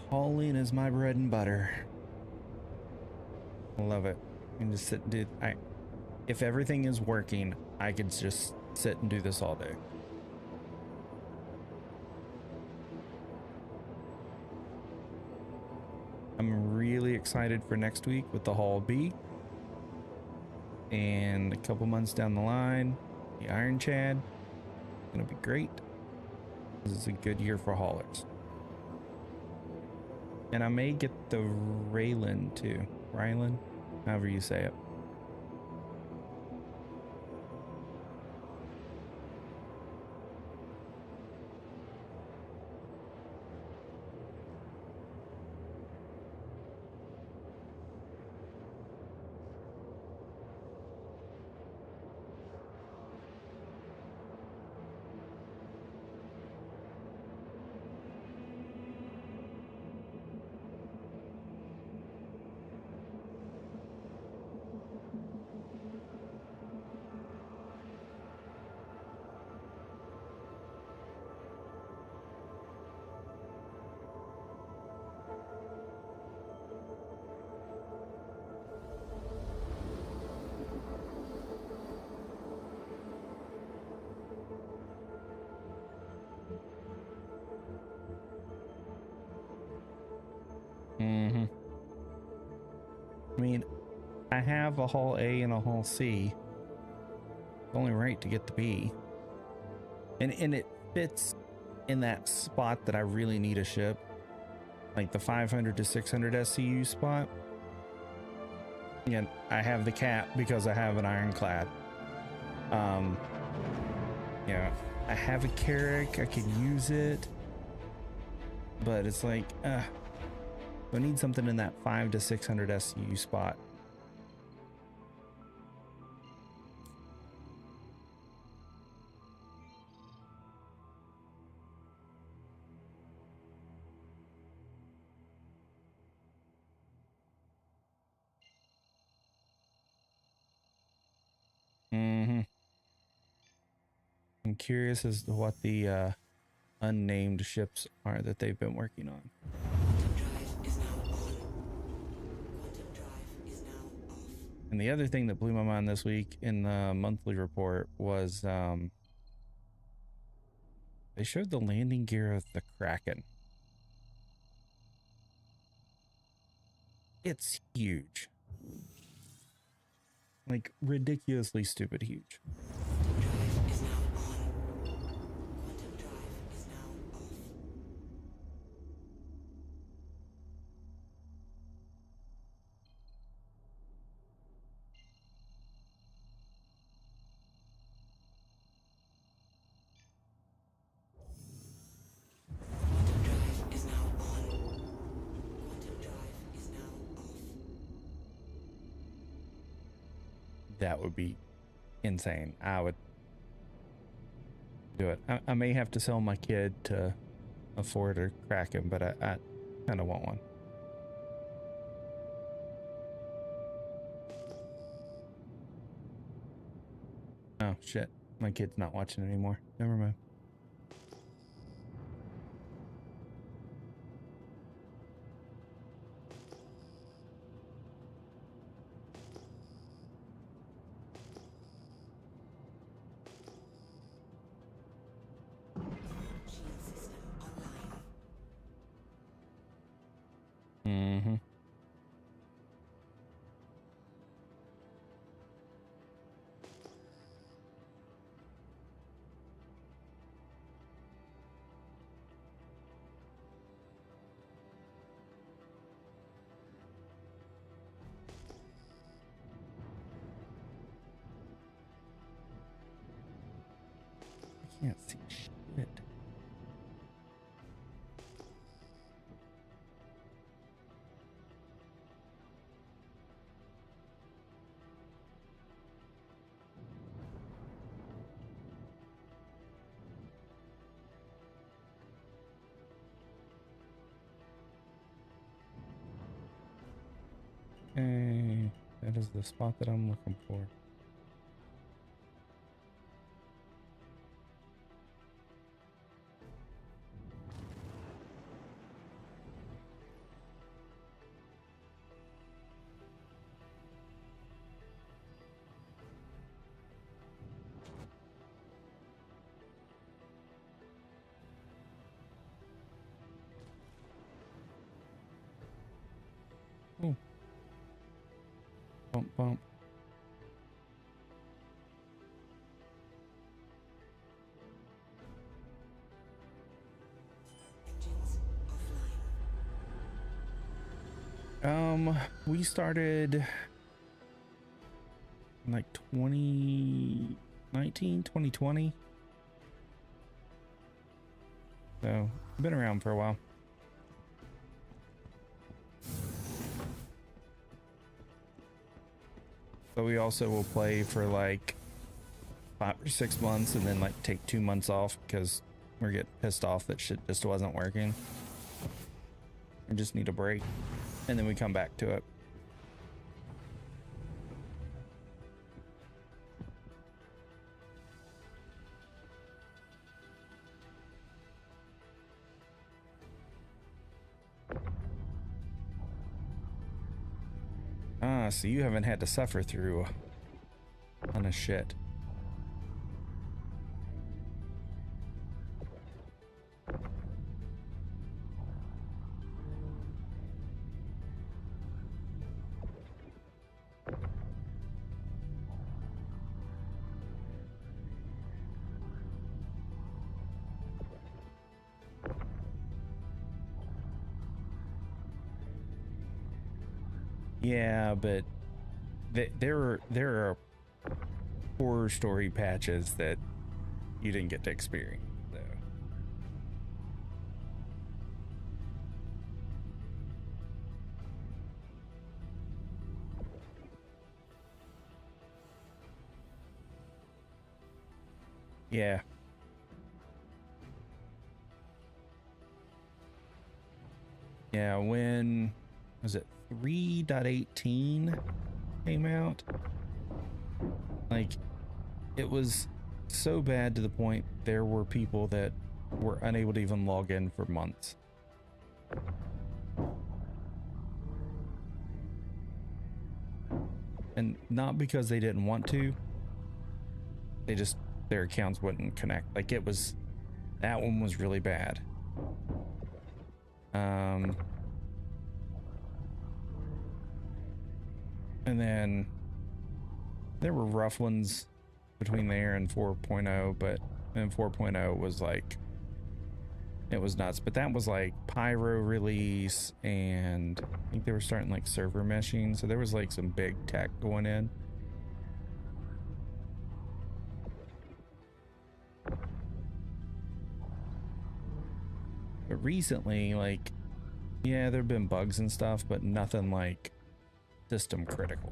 Hauling is my bread and butter. I love it. I can just sit and do. If everything is working, I could just sit and do this all day. I'm really excited for next week with the Hall B. And a couple months down the line, the Iron Chad. It's gonna be great. This is a good year for haulers. And I may get the Raylan too. Rylan, however you say it. Mm-hmm. I mean, I have a Hull A and a Hull C. It's only right to get the B. And it fits in that spot that I really need a ship. Like the 500 to 600 SCU spot. And I have the cap because I have an ironclad. Yeah, I have a Carrack, I could use it. But it's like, I need something in that 5 to 600 SCU spot. Mm-hmm. I'm curious as to what the unnamed ships are that they've been working on. And the other thing that blew my mind this week in the monthly report was they showed the landing gear of the Kraken. It's huge. Like ridiculously stupid huge. That would be insane. I would do it. I may have to sell my kid to afford a Kraken, but I kind of want one. Oh shit, my kid's not watching anymore. Never mind. Mm-hmm. I can't see shit. Okay, that is the spot that I'm looking for. Ooh. Bump, bump. We started in like 2019, 2020. So, been around for a while. But we also will play for like 5 or 6 months and then like take 2 months off because we're getting pissed off that shit just wasn't working. We just need a break. And then we come back to it. Ah, so you haven't had to suffer through a ton of shit. Yeah, but there are horror story patches that you didn't get to experience. So. Yeah. Yeah, when was it 3.18 came out? Like, it was so bad to the point there were people that were unable to even log in for months. And not because they didn't want to, they just, their accounts wouldn't connect. Like, it was, that one was really bad. And then there were rough ones between there and 4.0, but then 4.0 was like, it was nuts. But that was like Pyro release, and I think they were starting like server meshing, so there was like some big tech going in. But recently, like, yeah, there have been bugs and stuff, but nothing like system critical.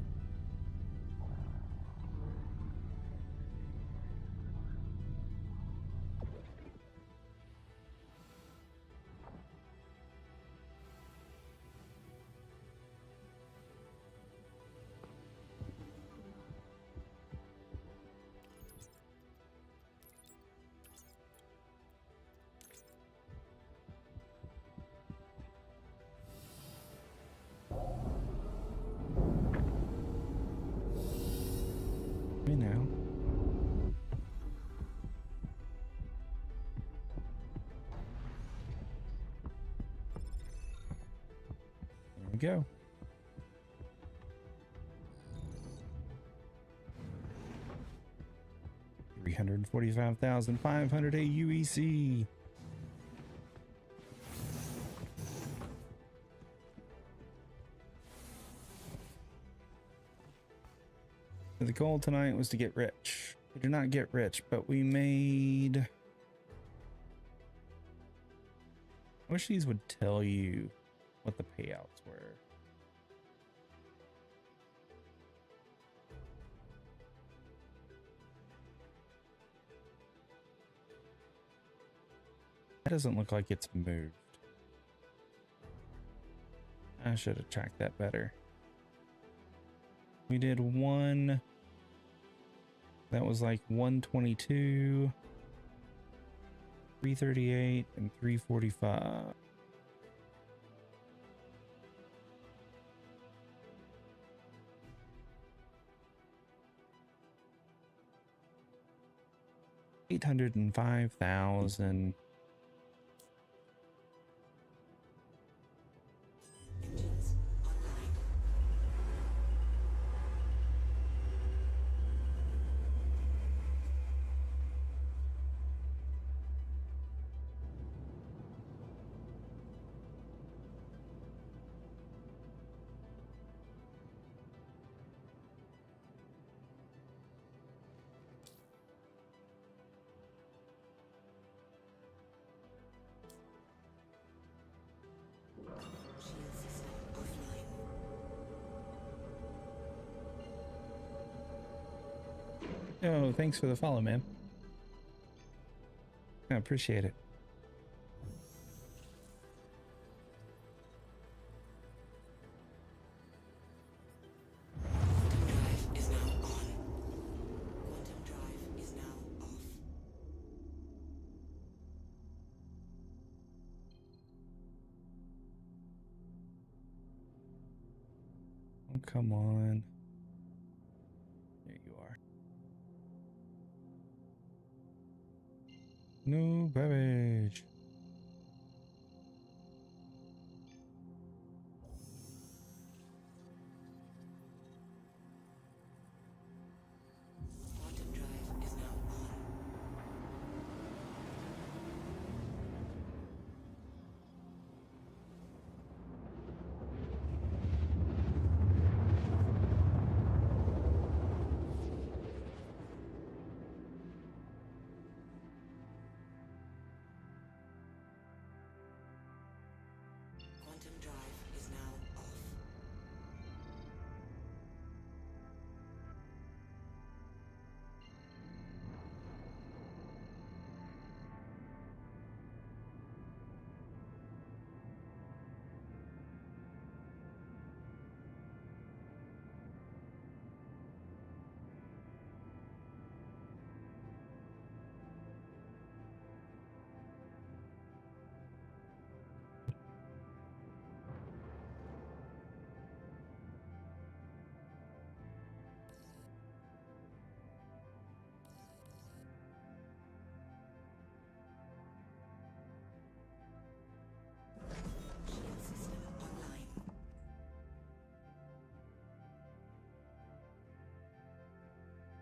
You know. There we go. $345,500 AUEC. The goal tonight was to get rich. We did not get rich, but we made... I wish these would tell you what the payouts were. That doesn't look like it's moved. I should have tracked that better. We did one that was like 122, 338, and 345. $805,000. Oh, thanks for the follow, man. I appreciate it. Oh, come on. There you are. No garbage.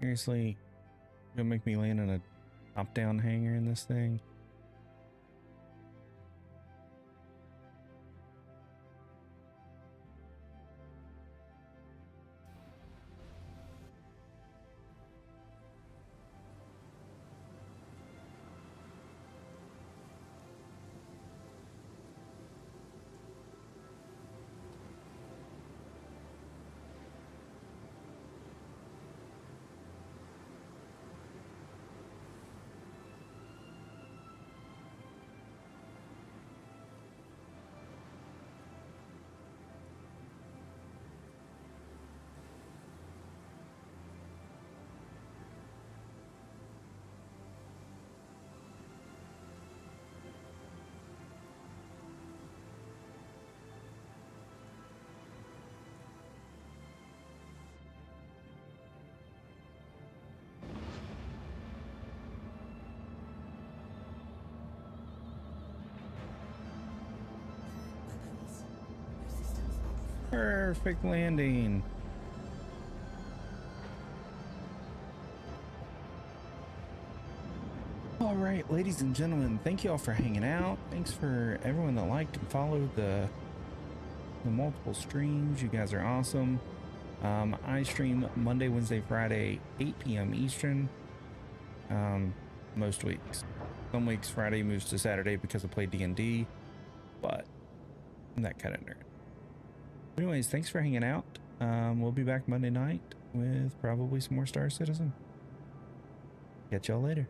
Seriously, you're gonna make me land in a top-down hangar in this thing? Perfect landing. All right, ladies and gentlemen, thank you all for hanging out. Thanks for everyone that liked and followed the multiple streams. You guys are awesome. I stream Monday, Wednesday, Friday, 8 p.m. Eastern. Most weeks. Some weeks Friday moves to Saturday because I play D&D, but I'm that kind of nerd. Anyways, thanks for hanging out. We'll be back Monday night with probably some more Star Citizen. Catch y'all later.